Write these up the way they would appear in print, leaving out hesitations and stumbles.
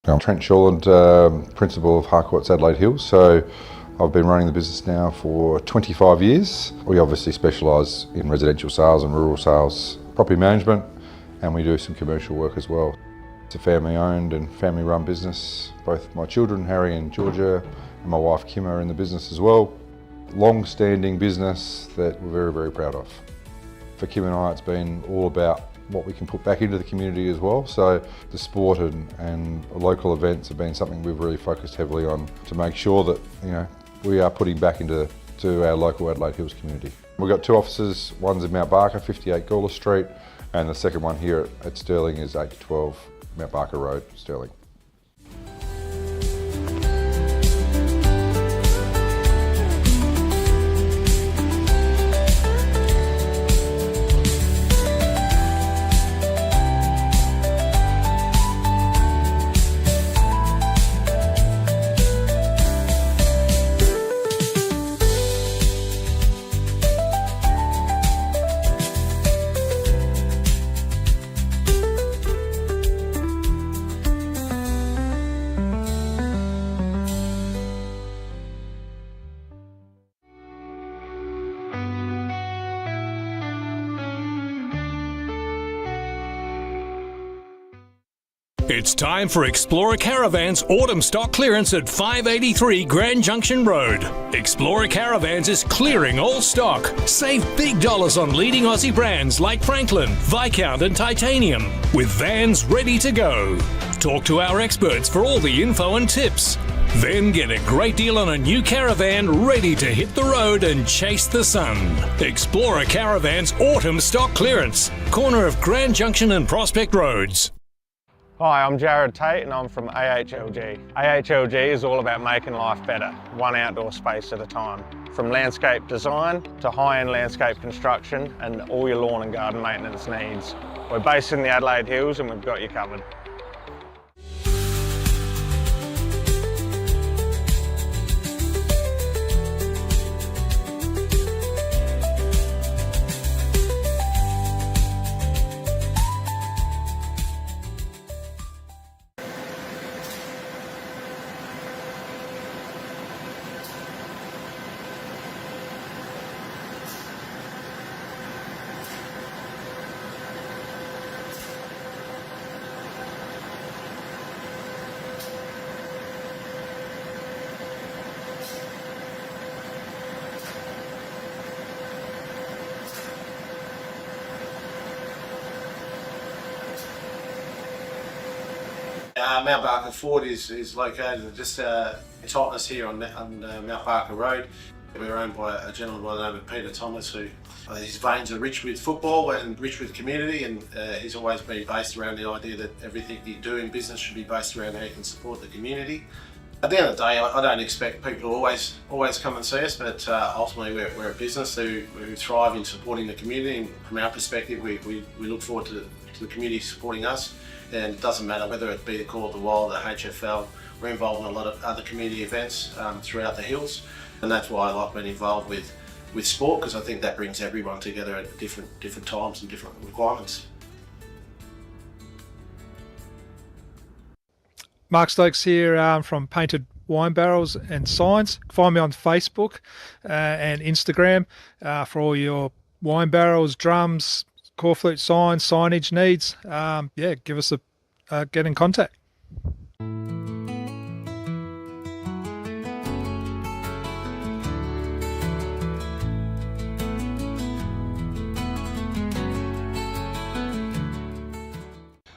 I'm Trent Shand, Principal of Harcourts Adelaide Hills. So I've been running the business now for 25 years. We obviously specialise in residential sales and rural sales, property management, and we do some commercial work as well. It's a family owned and family run business. Both my children, Harry and Georgia, and my wife Kim are in the business as well. Long-standing business that we're very, very proud of. For Kim and I, it's been all about what we can put back into the community as well. So the sport and local events have been something we've really focused heavily on to make sure that we are putting back into our local Adelaide Hills community. We've got two offices. One's in Mount Barker, 58 Gawler Street, And the second one here at Stirling is 8 to 12 Mount Barker Road, Stirling. It's time for Explorer Caravans autumn stock clearance at 583 Grand Junction Road. Explorer Caravans is clearing all stock. Save big dollars on leading Aussie brands like Franklin, Viscount and Titanium, with vans ready to go. Talk to our experts for all the info and tips. Then get a great deal on a new caravan ready to hit the road and chase the sun. Explorer Caravans autumn stock clearance, corner of Grand Junction and Prospect Roads. Hi, I'm Jared Tate and I'm from AHLG. AHLG is all about making life better, one outdoor space at a time. From landscape design to high-end landscape construction and all your lawn and garden maintenance needs. We're based in the Adelaide Hills and we've got you covered. Mount Barker Ford is located just Totnes here on Mount Barker Road. We're owned by a gentleman by the name of Peter Thomas, who his veins are rich with football and rich with community, and he's always been based around the idea that everything you do in business should be based around how you can support the community. At the end of the day, I don't expect people to always come and see us, but ultimately we're a business who thrive in supporting the community, and from our perspective we look forward to the community supporting us. And it doesn't matter whether it be the Call of the Wild, the HFL, we're involved in a lot of other community events throughout the hills, and that's why I like being involved with sport, because I think that brings everyone together at different times and different requirements. Mark Stokes here from Painted Wine Barrels and Signs. Find me on Facebook and Instagram for all your wine barrels, drums, corflute signs, signage needs. Yeah, give us a get in contact.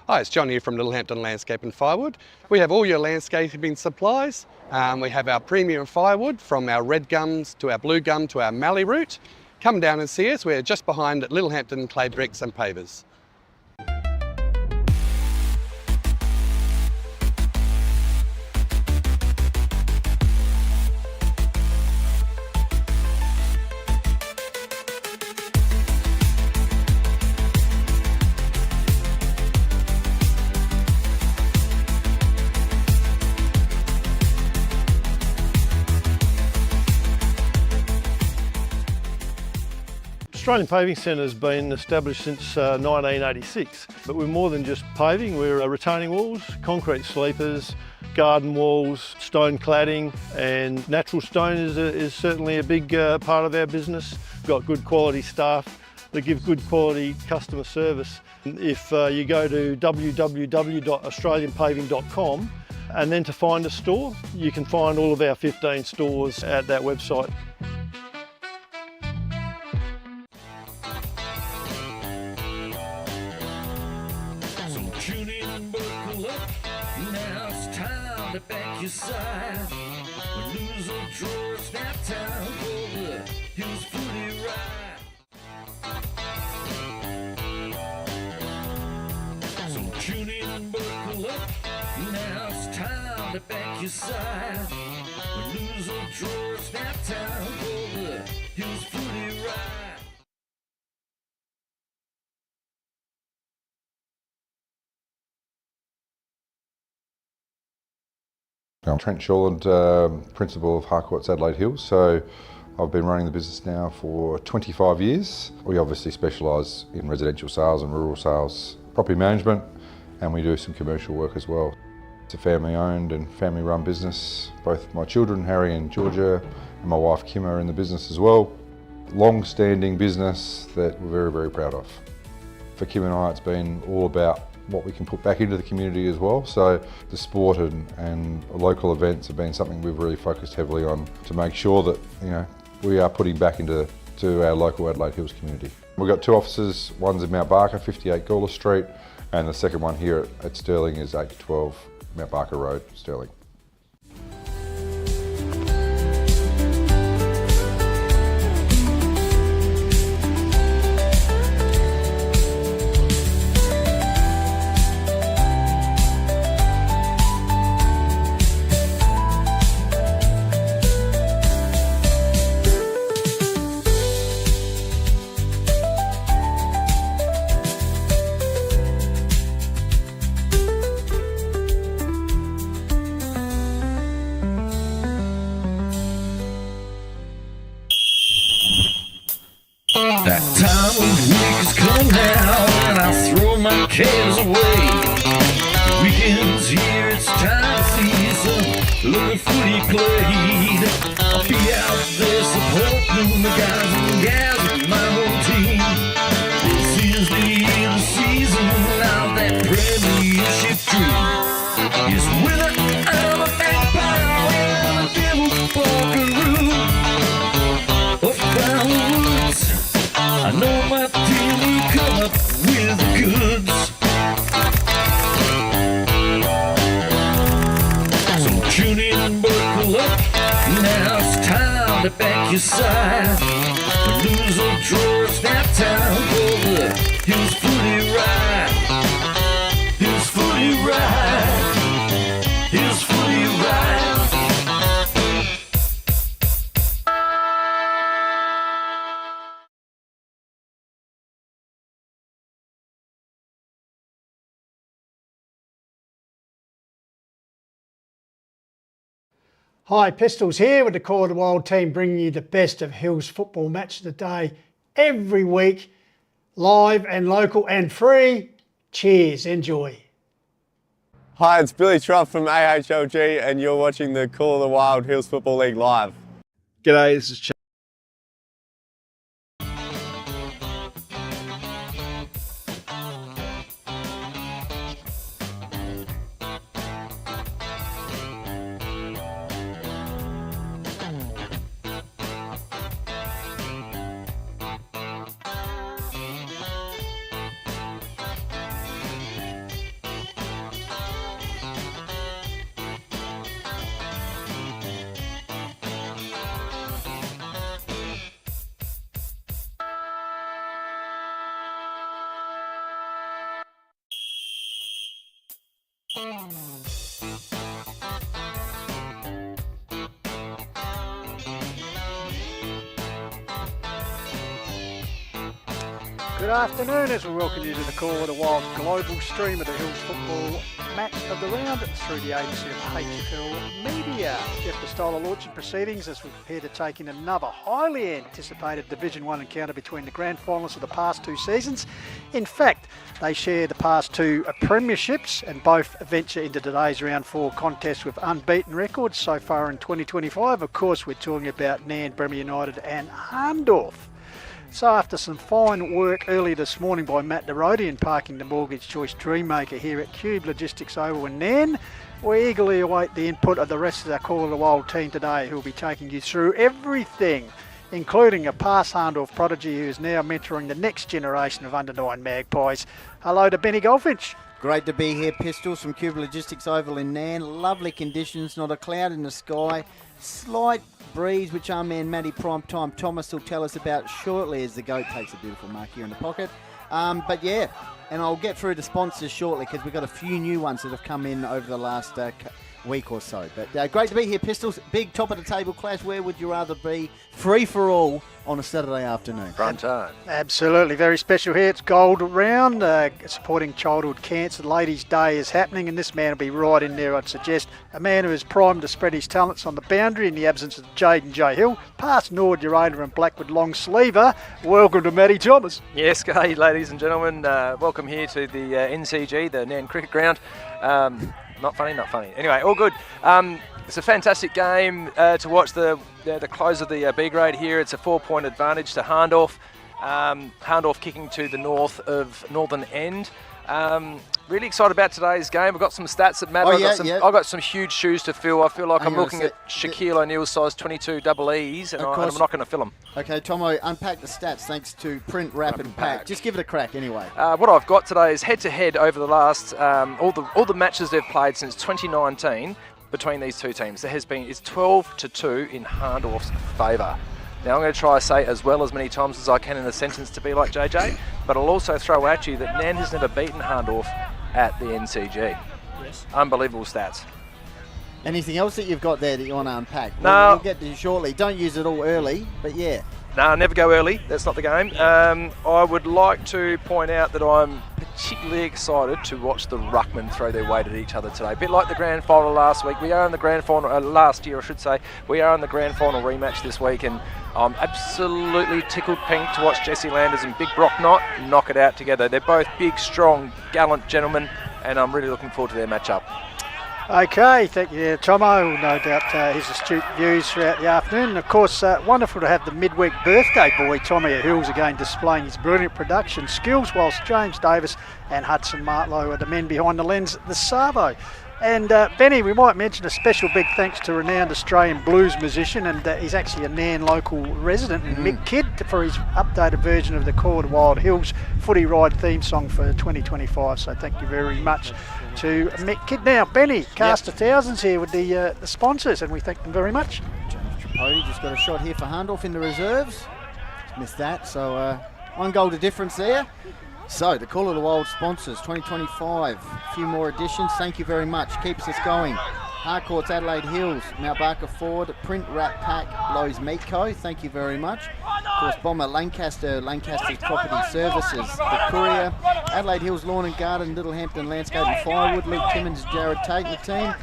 Hi, it's John here from Little Hampton Landscape and Firewood. We have all your landscaping supplies. We have our premium firewood, from our red gums to our blue gum to our mallee root. Come down and see us. We're just behind Little Hampton Clay Bricks and Pavers. Australian Paving Centre has been established since 1986, but we're more than just paving. We're retaining walls, concrete sleepers, garden walls, stone cladding, and natural stone is certainly a big part of our business. We've got good quality staff that give good quality customer service. If you go to www.australianpaving.com and then to find a store, you can find all of our 15 stores at that website. Tune in and buckle up. Now it's time to back your side. Lose or draw, it's now time for the Hills Footy Ride. buckle up. Now it's time to back your side. When lose or draw, it's now time for the Hills Footy Ride. I'm Trent Shand, principal of Harcourt's Adelaide Hills. So I've been running the business now for 25 years. We obviously specialise in residential sales and rural sales, property management, and we do some commercial work as well. It's a family owned and family run business. Both my children, Harry and Georgia, and my wife Kim are in the business as well. Long standing business that we're very, very proud of. For Kim and I, it's been all about what we can put back into the community as well. So the sport and local events have been something we've really focused heavily on to make sure that, you know, we are putting back into our local Adelaide Hills community. We've got two offices, one's in Mount Barker, 58 Gawler Street, and the second one here at Stirling is 8 to 12 Mount Barker Road, Stirling. That time of week has come now, and I throw my cares away. The weekend's here, it's time to see some little footy played. I'll be out there supporting the guys and gals of my whole team. This is the season of that premiership dream. It's winter out of that power and a devil buckaroo. Up down the woods, I know my team will come up with the goods. So tune in and buckle up. Now it's time to back your side. When lose or draw, it's now time for the Hills Footy Ride. Hills Footy Ride. Hills Footy Ride. Hi, Pistols here with the Call of the Wild team, bringing you the best of Hills football match of the day every week, live and local and free. Cheers, enjoy. Hi, it's Billy Trump from AHLG and you're watching the Call of the Wild Hills Football League live. G'day, this is Good afternoon as we welcome you to the Call of the Wild global stream of the Hills football match of the round through the agency of HFL Media. Jeff Costello launching proceedings as we prepare to take in another highly anticipated Division 1 encounter between the grand finalists of the past two seasons. In fact, they share the past two premierships and both venture into today's round 4 contest with unbeaten records so far in 2025. Of course, we're talking about Nairne-Bremer United and Hahndorf. So after some fine work early this morning by Matt Derodian parking the Mortgage Choice Dreammaker here at Qube Logistics Oval in Nairne, we eagerly await the input of the rest of our Call of the Wild team today, who will be taking you through everything, including a past Hahndorf prodigy who is now mentoring the next generation of under-9 Magpies. Hello to Benny Goldfinch. Great to be here, Pistols, from Qube Logistics Oval in Nairne. Lovely conditions, not a cloud in the sky. Slight breeze, which our man Matty Primetime Thomas will tell us about shortly as the goat takes a beautiful mark here in the pocket. But yeah, and I'll get through the sponsors shortly because we've got a few new ones that have come in over the last week or so. But great to be here, Pistols. Big top of the table clash. Where would you rather be? Free for all on a Saturday afternoon. Front time. Absolutely, very special here. It's Gold Round, supporting childhood cancer. Ladies' Day is happening, and this man will be right in there, I'd suggest. A man who is primed to spread his talents on the boundary in the absence of Jaden J. Hill. Past Nord Urana and Blackwood long sleever. Welcome to Matty Thomas. Yes, hey, ladies and gentlemen. Welcome here to the NCG, the Nairne Cricket Ground. Not funny. Anyway, all good. It's a fantastic game to watch the close of the B grade here. It's a 4-point advantage to Hahndorf. Hahndorf kicking to the north of Northern End. Really excited about today's game. I've got some stats that matter. I've got some huge shoes to fill. I feel like I'm looking at Shaquille O'Neal's size 22 double E's, and I'm not going to fill them. Okay, Tomo, unpack the stats thanks to Print, Wrap and Pack. Just give it a crack anyway. What I've got today is head-to-head over the last all the matches they've played since 2019 between these two teams. It's 12-2 in Hahndorf's favour. Now I'm going to try to say as well as many times as I can in a sentence to be like JJ, but I'll also throw at you that Nairne has never beaten Hahndorf at the NCG. Yes. Unbelievable stats. Anything else that you've got there that you want to unpack? No. We'll get to you shortly. Don't use it all early, but yeah. No, never go early. That's not the game. I would like to point out that I'm particularly excited to watch the ruckmen throw their weight at each other today. A bit like the grand final last week. We are in the grand final, last year I should say. We are in the grand final rematch this week, and I'm absolutely tickled pink to watch Jesse Landers and Big Brock Knott knock it out together. They're both big, strong, gallant gentlemen, and I'm really looking forward to their matchup. Okay, thank you, Tomo. No doubt his astute views throughout the afternoon. And of course, wonderful to have the midweek birthday boy, Tommy Hills, again displaying his brilliant production skills, whilst James Davis and Hudson Martlow are the men behind the lens, the Savo. And Benny, we might mention a special big thanks to renowned Australian blues musician, and he's actually a Nairne local resident, Mick Kidd, for his updated version of the Call of the Wild Hills Footy Ride theme song for 2025. So thank you very much to Mick Kidd. Now, Benny, cast of thousands here with the sponsors, and we thank them very much. James Tripodi just got a shot here for Hahndorf in the reserves. Just missed that, so 1 goal to difference there. So, the Call of the Wild sponsors, 2025, a few more additions, thank you very much, keeps us going. Harcourt's Adelaide Hills, Mount Barker Ford, Print, Wrap Pack, Lowe's Meat Co, thank you very much. Of course, Bomber Lancaster's Property Services, The Courier, Adelaide Hills Lawn and Garden, Little Hampton Landscape and Firewood, Luke Timmins, Jared Tate and the team.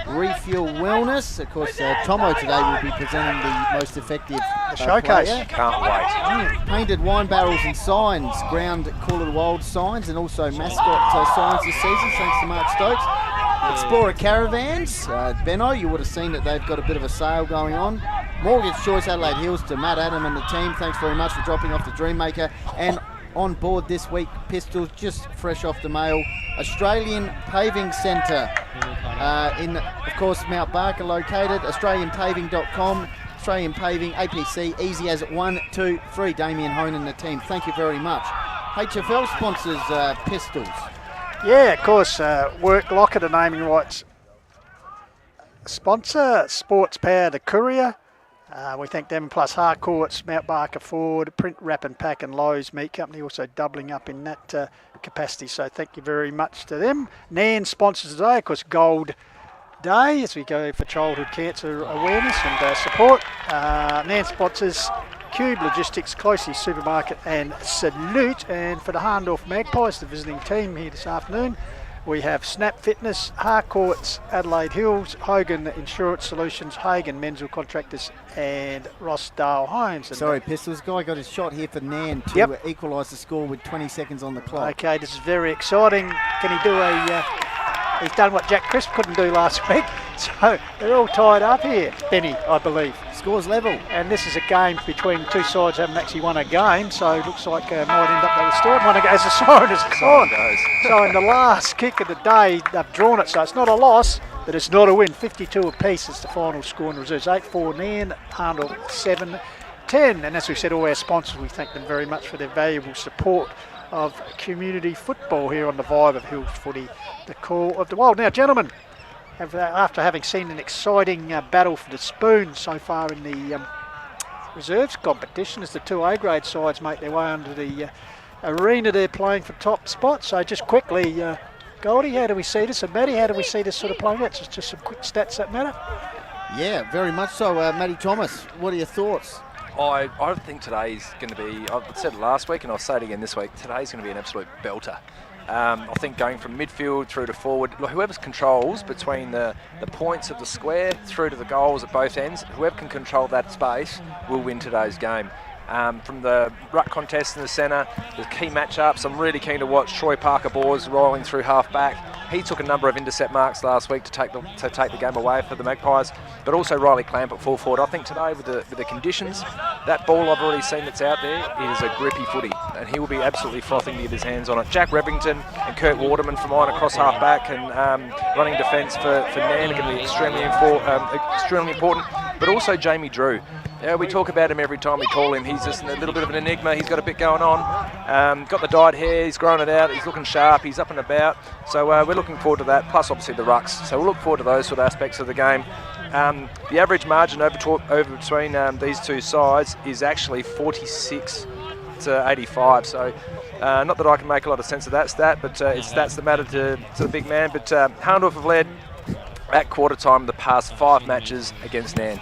Refuel Wellness, of course, Tomo today will be presenting the most effective showcase. Player. Can't wait. Painted wine barrels and signs, ground Call of the Wild signs, and also mascot signs this season, thanks to Mark Stokes. Explorer Caravans, Benno, you would have seen that they've got a bit of a sale going on. Mortgage Choice Adelaide Hills to Matt Adam and the team, thanks very much for dropping off the Dreammaker. And on board this week, Pistols, just fresh off the mail, Australian Paving Centre in, of course, Mount Barker located, australianpaving.com, Australian Paving, APC, easy as 1, 2, 3, Damien Hone and the team, thank you very much. HFL sponsors Pistols. Yeah, of course, Work Locker, the naming rights sponsor, Sports Power, The Courier. We thank them, plus Harcourt's, Mount Barker Ford, Print, Wrap and Pack and Lowe's Meat Company, also doubling up in that capacity. So thank you very much to them. Nairne sponsors today, of course, Gold Day, as we go for childhood cancer awareness and support. Nairne sponsors Qube Logistics, Closely Supermarket and Salute. And for the Hahndorf Magpies, the visiting team here this afternoon, we have Snap Fitness, Harcourt's, Adelaide Hills, Hogan Insurance Solutions, Hagen Menzel Contractors and Rossdale Homes. And sorry, Pistols, guy got his shot here for Nairne to equalise the score with 20 seconds on the clock. Okay, this is very exciting. Can he do a... he's done what Jack Crisp couldn't do last week. So they're all tied up here, Benny, I believe. Scores level. And this is a game between two sides who haven't actually won a game, so it looks like might end up that way still. As a siren as it's on. So in the last kick of the day, they've drawn it, so it's not a loss, but it's not a win. 52 apiece is the final score in reserves. 8-4 Nairne, Hahndorf 7-10. And as we said, all our sponsors, we thank them very much for their valuable support of community football here on the Vibe of Hills Footy, the Call of the Wild. Now, gentlemen, after having seen an exciting battle for the spoon so far in the reserves competition, as the two A-grade sides make their way under the arena they're playing for top spot. So just quickly, Goldie, how do we see this? And Matty, how do we see this sort of playing out? Just some quick stats that matter. Yeah, very much so. Matty Thomas, what are your thoughts? I think today's going to be, I said it last week and I'll say it again this week, today's going to be an absolute belter. I think going from midfield through to forward, whoever controls between the points of the square through to the goals at both ends, whoever can control that space will win today's game. From the ruck contest in the centre, the key matchups, I'm really keen to watch Troy Parker-Bors rolling through half-back. He took a number of intercept marks last week to take the game away for the Magpies, but also Riley Clamp at full forward. I think today with the conditions, that ball I've already seen that's out there is a grippy footy, and he will be absolutely frothing to get his hands on it. Jack Revington and Kurt Waterman from mine across half-back and running defence for Nairne are going to be extremely important, but also Jamie Drew. Yeah, we talk about him every time we call him. He's just a little bit of an enigma. He's got a bit going on. Got the dyed hair. He's grown it out. He's looking sharp. He's up and about. So we're looking forward to that. Plus, obviously, the rucks. So we'll look forward to those sort of aspects of the game. The average margin over between these two sides is actually 46 to 85. So not that I can make a lot of sense of that stat, but it's stats that matter to the big man. But Hahndorf have led at quarter time the past 5 matches against Nairne.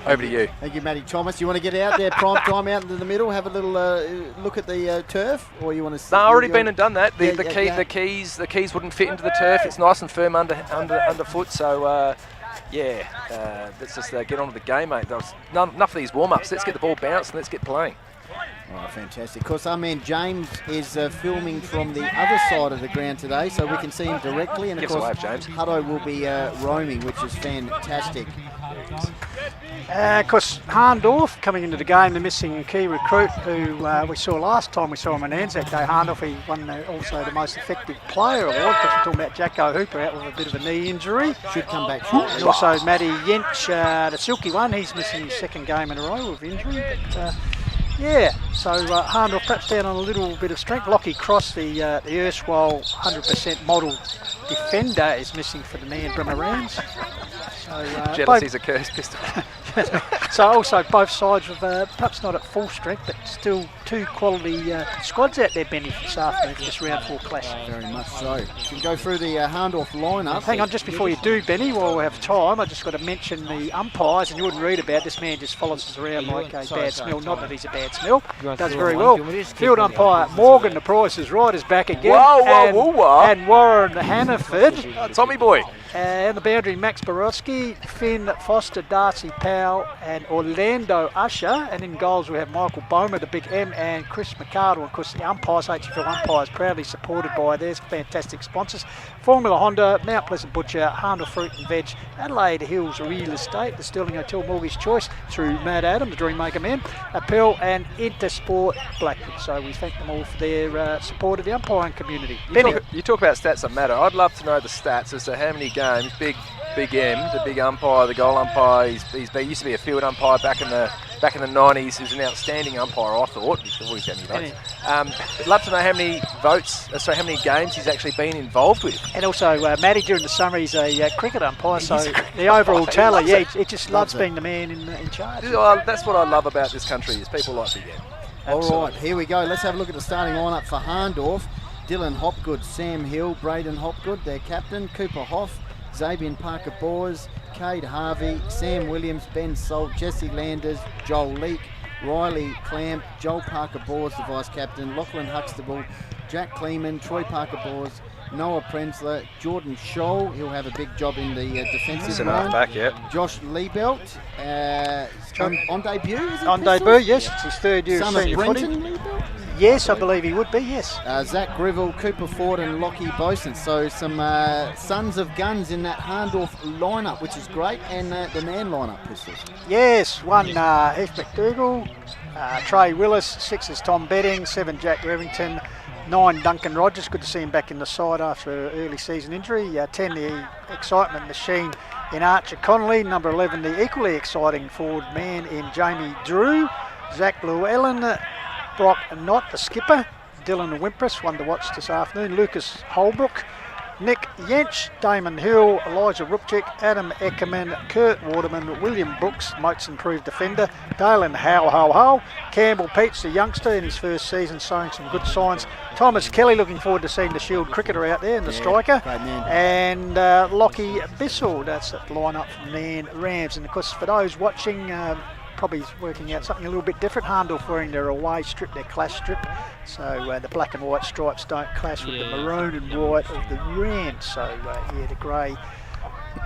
Over to you. Thank you, Matty Thomas. You want to get out there, prime time out into the middle, have a little look at the turf, or you want to? No, already been and done that. The keys wouldn't fit into the turf. It's nice and firm underfoot. So let's just get on with the game, mate. Enough of these warm-ups. Let's get the ball bounced and let's get playing. Oh, fantastic. Of course, our man James is filming from the other side of the ground today, so we can see him directly. And of course, Hutto will be roaming, which is fantastic. Of course, Hahndorf coming into the game, the missing key recruit who we saw last time we saw him on Anzac Day. Hahndorf, he won also the most effective player award, because we're talking about Jacko Hooper out with a bit of a knee injury. Should come back shortly. And also Matty Yench, the silky one, he's missing his second game in a row with injury. But so Hahndorf perhaps down on a little bit of strength. Lockie Cross, the erstwhile 100% model defender, is missing for the Nairne-Bremer Rams. So, jealousy's a curse, pistol. So also both sides with perhaps not at full strength, but still 2 quality squads out there, Benny, this afternoon for this round 4 clash. Very much so. You can go through the Hahndorf lineup. Hang on, just before you do, Benny, while we have time, I just got to mention the umpires, and you wouldn't read about this man just follows us around like a bad smell. Not that he's a bad smell. Does very well. Field umpire Morgan, the Price is right, is back again. And Warren Hannaford. Tommy boy. And the boundary, Max Borowski, Finn Foster, Darcy Powell, and Orlando Usher. And in goals, we have Michael Bowman, the big M, and Chris McArdle. Of course, the umpires, HFL umpires, proudly supported by their fantastic sponsors: Formula Honda, Mount Pleasant Butcher, Hahndorf Fruit and Veg, Adelaide Hills Real Estate, the Sterling Hotel Mortgage Choice through Matt Adam, the Dreammaker Man, Appel, and Intersport Blackwood. So we thank them all for their support of the umpiring community. You talk about stats that matter. I'd love to know the stats as to how many games Big M, the big umpire, the goal umpire, he used to be a field umpire back in the 90s. He was an outstanding umpire, I thought. He's always got any votes. I'd love to know how many how many games he's actually been involved with. And also, Matty, during the summer, he's a cricket umpire, so the overall tally, he just loves being the man in charge. That's what I love about this country, is people like Big M. All right, here we go. Let's have a look at the starting lineup for Hahndorf. Dylan Hopgood, Sam Hill, Braden Hopgood, their captain, Cooper Hoff, Xavier Parker-Bors, Cade Harvey, Sam Williams, Ben Salt, Jesse Landers, Joel Leake, Riley Clamp, Joel Parker-Bors, the vice-captain, Lachlan Huxtable, Jack Kleeman, Troy Parker-Bors, Noah Prenzler, Jordan Scholl, he'll have a big job in the defensive line. Back, Josh Liebelt, on debut, is it? On debut, yes, it's his 3rd year Son of of Brenton footy. Liebelt? Yes, I believe he would be, yes. Zach Grivell, Cooper Ford and Lockie Boson. So some sons of guns in that Hahndorf lineup, which is great, and the man lineup, Pistols. Yes, 1 Heath McDougall, Trey Willis, 6 is Tom Bedding, 7 Jack Revington, 9 Duncan Rogers, good to see him back in the side after an early season injury, 10 the excitement machine in Archer Connolly, number 11 the equally exciting forward man in Jamie Drew, Zach Llewellyn, Brock Knott, the skipper, Dylan Wimpress, one to watch this afternoon, Lucas Holbrook, Nick Yench, Damon Hill, Elijah Rupchik, Adam Eckerman, Kurt Waterman, William Brooks, most improved defender, Dalen Howe, Campbell Peach, the youngster in his first season, showing some good signs. Thomas Kelly, looking forward to seeing the Shield cricketer out there and the striker. Great man. And Lockie Bissell, that's the line-up from Nairne Rams. And of course, for those watching, probably working out something a little bit different. Hahndorf wearing their away strip, their clash strip. So the black and white stripes don't clash with the maroon and white of the Rams. So the grey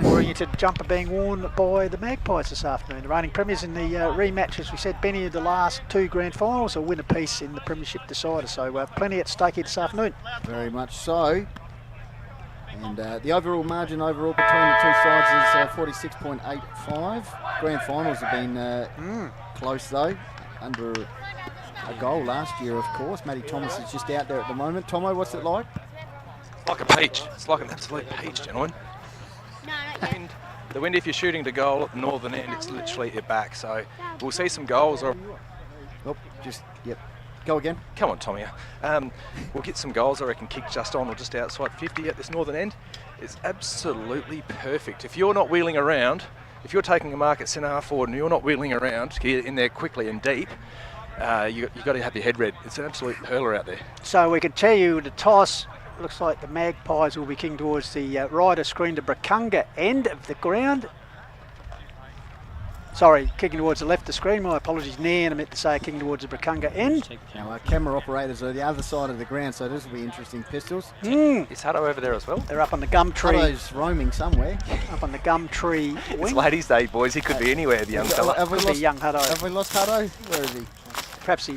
oriented jumper being worn by the Magpies this afternoon. The reigning premiers in the rematch, as we said, Benny, of the last 2 grand finals, a win apiece in the premiership decider. So plenty at stake here this afternoon. Very much so. And the overall margin between the two sides is 46.85. Grand finals have been close though, under a goal last year, of course. Matty Thomas is just out there at the moment. Tomo, what's it like? It's like a peach. It's like an absolute peach, gentlemen. And the wind, if you're shooting to goal at the northern end, it's literally your back. So we'll see some goals. Or Go again. Come on, Tommy. We'll get some goals, I reckon, kicked just on or just outside 50 at this northern end. It's absolutely perfect. If you're not wheeling around, if you're taking a mark at centre half forward and you're not wheeling around to get in there quickly and deep, you've got to have your head read. It's an absolute hurler out there. So we can tell you the toss, looks like the Magpies will be kicking towards the right of screen to Brakunga end of the ground. Sorry, kicking towards the left of screen. My apologies, Nairne, I meant to say kicking towards the Brakunga end. Now our camera operators are the other side of the ground, so this will be interesting, Pistols. Is Hutto over there as well? They're up on the gum tree. Hutto's roaming somewhere. Up on the gum tree wing. It's Ladies' Day, boys. He could be anywhere, the young fella. Have we Could be young Hutto. Have we lost Hutto? Where is he? Perhaps he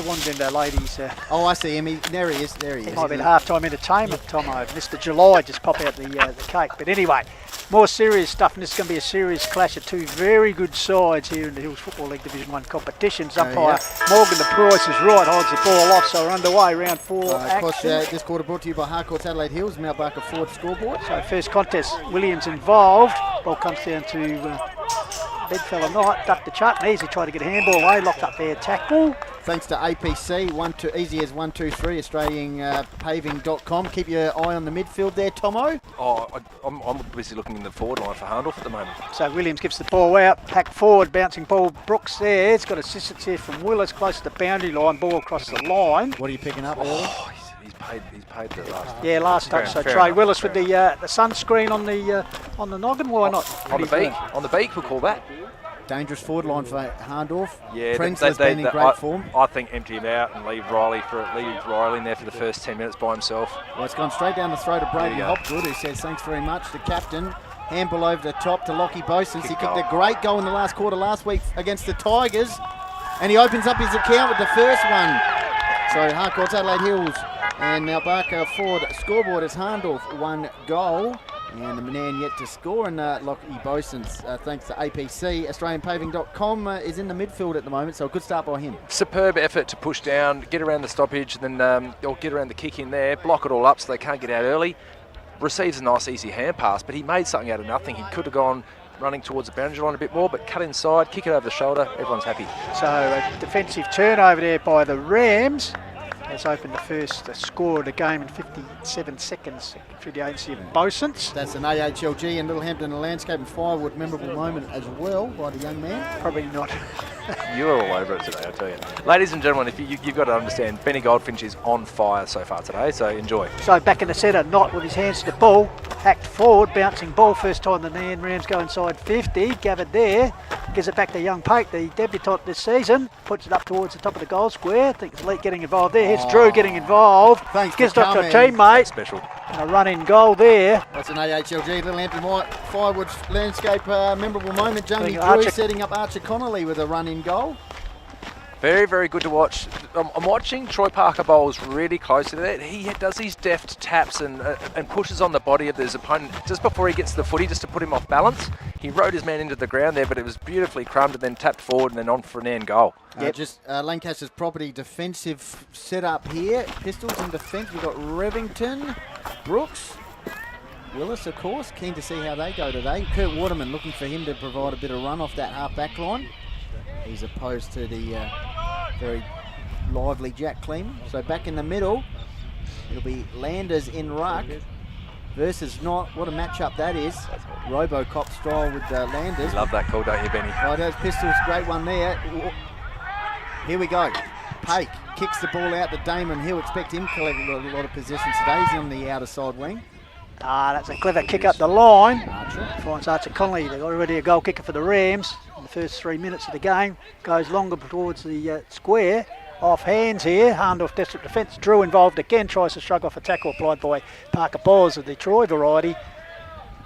wandered into ladies. Oh, I see him. There he is. It might be the half-time entertainment, Tomo. Mr. July just pop out the cake. But anyway, more serious stuff, and this is going to be a serious clash of 2 very good sides here in the Hills Football League Division 1 competitions. Umpire Morgan the Price is right, holds the ball off, so we're underway, round 4 Of course, action. this quarter brought to you by Harcourt's Adelaide Hills, Mount Barker Ford scoreboard. So first contest, Williams involved. Ball comes down to Bedfellow Knight, ducked the chutney as he tried to get a handball away, locked up there, tackle. Thanks to APC, easy as 123, AustralianPaving.com. Keep your eye on the midfield there, Tomo. I'm busy looking in the forward line for Hahndorf at the moment. So Williams gives the ball out, hack forward, bouncing ball. Brooks there, it's got assistance here from Willis, close to the boundary line, ball across the line. What are you picking up, early? He's paid the last. Yeah, last touch. So Trey Willis with the sunscreen on the noggin. Why not? On the beak, we'll call that. Dangerous forward line for Hahndorf. Yeah, Prenzler's been in great form. I think empty him out and leave Riley in there for the first 10 minutes by himself. Well, it's gone straight down the throat of Brady Hopgood, who says thanks very much. The captain, handball over the top to Lockie Bosens. He kicked a great goal in the last quarter last week against the Tigers, and he opens up his account with the first one. So Harcourt's Adelaide Hills and Mount Barker Ford scoreboard is Hahndorf 1 goal. And the man yet to score, and Lockie Bosens, thanks to APC, AustralianPaving.com, is in the midfield at the moment, so a good start by him. Superb effort to push down, get around the stoppage, then or get around the kick in there, block it all up so they can't get out early. Receives a nice easy hand pass, but he made something out of nothing. He could have gone running towards the boundary line a bit more, but cut inside, kick it over the shoulder, everyone's happy. So a defensive turnover there by the Rams. Has opened the first score of the game in 57 seconds through the agency of Bosens. That's an AHLG and Little Hampton Landscape and Firewood memorable moment as well by the young man. Probably not. You're all over it today, I tell you. Ladies and gentlemen, you've got to understand, Benny Goldfinch is on fire so far today, so enjoy. So back in the centre, Knott with his hands to the ball, hacked forward, bouncing ball, first time the Nairne Rams go inside 50, gathered there, gives it back to young Pate, the debutant this season, puts it up towards the top of the goal square. I think it's Lee getting involved there. Here's Drew getting involved. Thanks gives for it up to a coming. teammate. Special. And a run in goal there. That's an AHLG, Little Hampton Firewood Landscape memorable moment. Jamie Drew Archer setting up Archer Connolly with a run in goal. Very, very good to watch. I'm watching Troy Parker bowls really close to that. He does these deft taps and pushes on the body of his opponent just before he gets to the footy, just to put him off balance. He rode his man into the ground there, but it was beautifully crumbed and then tapped forward and then on for an end goal. Just Lancaster's property defensive setup here. Pistols in defence. We've got Revington, Brooks, Willis, of course. Keen to see how they go today. Kurt Waterman looking for him to provide a bit of run off that half-back line, as opposed to the very lively Jack Clean. So back in the middle, It'll be Landers in ruck versus not. What a matchup that is. Robocop style with Landers. Love that call, don't you, Benny? Right, those Pistols, great one there. Here we go. Pake kicks the ball out to Damon Hill. Expect him to collect a lot of possession today. He's on the outer side wing. That's a clever kick up the line. Archer. Finds Archer Connolly. They've got already a goal kicker for the Rams in the first 3 minutes of the game. Goes longer towards the square. Off hands here. Hahndorf desperate defence. Drew involved again. Tries to shrug off a tackle applied by Parker Bowles of the Troy variety.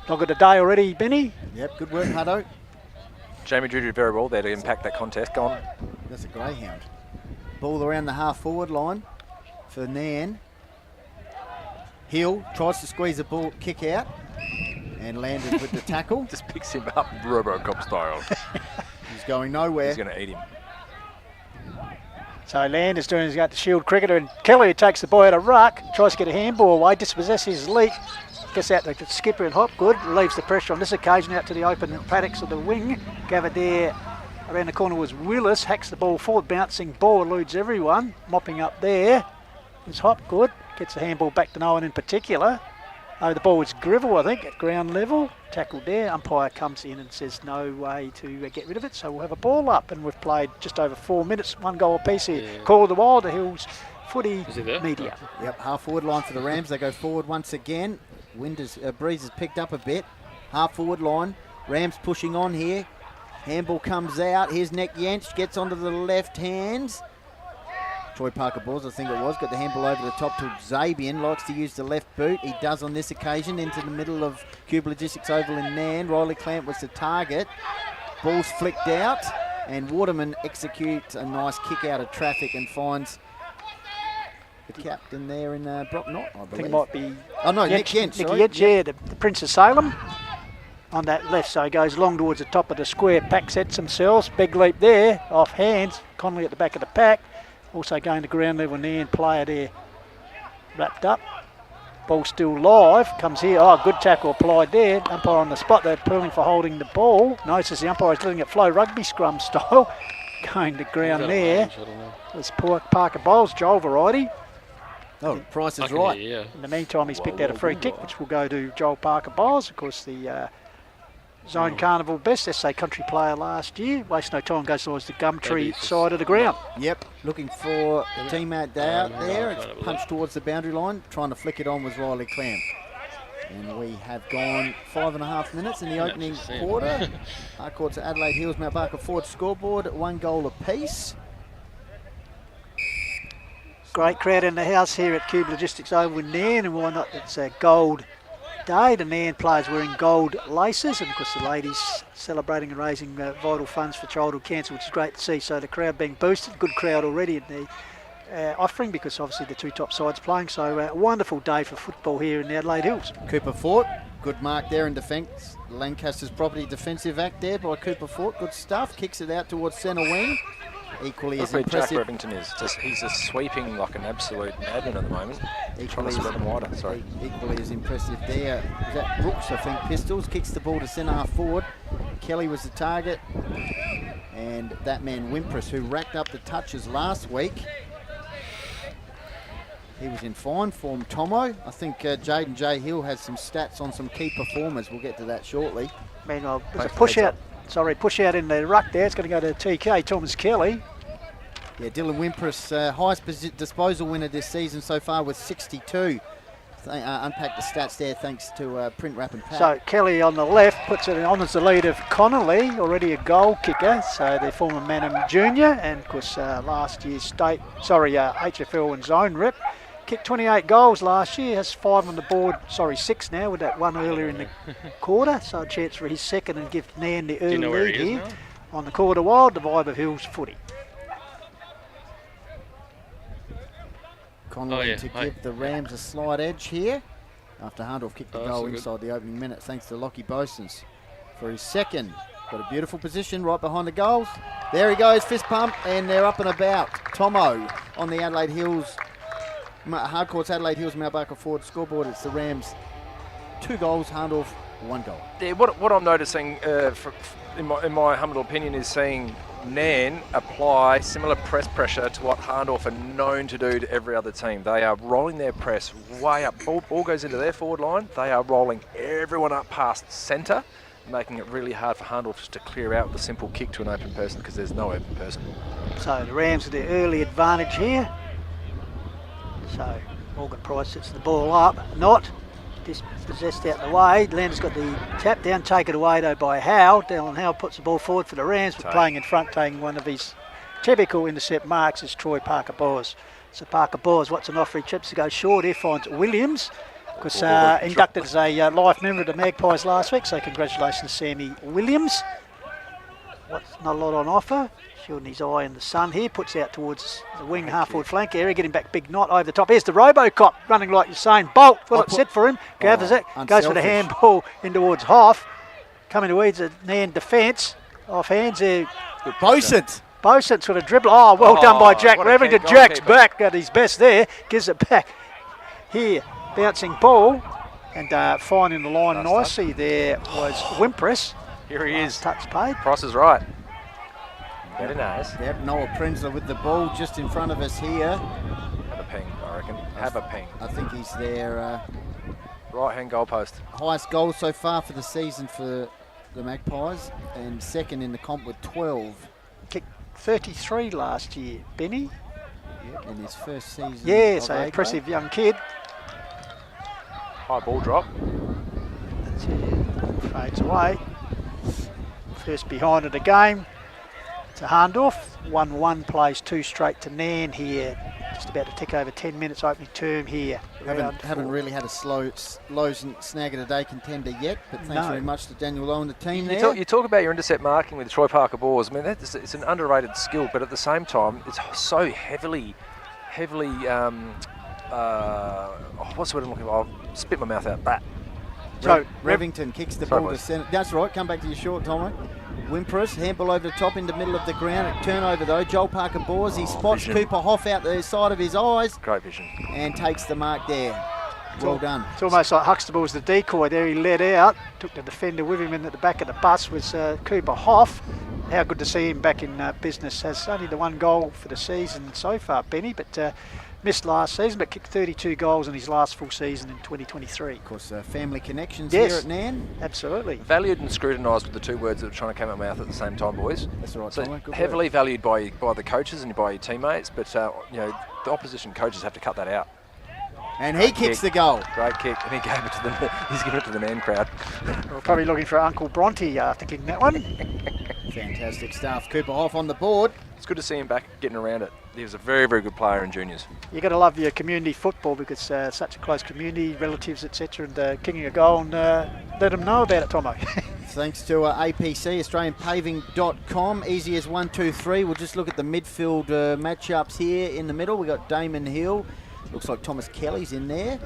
Dog of the day already, Benny. Yep, good work, Hutto. Jamie Drew did very well there to impact that contest. Go on. That's a greyhound. Ball around the half-forward line for Nairne. Hill tries to squeeze the ball, kick out, and landed with the tackle. Just picks him up, Robocop style. He's going nowhere. He's going to eat him. So Landers doing his got the shield cricketer, and Kelly, who takes the ball out of ruck, tries to get a handball away, dispossesses Leak, gets out to Skipper and Hopgood, relieves the pressure on this occasion out to the open paddocks of the wing. Gathered there around the corner was Willis, hacks the ball forward, bouncing ball, eludes everyone, mopping up there is Hopgood, gets the handball back to no one in particular. Oh, the ball was Grivell, I think, at ground level. Tackled there. Umpire comes in and says no way to get rid of it. So we'll have a ball up, and we've played just over 4 minutes. 1 goal apiece here. Yeah. Call of the Wild, the Hills Footy Media. Yep, half forward line for the Rams. They go forward once again. Breeze has picked up a bit. Half forward line. Rams pushing on here. Handball comes out. Here's Nick Jensch. Gets onto the left hands. Troy Parker Balls, I think it was, got the handball over the top to Zabian, likes to use the left boot. He does on this occasion into the middle of Qube Logistics Oval in Nairne. Riley Clamp was the target. Ball's flicked out, and Waterman executes a nice kick out of traffic and finds the captain there in Brock Knott, I believe. I think it might be... Oh no, Nick Jensch, sorry. Yeah, the Prince of Salem on that left, so he goes long towards the top of the square. Pack sets themselves, big leap there, off hands. Connolly at the back of the pack. Also going to ground level, Nairne player there wrapped up. Ball still live, comes here. Oh, good tackle applied there. Umpire on the spot, they're pulling for holding the ball. Notices the umpire is letting it flow rugby scrum style. Going to ground there. It's Parker Bowles, Joel variety. Oh, Price is right. In the meantime, he's picked out a free kick, which will go to Joel Parker Bowles. Of course, the Zone Carnival best SA country player last year. Waste no time, goes towards the Gumtree side of the ground. Yep, looking for a teammate out there. It's punched towards the boundary line. Trying to flick it on was Riley Clamp. And we have gone 5.5 minutes in the opening quarter. Harcourt's at Adelaide Hills, Mount Barker Ford scoreboard, 1 goal apiece. Great crowd in the house here at Qube Logistics Oval in Nairne, and why not? It's a gold day. The Nairne players wearing gold laces, and of course the ladies celebrating and raising vital funds for childhood cancer, which is great to see. So the crowd being boosted, good crowd already in the offering, because obviously the 2 top sides playing. So a wonderful day for football here in the Adelaide Hills. Cooper Fort, good mark there in defence. Lancaster's property defensive act there by Cooper Fort, good stuff. Kicks it out towards centre wing. Equally as impressive. Jack Revington is he's just sweeping like an absolute madman at the moment. Trying to spread them wider. Sorry. Equally as impressive there. Is that Brooks, I think, Pistols, kicks the ball to centre half forward. Kelly was the target. And that man Wimpress, who racked up the touches last week. He was in fine form, Tomo. I think Jaden J. Hill has some stats on some key performers. We'll get to that shortly. Meanwhile, there's a push out. Sorry, push out in the ruck there. It's going to go to TK, Thomas Kelly. Yeah, Dylan Wimpress, highest disposal winner this season so far with 62. Unpack the stats there thanks to Print Wrap and Pack. So Kelly on the left puts it on as the lead of Connolly, already a goal kicker. So the former Manham Junior, and of course last year's HFL and zone rep. Kicked 28 goals last year, has 5 on the board, 6 now with that one earlier in the quarter, so a chance for his second and give Nairne the early lead here on the Quarter Wild, the vibe of Hills footy. Connolly to give the Rams a slight edge here after Hahndorf kicked the goal inside the opening minute thanks to Lockie Bosons for his second. Got a beautiful position right behind the goals. There he goes, fist pump, and they're up and about. Tomo on the Adelaide Hills. Harcourt's Adelaide Hills Mount Barker Ford scoreboard. It's the Rams 2 goals, Hahndorf 1 goal. Yeah, what I'm noticing, in my humble opinion, is seeing Nairne apply similar press pressure to what Hahndorf are known to do to every other team. They are rolling their press way up. Ball goes into their forward line. They are rolling everyone up past centre, making it really hard for Hahndorf just to clear out with a simple kick to an open person because there's no open person. So the Rams with the early advantage here. So Morgan Price sets the ball up, not dispossessed out the way. Landers got the tap down, taken away though by Howe. Dylan Howe puts the ball forward for the Rams, but playing in front, taking one of his typical intercept marks is Troy Parker-Bors. So Parker-Bors, what's an offer? He chips to go short here, finds Williams. Because inducted as a life member of the Magpies last week, so congratulations Sammy Williams. What's not a lot on offer? Shielding his eye in the sun here, puts out towards the wing half-forward flank area, getting back big knot over the top. Here's the Robocop running like you're saying. Bolt, well it's set for him, gathers it, goes for the handball in towards Hoff. Coming towards the Nairne defence, off hands there. Bosent sort of dribble. Oh, well done by Jack Revington. Jack's back at his best there, gives it back here. Bouncing ball and finding the line nicely there was Wimpress. Here he is. Touch paid. Price is right. Very nice. Yep, Noah Prenzler with the ball just in front of us here. Have a ping, I reckon. Have a ping. I think he's their right-hand goalpost. highest goal so far for the season for the Magpies, and second in the comp with 12. Kicked 33 last year, Benny. Yep, in his first season. Yeah, so impressive young kid. High ball drop. That's it. Fades away. First behind of the game to Hahndorf. 1-1 plays 2 straight to Nairne here. Just about to tick over 10 minutes opening term here. Haven't really had a slow snag of the day contender yet, but thanks very much to Daniel Lowe and the team there. You talk about your intercept marking with Troy Parker-Bors. I mean, it's an underrated skill, but at the same time, it's so heavily. What's the word I'm looking for? I'll spit my mouth out. Bat. So Revington kicks the ball to centre. That's right. Come back to your short, Tomo. Wimpress, handball over the top in the middle of the ground. Turnover though. Joel Parker-Bors, he spots Cooper Hoff out the side of his eyes. Great vision. And takes the mark there. Well done. It's almost like Huxtable was the decoy there. He led out, took the defender with him, and at the back of the bus was Cooper Hoff. How good to see him back in business. Has only the 1 goal for the season so far, Benny, but missed last season, but kicked 32 goals in his last full season in 2023. Of course, family connections here at Nairne. Absolutely. Valued and scrutinised with the 2 words that were trying to come out of my mouth at the same time, boys. That's right, so Tomo. Good heavily work. valued by the coaches and by your teammates, but the opposition coaches have to cut that out. And he kicks the goal. Great kick, and he gave it to the he's given it to the Nairne crowd. We're probably looking for Uncle Bronte after kicking that one. Fantastic stuff. Cooper Hoff on the board. It's good to see him back getting around it. He was a very, very good player in juniors. You've got to love your community football because such a close community, relatives, etc. And kicking a goal and let them know about it, Tomo. Thanks to APC, AustralianPaving.com. Easy as 1, 2, 3. We'll just look at the midfield matchups here in the middle. We got Damon Hill. Looks like Thomas Kelly's in there.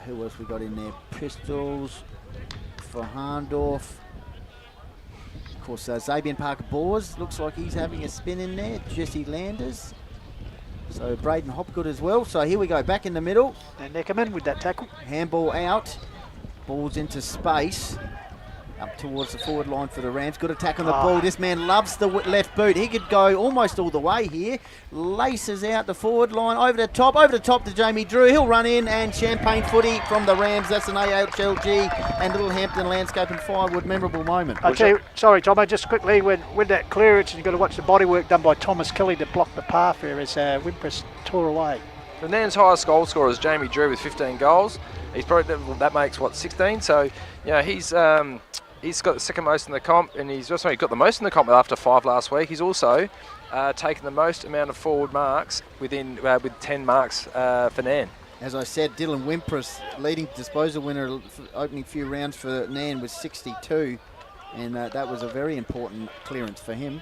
Who else we got in there? Pistols for Hahndorf. Of course, Zabian Parker-Bors looks like he's having a spin in there. Jesse Landers. So Braden Hopgood as well. So here we go, back in the middle. And Neckerman with that tackle. Handball out. Ball's into space. Up towards the forward line for the Rams. Good attack on the ball. This man loves the left boot. He could go almost all the way here. Laces out the forward line. Over the top to Jamie Drew. He'll run in and champagne footy from the Rams. That's an AHLG and Little Hampton Landscape and Firewood memorable moment. I'll tell you, sorry, Tomo, just quickly, with that clearance, you've got to watch the body work done by Thomas Kelly to block the path there as Wimpress tore away. The Nairne's highest goal scorer is Jamie Drew with 15 goals. He's probably, that makes, 16? So, he's got the second most in the comp, and he's also got the most in the comp after 5 last week. He's also taken the most amount of forward marks with 10 marks for Nairne. As I said, Dylan Wimpress, leading disposal winner, opening few rounds for Nairne was 62, and that was a very important clearance for him.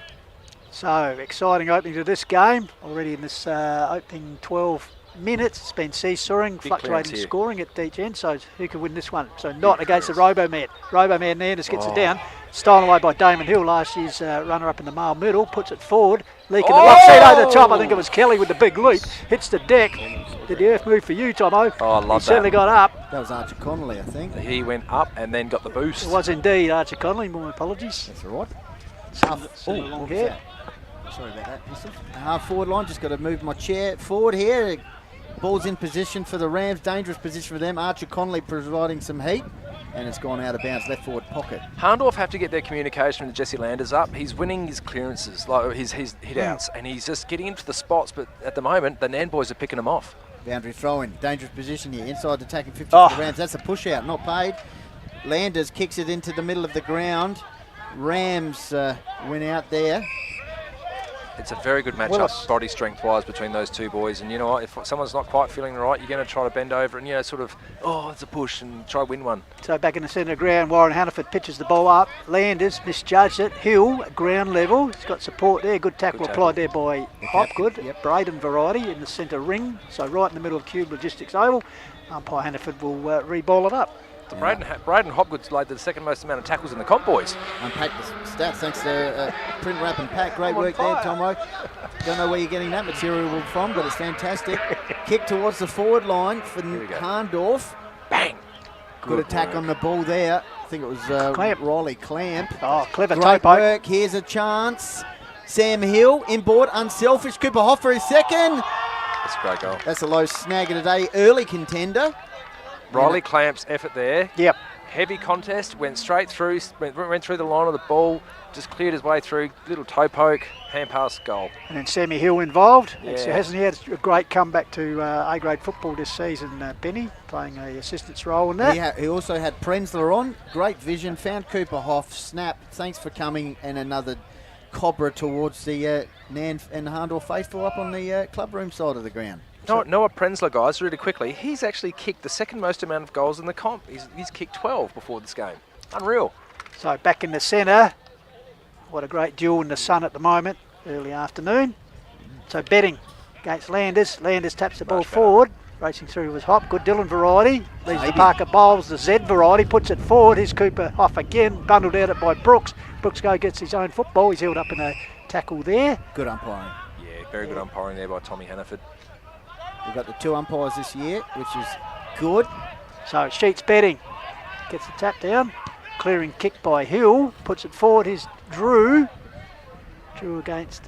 So, exciting opening to this game. Already in this opening 12 minutes, it's been seesawing, fluctuating scoring at each end, so who could win this one? So not against the Roboman. Roboman there just gets it down. Stolen away by Damon Hill, last year's runner-up in the male middle, puts it forward, leaking the box seat over the top. I think it was Kelly with the big leap, hits the deck. Did the earth move for you, Tomo? Oh, I love that. He certainly got up. That was Archie Connolly, I think. He went up and then got the boost. It was indeed Archie Connolly, my apologies. That's all right. Long hair. Sorry about that, Pistol. Half forward line, just got to move my chair forward here. Ball's in position for the Rams, dangerous position for them. Archie Connolly providing some heat, and it's gone out of bounds, left forward pocket. Hahndorf have to get their communication with Jesse Landers up. He's winning his clearances, like his hit outs, and he's just getting into the spots, but at the moment, the Nairne boys are picking him off. Boundary throw-in, dangerous position here, inside attacking 50 for the Rams. That's a push out, not paid. Landers kicks it into the middle of the ground. Rams went out there. It's a very good matchup, body strength-wise, between those two boys. And you know what, if someone's not quite feeling right, you're going to try to bend over and, you know, sort of, it's a push and try to win one. So back in the centre of the ground, Warren Hannaford pitches the ball up. Landers misjudged it. Hill, ground level. He's got support there. Good tackle applied there by Hopgood. Yep. Braden variety in the centre ring. So right in the middle of Qube Logistics Oval. Umpire Hannaford will re-ball it up. So Braden Hopgood's laid the second most amount of tackles in the comp, boys. Unpack the stats thanks to Print Wrap and Pack. Great work there, Tomo. Don't know where you're getting that material from, but it's fantastic. Kick towards the forward line for Hahndorf. Bang! Good attack work on the ball there. I think it was Riley Clamp. Oh, clever Great toe work. Here's a chance. Sam Hill inboard, unselfish. Cooper Hoff for his second. That's a great goal. That's a low snag of the day. Early contender. Riley Clamp's effort there. Yep. Heavy contest, went straight through, went through the line of the ball, just cleared his way through, little toe poke, hand pass, goal. And then Sammy Hill involved. Yeah. Hasn't he had a great comeback to A-grade football this season, Benny, playing a assistance role in that. He also had Prenzler on. Great vision, found Cooper Hoff, snap, thanks for coming, and another cobra towards the Nairne and Hahndorf faithful up on the clubroom side of the ground. Noah Prenzler, guys, really quickly, he's actually kicked the second most amount of goals in the comp. He's kicked 12 before this game. Unreal. So back in the centre. What a great duel in the sun at the moment, early afternoon. So betting against Landers. Landers taps the ball forward. Racing through was Hop. Good Dylan variety. Leaves the Parker Bowles, the Z variety. Puts it forward. Here's Cooper off again. Bundled out it by Brooks. Brooks gets his own football. He's held up in a tackle there. Good umpiring. Yeah, very good umpiring there by Tommy Hannaford. We've got the two umpires this year, which is good. So Sheets betting. Gets the tap down. Clearing kick by Hill. Puts it forward. Here's Drew. Drew against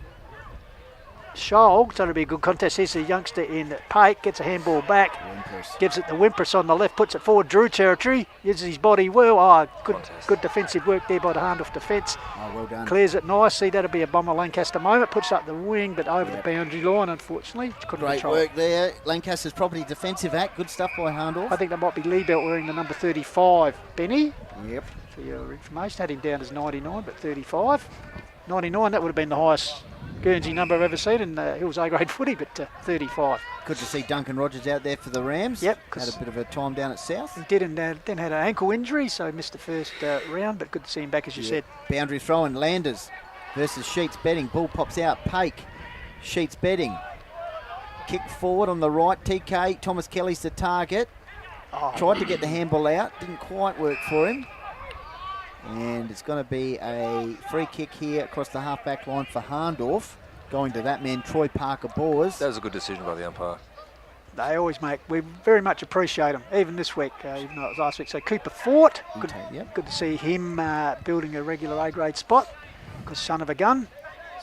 Scholl. So it'll be a good contest. Here's the youngster in Pake. Gets a handball back. Wimpress. Gives it to Wimpress on the left. Puts it forward. Drew territory. Uses his body well. Good defensive work there by the Hahndorf defence. Oh, well done. Clears it nicely. That'll be a Bomber Lancaster moment. Puts up the wing, but over the boundary line, unfortunately. Great work there. Lancaster's probably defensive act. Good stuff by Hahndorf. I think that might be Liebelt wearing the number 35. Benny? Yep. For your information. Had him down as 99, but 35. 99, that would have been the highest Guernsey number I've ever seen in Hills A-grade footy, but 35. Good to see Duncan Rogers out there for the Rams. Yep. Had a bit of a time down at South. He did, and then had an ankle injury, so missed the first round, but good to see him back, as you said. Boundary throw-in, Landers versus Sheets betting. Ball pops out, Pake. Sheets betting. Kick forward on the right, TK. Thomas Kelly's the target. Tried to get the handball out, didn't quite work for him. And it's going to be a free kick here across the half-back line for Hahndorf. Going to that man, Troy Parker-Bors. That was a good decision by the umpire. They always make, we very much appreciate them, even this week, even though it was last week. So Cooper Fort, good to see him building a regular A-grade spot. Good son of a gun.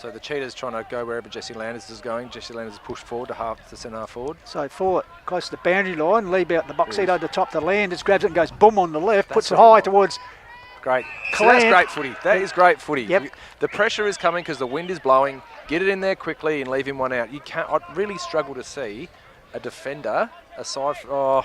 So the Cheetah's trying to go wherever Jesse Landers is going. Jesse Landers is pushed forward to centre half forward. So Fort close to the boundary line, leave out the box seat over the top of the Landers, grabs it and goes boom on the left, puts it high towards... Great. So that's great footy. That is great footy. Yep. The pressure is coming because the wind is blowing. Get it in there quickly and leave him one out. You can't. I really struggle to see a defender aside from. I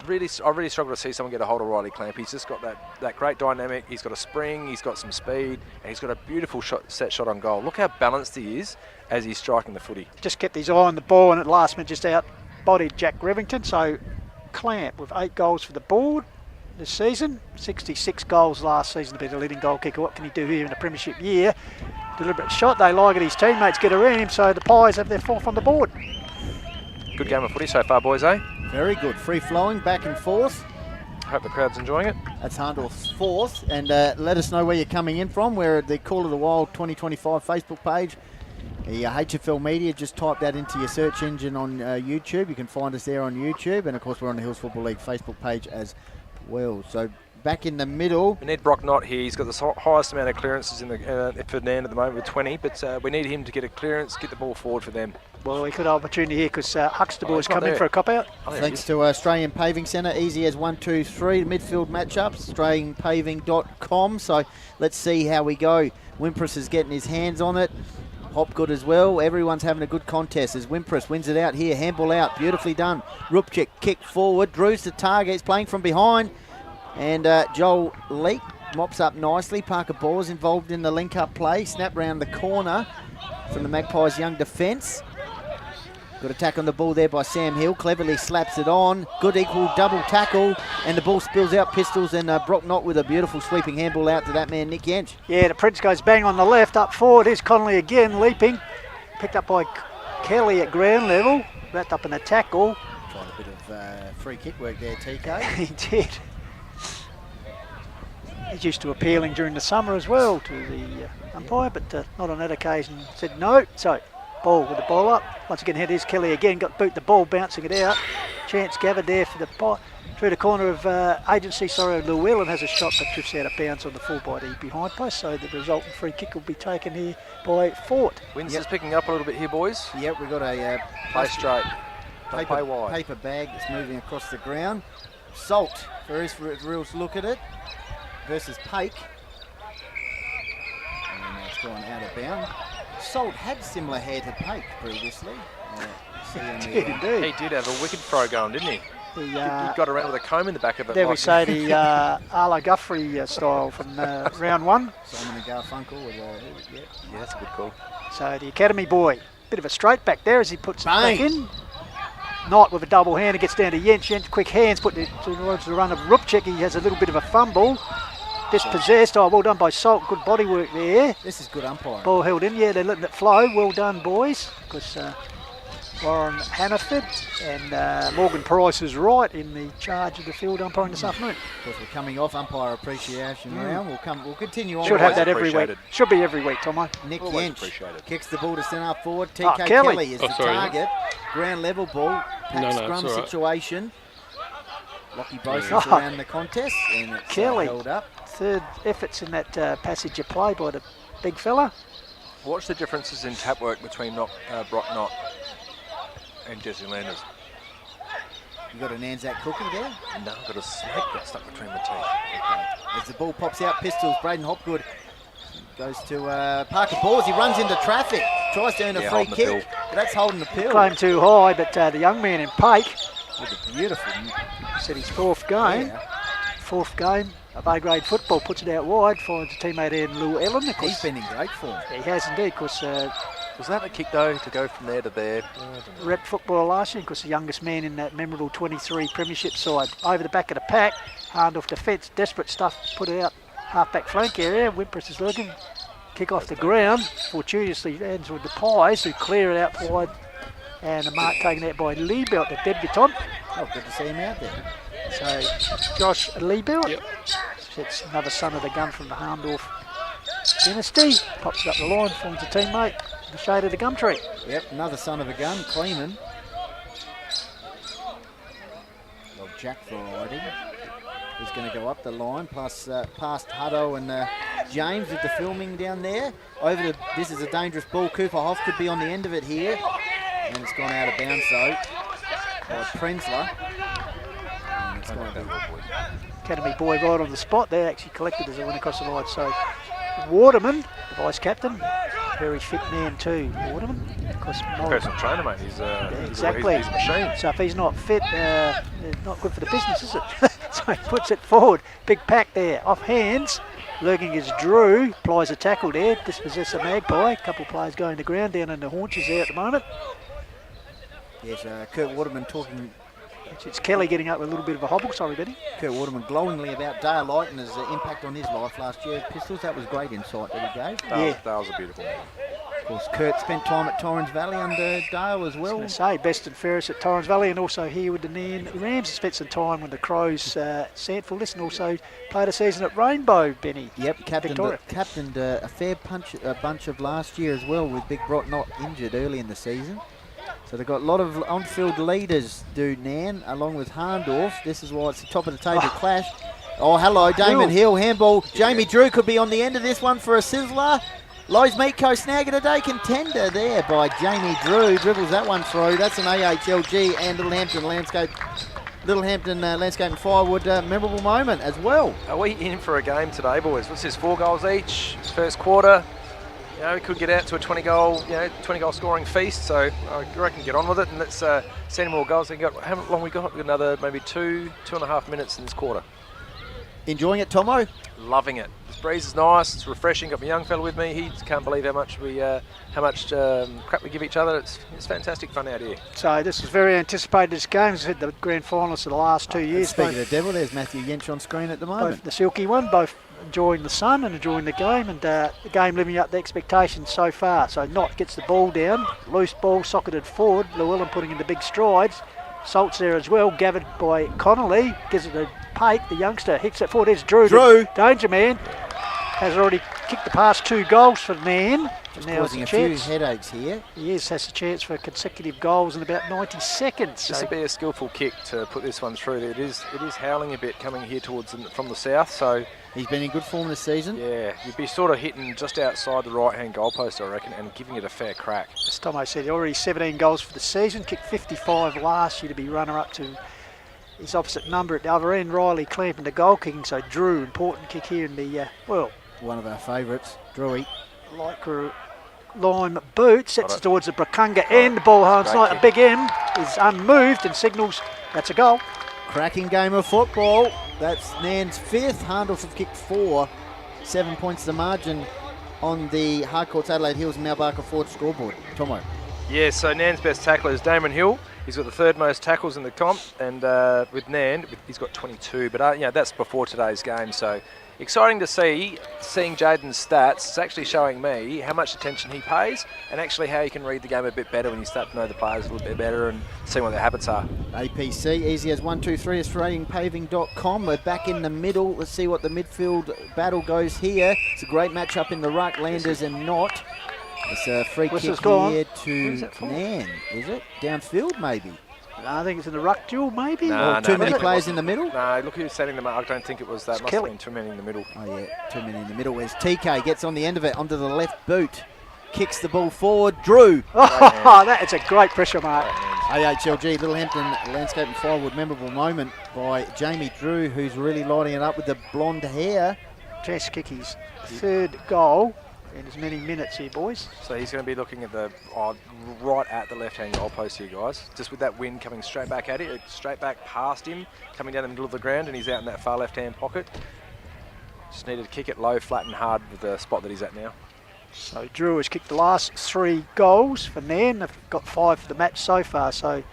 really struggle to see someone get a hold of Riley Clamp. He's just got that great dynamic. He's got a spring. He's got some speed, and he's got a beautiful set shot on goal. Look how balanced he is as he's striking the footy. Just kept his eye on the ball, and at last minute just out-bodied Jack Revington. So Clamp with 8 goals for the board this season, 66 goals last season to be the leading goal kicker. What can he do here in a premiership year? Deliberate shot, they like it, his teammates get around him, so the Pies have their 4th on the board. Good game of footy so far, boys, eh? Very good, free flowing, back and forth. Hope the crowd's enjoying it. That's Hahndorf's fourth, and let us know where you're coming in from. We're at the Call of the Wild 2025 Facebook page. The HFL Media, just type that into your search engine on YouTube. You can find us there on YouTube, and of course we're on the Hills Football League Facebook page as well. So back in the middle. We need Brock Knott here. He's got the highest amount of clearances in the for Nairne at the moment with 20, but we need him to get a clearance, get the ball forward for them. Well, we could have opportunity here because Huxtable's come in for a cop-out. Thanks to Australian Paving Centre, easy as 1, 2, 3 midfield matchups, australianpaving.com. So let's see how we go. Wimpress is getting his hands on it. Hopgood as well. Everyone's having a good contest as Wimpress wins it out here. Handball out, beautifully done. Rupchik kick forward. Drew's the target. He's playing from behind. And Joel Leake mops up nicely. Parker Ball's involved in the link-up play. Snap round the corner from the Magpies' young defence. Good attack on the ball there by Sam Hill. Cleverly slaps it on. Good equal double tackle. And the ball spills out Pistols, and Brock Knott with a beautiful sweeping handball out to that man, Nick Yench. Yeah, the Prince goes bang on the left. Up forward is Connolly again, leaping. Picked up by Kelly at ground level. Wrapped up in a tackle. Tried a bit of free kick work there, TK. He did. He's used to appealing during the summer as well to the umpire, but not on that occasion. Said no. So ball with the ball up. Once again, here is Kelly again. Got boot the ball, bouncing it out. Chance gathered there for the through the corner of agency. Sorry, Llewellyn has a shot that drifts out of bounds on the full by the behind post. So the resultant free kick will be taken here by Fort. Windsor's picking up a little bit here, boys. Yep, we've got a play straight. Paper, wide. Paper bag that's moving across the ground. Salt, for his reals look at it, versus Pake. And it's gone out of bounds. Salt had similar hair to Pake previously. He did have a wicked throw going, didn't he? He got around with a comb in the back of it. There we say the Arlo Guthrie style from round one. Simon and Garfunkel with yeah, that's a good call. So the Academy boy, bit of a straight back there as he puts it back in. Knight with a double hand, it gets down to Yench. Yench, quick hands, put it towards the run of Rupchik. He has a little bit of a fumble. Dispossessed. Oh, well done by Salt. Good body work there. This is good umpiring. Ball held in. Yeah, they're letting it flow. Well done, boys. Because Warren Hannaford and Morgan Price is right in the charge of the field umpiring this afternoon. Of course, we're coming off umpire appreciation round. We'll continue on. Should have that every week. Should be every week, Tomo. Nick Yench kicks the ball to centre forward. TK Kelly is the target. Ground level ball. Scrum situation. Lockie Bosa's around the contest, and it's held up. Third efforts in that passage of play by the big fella. Watch the differences in tap work between Brock Knott and Jesse Landers. You got an Anzac cookie there? No, I've got a snake got stuck between the teeth. Okay. As the ball pops out, Pistols, Braden Hopgood goes to Parker Balls. He runs into traffic, tries to earn a free kick. That's holding the pill. Claim too high, but the young man in Pake. With a beautiful. Said his fourth game. Fourth game of A-grade football, puts it out wide, finds a teammate in Llewellyn. He's been in great form. He has indeed, because was that a kick though to go from there to there? Rep footballer last year, because the youngest man in that memorable 23 premiership side. Over the back of the pack, Hahndorf defence, desperate stuff, put it out half-back flank area. Wimpress is looking, kick off the ground. Fortuitously ends with the Pies, who clear it out wide. And a mark taken out by Liebelt, the debutant. Oh, good to see him out there. So, Josh Liebelt. Yep. It's another son of the gun from the Hahndorf dynasty. Pops it up the line, forms a teammate in the shade of the gum tree. Yep, another son of a gun, Kleeman. Well, Jack variety. He's going to go up the line, past Hutto and James with the filming down there. This is a dangerous ball. Cooper Hoff could be on the end of it here. And it's gone out of bounds though by Prenzler. And it's gone Academy boy right on the spot there, actually collected as it went across the line. So Waterman, the vice captain, very fit man too, Waterman. Of course, personal trainer, mate. He's exactly. He's a machine. So if he's not fit, it's not good for the business, is it? So he puts it forward. Big pack there, off hands. Lurking is Drew, applies a tackle there, dispossess the Magpie. A couple of players going to ground down in the haunches there at the moment. Yes, Kurt Waterman talking. It's Kelly getting up with a little bit of a hobble, sorry Betty. Kurt Waterman glowingly about daylight and his impact on his life last year. Pistols, that was great insight that he gave. That was a beautiful one. course, Kurt spent time at Torrens Valley under Dale as well. I was going to say, best and fairest at Torrens Valley, and also here with the Nairne Rams. Spent some time with the Crows, Sandford, and also played a season at Rainbow, Benny. Yep, captained a fair bunch of last year as well, with Big Brot not injured early in the season. So they've got a lot of on-field leaders, do Nairne, along with Hahndorf. This is why it's the top of the table clash. Oh, hello, Damon Hill, handball. Jamie Drew could be on the end of this one for a sizzler. Lowe's Meatco snagging a day contender there by Jamie Drew. Dribbles that one through. That's an AHLG and Little Hampton Landscape and Firewood memorable moment as well. Are we in for a game today, boys? What's this, 4 goals each, first quarter? You know, we could get out to a 20 goal scoring feast, so I reckon get on with it and let's see any more goals. How long we got? Another maybe 2.5 minutes in this quarter. Enjoying it, Tomo? Loving it. This breeze is nice. It's refreshing. Got my young fella with me. He can't believe how much crap we give each other. It's fantastic fun out here. So this is very anticipated. This game has had the grand finalists of the last 2 years. Speaking of the devil, there's Matthew Yench on screen at the moment. Both the silky one, both enjoying the sun and enjoying the game, and the game living up to expectations so far. So Knott gets the ball down, loose ball socketed forward. Llewellyn putting in the big strides. Salt's there as well, gathered by Connolly. Gives it a Pate, the youngster, hits it forward. There's Drew. Danger man. Has already kicked the past 2 goals for Nairne. Just causing a few headaches here. Yes, has a chance for consecutive goals in about 90 seconds. This would be a skillful kick to put this one through. It is howling a bit coming here from the south. So he's been in good form this season. Yeah, you'd be sort of hitting just outside the right-hand goalpost, I reckon, and giving it a fair crack. As Tomo said, already 17 goals for the season. Kicked 55 last year to be runner-up to his opposite number at the other end. Riley clamping the goal kicking. So Drew, important kick here in the one of our favourites, Drewy. Lycra lime boot, sets it towards the Brakunga end. The ball holds like a big M, is unmoved and signals that's a goal. Cracking game of football. That's Nairne's 5th. Hahndorf have kicked 4. 7 points the margin on the Harcourts Adelaide Hills and Mount Barker Ford scoreboard. Tomo. Yeah, so Nairne's best tackler is Damon Hill. He's got the 3rd most tackles in the comp, and with Nairne, he's got 22. But that's before today's game, so exciting to seeing Jaden's stats. It's actually showing me how much attention he pays and actually how you can read the game a bit better when you start to know the players a little bit better and see what their habits are. APC, easy as 1, 2, 3, AustralianPaving.com. We're back in the middle. Let's see what the midfield battle goes here. It's a great match-up in the ruck, Landers and Knott. It's a free kick here to Nairne, is it? Downfield, maybe? No, I think it's in the ruck duel, maybe? No, too many players in the middle? No, look who's setting them up. I don't think it was that. Must have been too many in the middle. Oh, yeah, too many in the middle. Where's TK? Gets on the end of it, onto the left boot. Kicks the ball forward. Drew. Oh, that is a great pressure mark. AHLG, Little Hampton Landscape and Firewood memorable moment by Jamie Drew, who's really lighting it up with the blonde hair. Just kick his 3rd goal in as many minutes here, boys. So he's going to be looking at right at the left-hand goalpost here, guys. Just with that wind coming straight back at it, straight back past him, coming down the middle of the ground, and he's out in that far left-hand pocket. Just needed to kick it low, flat and hard with the spot that he's at now. So Drew has kicked the last 3 goals for Nairne. They've got 5 for the match so far. So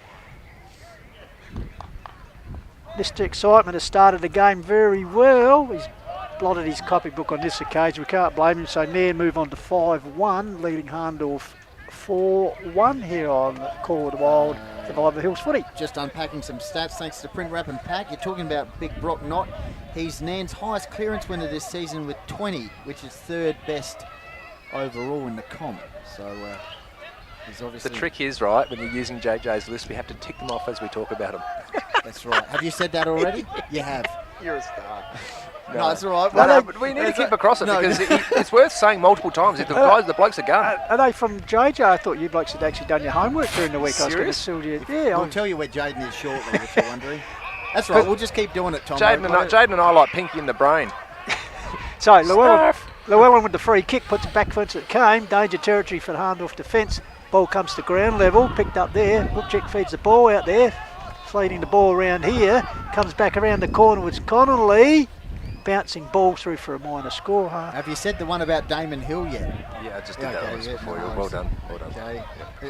Mr. Excitement has started the game very well. He's blotted his copybook on this occasion. We can't blame him. So Nairne move on to 5-1, leading Hahndorf 4-1 here on Call of the Wild, Survivor Hills Footy. Just unpacking some stats thanks to Print Wrap and Pack. You're talking about Big Brock Knott. He's Nairne's highest clearance winner this season with 20, which is 3rd best overall in the comp. So he's obviously... The trick is, right, when you're using JJ's list, we have to tick them off as we talk about them. That's right. Have you said that already? You have. You're a star. No, it's all right. No, but we need to keep across it because it's worth saying multiple times. If the blokes are going. Are they from JJ? I thought you blokes had actually done your homework during the week. Serious? I'll tell you where Jaden is shortly if you're wondering. That's right, we'll just keep doing it, Tom. Jaden and I like Pinky in the brain. So Llewellyn with the free kick puts it back fence it came. Danger territory for the Hahndorf defence. Ball comes to ground level, picked up there. Bookcheck feeds the ball out there. Fleeting the ball around here. Comes back around the corner with Connolly. Bouncing ball through for a minor score. Have you said the one about Damon Hill yet? Yeah, I just did that once before you. Well done. Okay.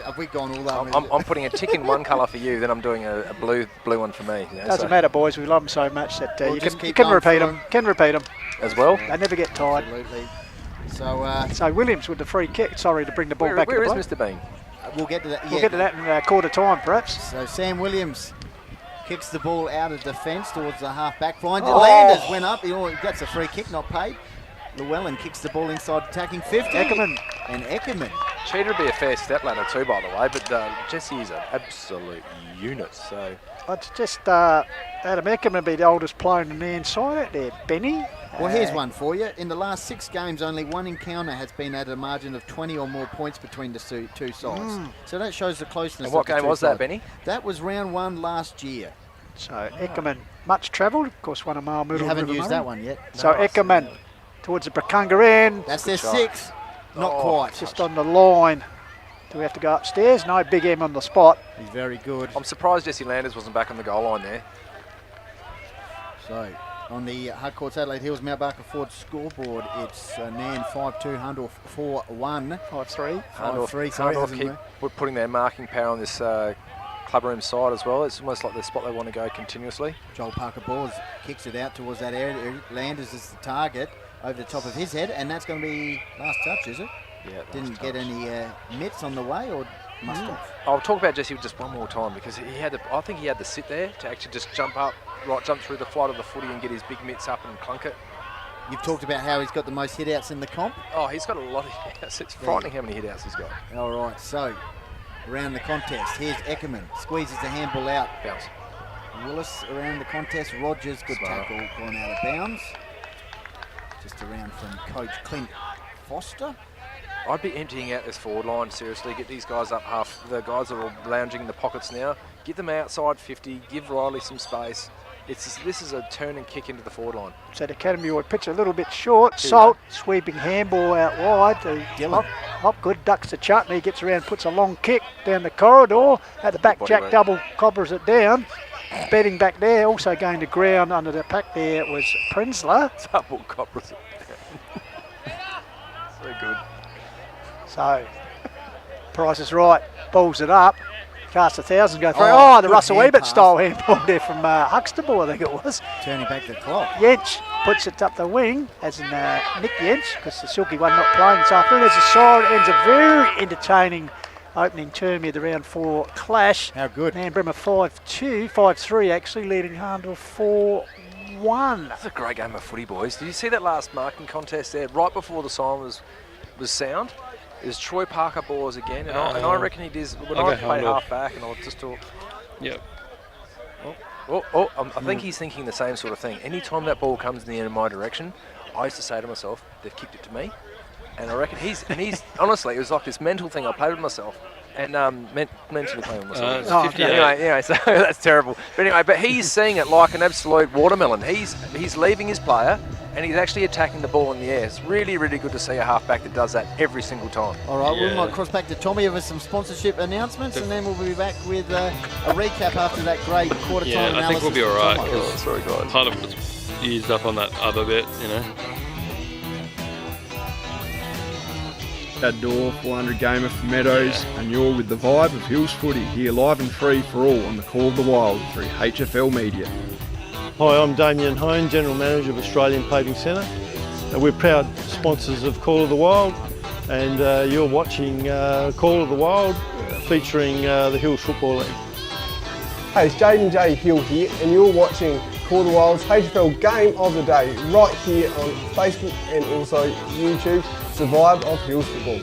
Have we gone all over? I'm putting a tick in one colour for you, then I'm doing a blue one for me. Doesn't matter, boys. We love them so much that you can repeat them. Can repeat them as well. They never get tired. Absolutely. So, Williams with the free kick. Sorry to bring the ball back. Where is Mr. Bean? we'll get to that. We'll get to that in quarter time, perhaps. So Sam Williams kicks the ball out of defence towards the half-back line. Landers went up. That's a free kick, not paid. Llewellyn kicks the ball inside attacking 50. Eckerman. Cheetah would be a fair step ladder too, by the way, but Jesse is an absolute unit. So I'd just Adam Eckerman be the oldest player in the inside out there, Benny. Well, here's one for you. In the last 6 games, only one encounter has been at a margin of 20 or more points between the two sides. So that shows the closeness. And what game was that, Benny? That was round 1 last year. So Eckerman, much travelled. Of course, one of Mile Middle. You haven't used that one yet. So Eckerman towards the Brakunga end. That's their 6th. Not quite. Just on the line. Do we have to go upstairs? No, Big M on the spot. He's very good. I'm surprised Jesse Landers wasn't back on the goal line there. So on the Hardcourts Adelaide Hills Mount Barker Ford scoreboard, it's Nairne 5-2, Hahndorf 4-1. 5-3. 5-3, sorry. Hahndorf keep putting their marking power on this club room side as well. It's almost like the spot they want to go continuously. Joel Parker-Bowles kicks it out towards that area. Landers is the target over the top of his head, and that's going to be last touch, is it? Yeah. Didn't get any mitts on the way, or must have? I'll talk about Jesse just one more time because I think he had to sit there to actually just jump through the flight of the footy and get his big mitts up and clunk it. You've talked about how he's got the most hit-outs in the comp. Oh, he's got a lot of hit-outs. It's frightening how many hit-outs he's got. All right, so around the contest, here's Eckerman. Squeezes the handball out. Bounce. Willis around the contest. Rogers, good tackle, gone out of bounds. Just around from coach Clint Foster. I'd be emptying out this forward line, seriously. Get these guys up half. The guys are all lounging in the pockets now. Get them outside 50. Give Riley some space. This is a turn and kick into the forward line. So the Academy would pitch a little bit short. Salt sweeping handball out wide. Dylan. Hopgood ducks the chutney, gets around, puts a long kick down the corridor. At the back, Jack double cobbers it down. Betting back there, also going to ground under the pack there was Prenzler. Double cobbers it down. So good. So, Price is right, balls it up, cast 1,000, go through. Oh, the Russell Ebert style handball there from Huxtable, I think it was. Turning back the clock. Yench puts it up the wing, as in Nick Yench, because the Silky one not playing this afternoon. There's a side, ends a very entertaining opening term here, the round 4 clash. How good. Nairne-Bremer 5-2, 5-3 actually, leading Hahndorf 4-1. That's a great game of footy, boys. Did you see that last marking contest there, right before the sign was sound? Is Troy Parker-Bowles again, and I reckon he does. When I play half back, and I'll just talk. Yep. I think he's thinking the same sort of thing. Anytime that ball comes in the end of my direction, I used to say to myself, "They've kicked it to me," and I reckon he's honestly, it was like this mental thing. I played with myself, and mentally playing with myself. Anyway, so that's terrible. But anyway, but he's seeing it like an absolute watermelon. He's leaving his player. And he's actually attacking the ball in the air. It's really, really good to see a halfback that does that every single time. All right, we might cross back to Tommy with some sponsorship announcements, and then we'll be back with a recap after that great quarter time analysis. I think we'll be all right. Sorry, guys. Part of it's used up on that other bit, you know. Hahndorf, 400 gamer for Meadows, and you're with the vibe of Hills Footy here live and free for all on the Call of the Wild through HFL Media. Hi, I'm Damien Hone, General Manager of Australian Paving Centre. We're proud sponsors of Call of the Wild, and you're watching Call of the Wild featuring the Hills Football League. Hey, it's Jaden J. Hill here, and you're watching Call of the Wild's HFL Game of the Day right here on Facebook and also YouTube. It's the vibe of Hills Football.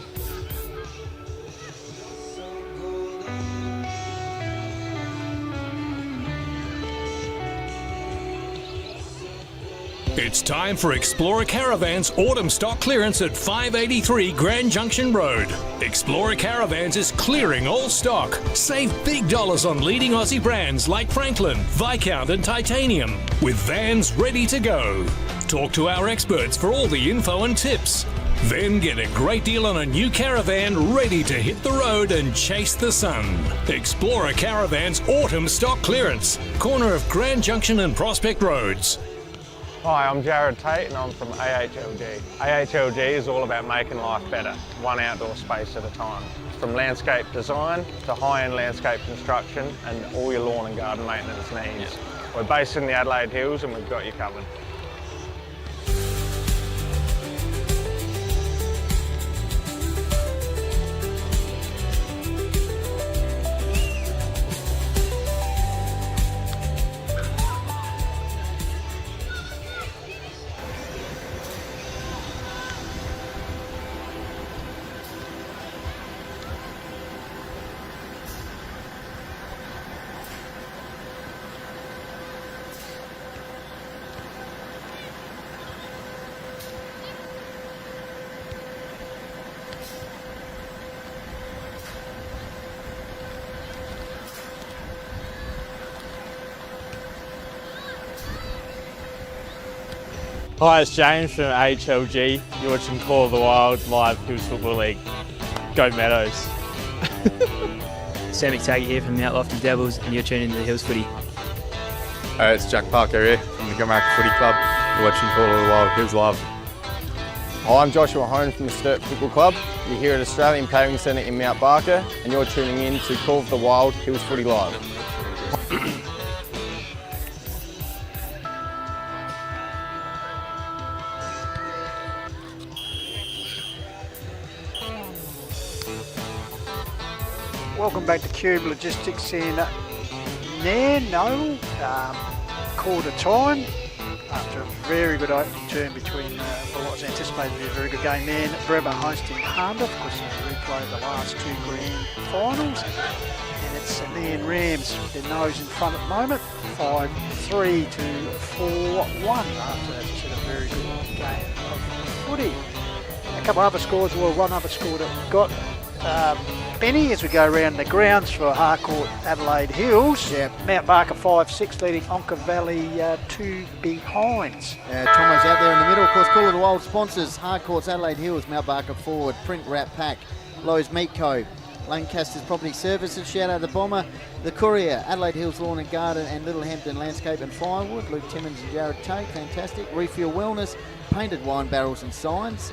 It's time for Explorer Caravans autumn stock clearance at 583 Grand Junction Road. Explorer Caravans is clearing all stock. Save big dollars on leading Aussie brands like Franklin, Viscount and Titanium, with vans ready to go. Talk to our experts for all the info and tips. Then get a great deal on a new caravan ready to hit the road and chase the sun. Explorer Caravans autumn stock clearance, corner of Grand Junction and Prospect Roads. Hi, I'm Jared Tate and I'm from AHLG. AHLG is all about making life better, one outdoor space at a time. From landscape design to high-end landscape construction and all your lawn and garden maintenance needs. We're based in the Adelaide Hills and we've got you covered. Hi, it's James from AHLG. You're watching Call of the Wild live Hills Football League. Go Meadows. Sam McTaggart here from the Outlofton Devils, and you're tuning into the Hills Footy. It's Jack Parker here from the Gummack Footy Club. You're watching Call of the Wild Hills Live. Hi, I'm Joshua Hone from the Sturt Football Club. You're here at Australian Paving Centre in Mount Barker, and you're tuning in to Call of the Wild Hills Footy Live. Welcome back to Qube Logistics in Nairne, quarter time. After a very good opening term between what was anticipated to be a very good game, Nairne-Bremer hosting Hahndorf. Of course, they replayed the last two grand finals. And it's Nairne Rams with their nose in front at the moment, 5-3 to 4-1 after that's just a very good game of footy. A couple other scores, well, one other score that we've got. Benny, as we go around the grounds for Harcourt Adelaide Hills. Yeah. Mount Barker 5-6 leading Onka Valley 2 behinds. Tomo's out there in the middle. Of course, Call of the Wild sponsors Harcourt's Adelaide Hills, Mount Barker forward, Print Wrap Pack, Lowe's Meat Co, Lancaster's Property Services, shout out the Bomber, the Courier, Adelaide Hills Lawn and Garden and Little Hampton Landscape and Firewood, Luke Timmins and Jared Tate, fantastic. Refuel Wellness, Painted Wine Barrels and Signs.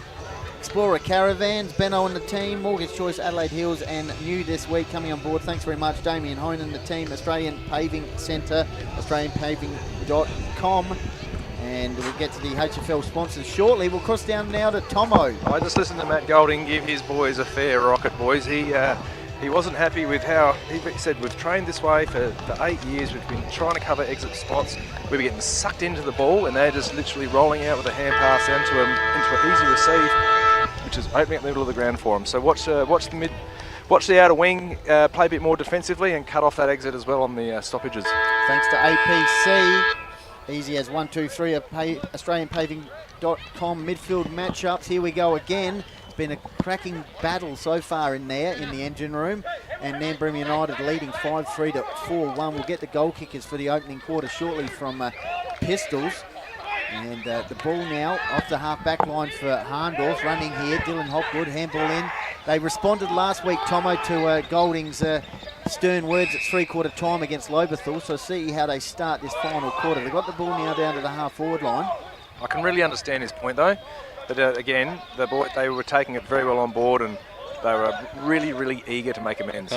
Explorer Caravans, Benno and the team, Mortgage Choice Adelaide Hills, and new this week coming on board. Thanks very much, Damien Hone and the team, Australian Paving Centre, australianpaving.com. And we'll get to the HFL sponsors shortly. We'll cross down now to Tomo. I just listened to Matt Golding give his boys a fair rocket, boys. He wasn't happy with how, he said, we've trained this way for 8 years, we've been trying to cover exit spots, we were getting sucked into the ball and they're just literally rolling out with a hand pass into an easy receive, which is opening up the middle of the ground for them. So watch the outer wing, play a bit more defensively and cut off that exit as well on the stoppages. Thanks to APC. Easy as 1, 2, 3 of AustralianPaving.com midfield matchups. Here we go again. It's been a cracking battle so far in there in the engine room. And Nairne-Bremer United leading 5-3 to 4-1. We'll get the goal kickers for the opening quarter shortly from Pistols. And the ball now off the half-back line for Hahndorf. Running here, Dylan Hopwood, handball in. They responded last week, Tomo, to Golding's stern words at three-quarter time against Lobethal. So see how they start this final quarter. They've got the ball now down to the half-forward line. I can really understand his point though. But again, they were taking it very well on board and they were really, really eager to make amends.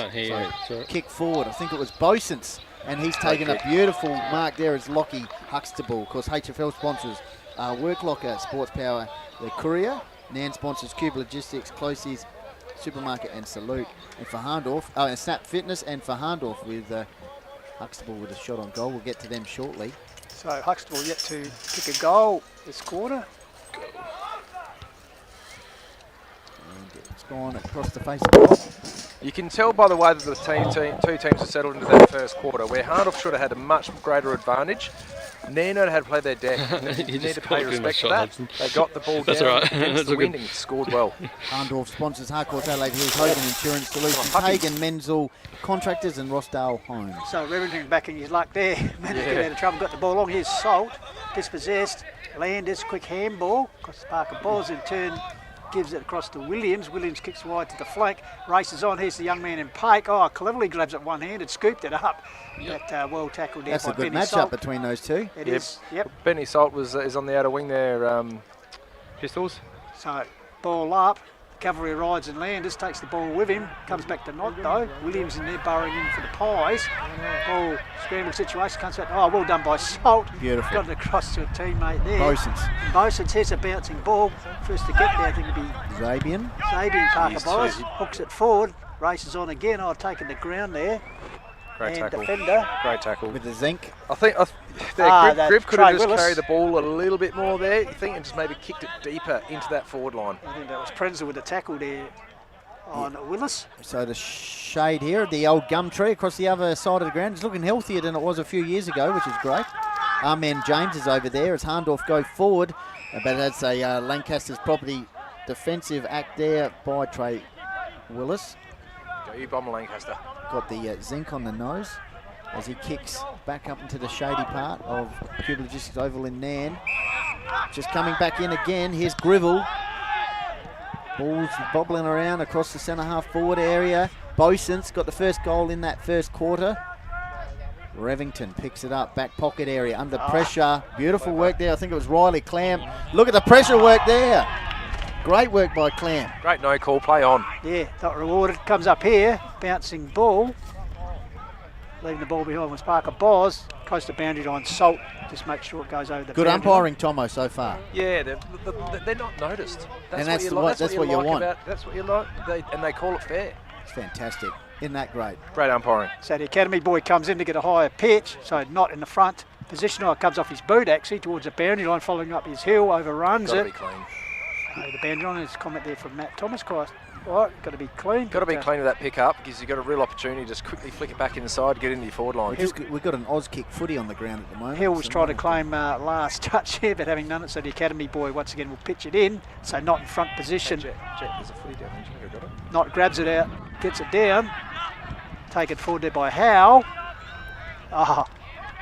So kick forward, I think it was Bosens. And he's taken a beautiful mark there as Lockie Huxtable. Of course, HFL sponsors Work Locker, Sports Power, the Courier. Nan sponsors Qube Logistics, Closey's Supermarket and Salute. And for Hahndorf, Snap Fitness, and for Hahndorf with Huxtable with a shot on goal. We'll get to them shortly. So Huxtable yet to kick a goal this quarter. And it's gone across the face of the goal. You can tell by the way that the two teams have settled into that first quarter, where Hahndorf should have had a much greater advantage. Nairne had played their deck. You need to pay respect for that. They got the ball down against the wind and scored well. Hahndorf sponsors Harcourt Adelaide Hills, Hogan Insurance Solutions, Hagen Menzel Contractors and Rossdale Homes. So Remington backing his luck there. Managed to get out of trouble, got the ball long. Here's Salt, dispossessed. Landers, quick handball. Across the Parker balls in turn. Gives it across to Williams. Williams kicks wide to the flank. Races on. Here's the young man in Pake. Oh, cleverly grabs it one-handed, scooped it up. Yep. But well tackled there. That's by a good Benny matchup Salt. between those two. It is. Yep. Benny Salt is on the outer wing there. Pistols. So ball up. Cavalry rides and Landers takes the ball with him. Comes back to Knott though. Williams in there burrowing in for the Pies. Ball scramble situation. Comes back. Oh, well done by Salt. Beautiful. Got it across to a teammate there. Bosens. Here's a bouncing ball. First to get there, I think it'll be Zabian. Parker Boys. Hooks it forward. Races on again. Oh, taking the ground there. Great tackle. Defender. Great tackle. With the zinc. I think Grip could have just carried the ball a little bit more there, you think, and just maybe kicked it deeper into that forward line. I think that was Prenzel with the tackle there on Willis. So the shade here, the old gum tree across the other side of the ground. It's looking healthier than it was a few years ago, which is great. Our man James is over there as Hahndorf go forward, but that's a Lancaster's Property defensive act there by Trey Willis. Go you bomb Lancaster. Got the zinc on the nose as he kicks back up into the shady part of Qube Logistics Oval in Nairne. just coming back in again. Here's Grivell. Ball's bobbling around across the centre half forward area. Bosun's got the first goal in that first quarter. Revington picks it up, back pocket area, under pressure. Beautiful work there. I think it was Riley Clam. Look at the pressure work there. Great work by Clam. Great no call, play on. Yeah, not rewarded. Comes up here, bouncing ball. Leaving the ball behind was Parker Boz. Close to boundary line, Salt. Just make sure it goes over the Good boundary umpiring, Tomo, so far. Yeah, they're not noticed. And that's what you want. That's what you like, and they call it fair. It's fantastic. Isn't that great? Great umpiring. So the academy boy comes in to get a higher pitch, so not in the front. Positional comes off his boot actually towards the boundary line, following up his heel, overruns Got to it. be clean. The boundary line, there's a comment there from Matt Thomas, Christ. Right, got to be clean. Got to be clean with that pick up because you've got a real opportunity to just quickly flick it back inside, get into your forward line. We've got an Oz kick footy on the ground at the moment. Hill was trying to claim last touch here, but having done it, so the academy boy once again will pitch it in, so not in front position. Jet, there's a footy down there. Got it. Not grabs it out, gets it down. Taken forward there by Howe.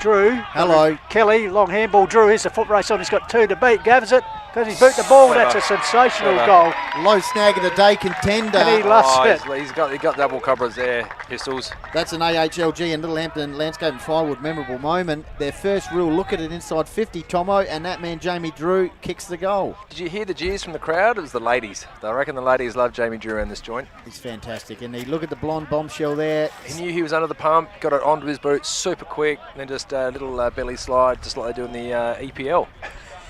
Drew. Hello. Kelly, long handball. Drew, here's the foot race on. He's got 2 to beat. Gathers it. Because he's boot the ball. That's a sensational goal. Low snag of the day contender. And he lost it. He's got double covers there, Pistols. That's an AHLG and Little Hampton Landscape and Firewood memorable moment. Their first real look at it inside 50, Tomo, and that man Jamie Drew kicks the goal. Did you hear the jeers from the crowd? It was the ladies. I reckon the ladies love Jamie Drew in this joint. He's fantastic. And he look at the blonde bombshell there. He knew he was under the pump, got it onto his boot super quick, and then just a little belly slide, just like they do in the EPL.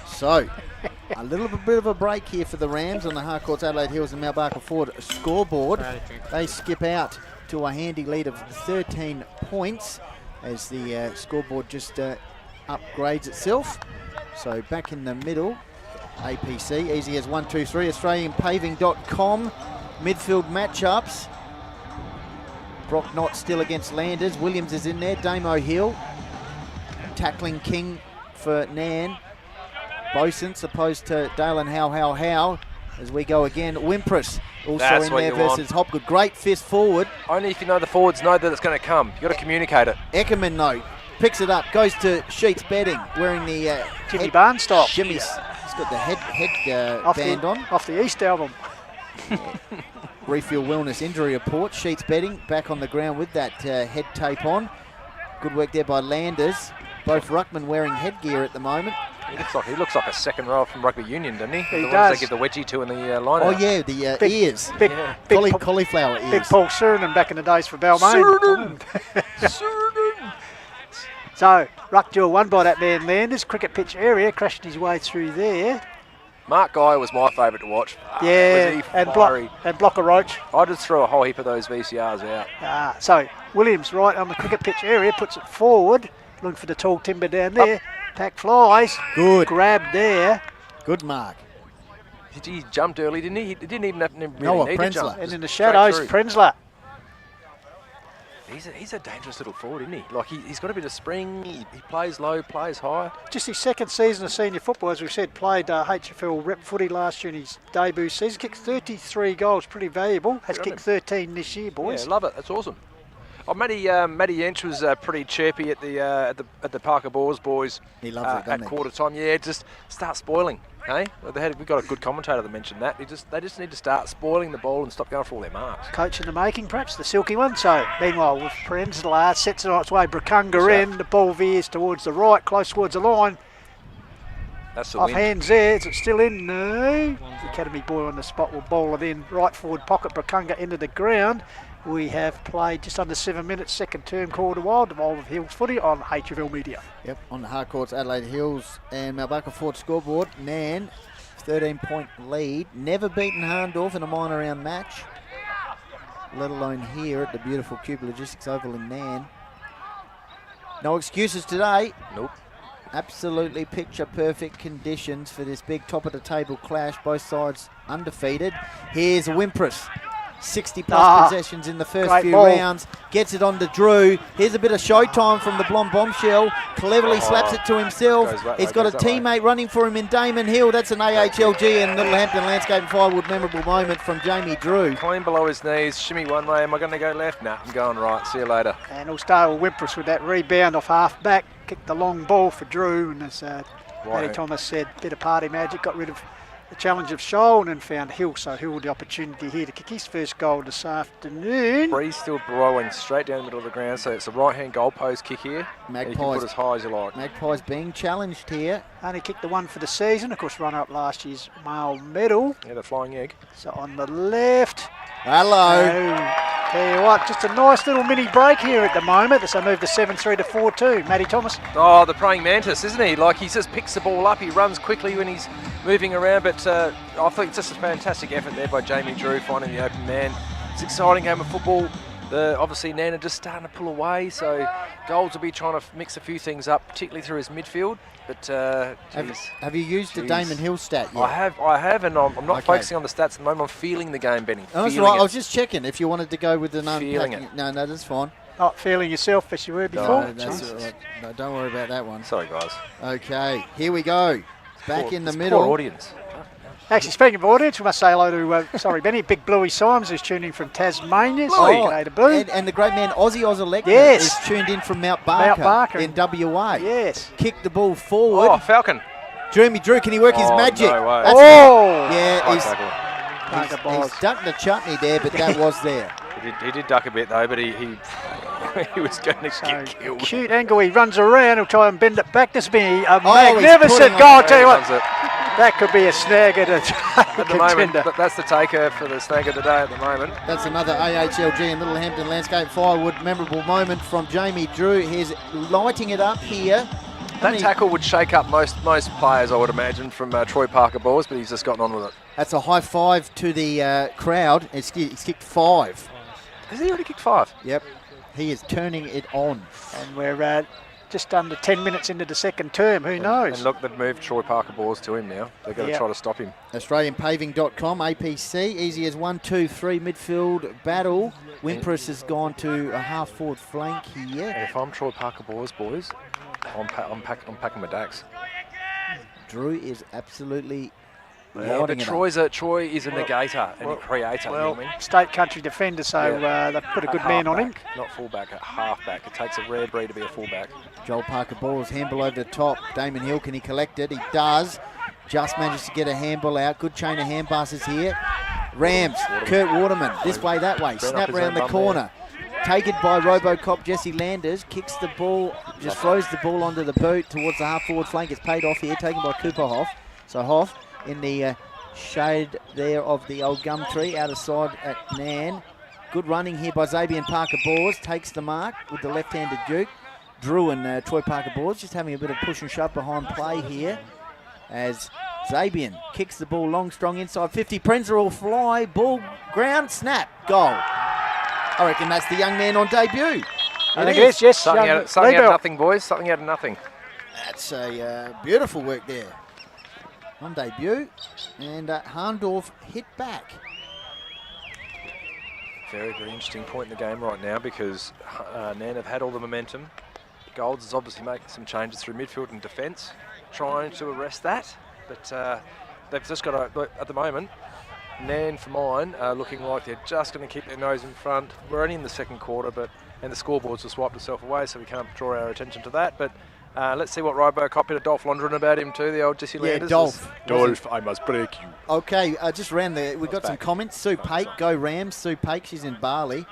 So, a little bit of a break here for the Rams on the Harcourts Adelaide Hills and Mount Barker Ford scoreboard. They skip out to a handy lead of 13 points as the scoreboard just upgrades itself. So back in the middle, APC, easy as 1, 2, 3, AustralianPaving.com. Midfield matchups. Brock Knott still against Landers. Williams is in there, Damo Hill. Tackling king for Nairne. Bosun's opposed to Dale and Howe as we go again. Wimpress also in there versus Hopgood. Great fist forward. Only if you know the forwards know that it's going to come. You've got to communicate it. Eckerman though picks it up, goes to Sheets Bedding wearing the Jimmy Barnes style. He's got the head band on. Off the East album. Refuel Wellness injury report. Sheets Bedding back on the ground with that head tape on. Good work there by Landers. Both ruckmen wearing headgear at the moment. He looks like a second row from rugby union, doesn't he? He the does. ones they give the wedgie to in the line. Oh yeah, the ears. Big cauliflower ears. Big Paul Surinam back in the days for Balmain. So, ruck duel won by that man Landers. Cricket pitch area, crashed his way through there. Mark Guy was my favourite to watch. Yeah, and block a roach. I just threw a whole heap of those VCRs out. So, Williams right on the cricket pitch area, puts it forward. Looking for the tall timber down there. Pack flies. Good. Grab there. Good mark. He jumped early, didn't he? He didn't even have to Noah need to jump. And in the shadows, Prenzler. He's a dangerous little forward, isn't he? Like he's got a bit of spring. He plays low, plays high. Just his second season of senior football, as we said, played HFL rep footy last year in his debut season. Kicked 33 goals, pretty valuable. Has kicked 13 this year, boys. Yeah, love it. That's awesome. Oh, Matty Yench was pretty chirpy at the Parker Balls boys. He loves it, at quarter time. Yeah, just start spoiling. Hey, we got a good commentator that mentioned that. They just need to start spoiling the ball and stop going for all their marks. Coach in the making, perhaps the silky one. So meanwhile, with Prenzler sets it on its way. Brakunga in. The ball veers towards the right, close towards the line. That's the off wind. hands there. Is it still in? No. The academy boy on the spot will bowl it in. Right forward pocket. Brakunga into the ground. We have played just under 7 minutes, second term Call to Wild, Evolve of Hills Footy on HFL Media. Yep, on the Harcourts Adelaide Hills and Mount Barker Ford scoreboard. Nairne, 13-point lead. Never beaten Hahndorf in a minor round match, let alone here at the beautiful Qube Logistics Oval in Nairne. No excuses today. Nope. Absolutely picture-perfect conditions for this big top-of-the-table clash. Both sides undefeated. Here's Wimpress. 60-plus possessions in the first few rounds. Gets it on to Drew. Here's a bit of showtime from the blonde bombshell. Cleverly slaps it to himself. He's got a teammate running for him in Damon Hill. That's an AHLG and Little Hampton Landscape and Firewood memorable moment from Jamie Drew. Clean below his knees. Shimmy one way. Am I going to go left? Nah, I'm going right. See you later. And we'll start with Wimpress with that rebound off half back. Kicked the long ball for Drew, and it's Matty Thomas said, bit of party magic, got rid of the challenge of Shoal and found Hill. So Hill with the opportunity here to kick his first goal this afternoon. Breeze still blowing straight down the middle of the ground, so it's a right-hand goalpost kick here. You can put as high as you like. Magpies being challenged here. Only kicked the one for the season. Of course, runner up last year's male medal. Yeah, the flying egg. So on the left. Hello. Tell you what, just a nice little mini break here at the moment as they move to 7-3 to 4-2. Matty Thomas. Oh, the praying mantis, isn't he? Like, he just picks the ball up. He runs quickly when he's moving around, but I think it's just a fantastic effort there by Jamie Drew finding the open man. It's an exciting game of football. Obviously, Nairne just starting to pull away, so Golds will be trying to mix a few things up, particularly through his midfield. But have you used the Damon Hill stat yet? I have, and I'm not focusing on the stats at the moment. I'm feeling the game, Benny. Oh, that's right. I was just checking if you wanted to go with an unpacking. No, that's fine. Not feeling yourself as you were before. No, that's all right. No, don't worry about that one. Sorry, guys. Okay, here we go. Back in the middle. Poor audience. Actually, speaking of audience, we must say hello to, Benny, Big Bluey Symes, who's tuning from Tasmania. And the great man Ozzy Ozalek is tuned in from Mount Barker in WA. Yes. Kick the ball forward. Oh, Falcon. Jeremy Drew, can he work his magic? No way. Yeah, he's ducked the chutney there, but that was there. He did duck a bit though, but he was going to get killed. Cute angle, he runs around, he'll try and bend it back. This will be a magnificent goal, I'll tell you what. That could be a snag at the moment. That's the taker for the snag of the day at the moment. That's another AHLG and Little Hampton Landscape Firewood memorable moment from Jamie Drew. He's lighting it up here. That tackle would shake up most players, I would imagine, from Troy Parker balls, but he's just gotten on with it. That's a high five to the crowd. He's kicked 5. Has he already kicked 5? Yep. He is turning it on. And we're just under 10 minutes into the second term. Who knows? And look, they've moved Troy Parker balls to him now. They've got to try to stop him. AustralianPaving.com, APC, easy as 1-2-3 midfield battle. Wimpress has gone to a half-forward flank here. And if I'm Troy Parker boys, I'm packing my dacks. Drew is absolutely Well, but Troy is a negator and a creator. Well, you know what I mean? state country defender, so they put a good man on him. Not fullback, a halfback. It takes a rare breed to be a fullback. Joel Parker balls handball over the top. Damon Hill, can he collect it? He does. Just manages to get a handball out. Good chain of hand passes here. Rams, Kurt Waterman, this way, that way. Snap round the corner. Taken by Robocop Jesse Landers, kicks the ball, just throws the ball onto the boot towards the half-forward flank. It's paid off here, taken by Cooper Hoff. So Hoff in the shade there of the old gum tree, out of side at Nan. Good running here by Zabian Parker Bors, takes the mark with the left-handed juke. Drew and Troy Parker Bors just having a bit of push and shove behind play here as Zabian kicks the ball long, strong inside 50. Prenzer will fly, ball, ground, snap, goal. I reckon that's the young man on debut. I think it is, yes. Something out of nothing, boys. Something out of nothing. That's a beautiful work there. On debut. And Hahndorf hit back. Very, very interesting point in the game right now because Nairne have had all the momentum. Golds is obviously making some changes through midfield and defence, trying to arrest that. But they've just got to, at the moment, Nairne for mine looking like they're just going to keep their nose in front. We're only in the second quarter, and the scoreboard's just wiped itself away, so we can't draw our attention to that. But let's see what Robocop, bit of Dolph Laundering about him too, the old Jesse Landers. Dolph, I must break you. Okay, just round there, we've got some comments. Sue Pake, go Rams. Sue Pake, she's in Bali.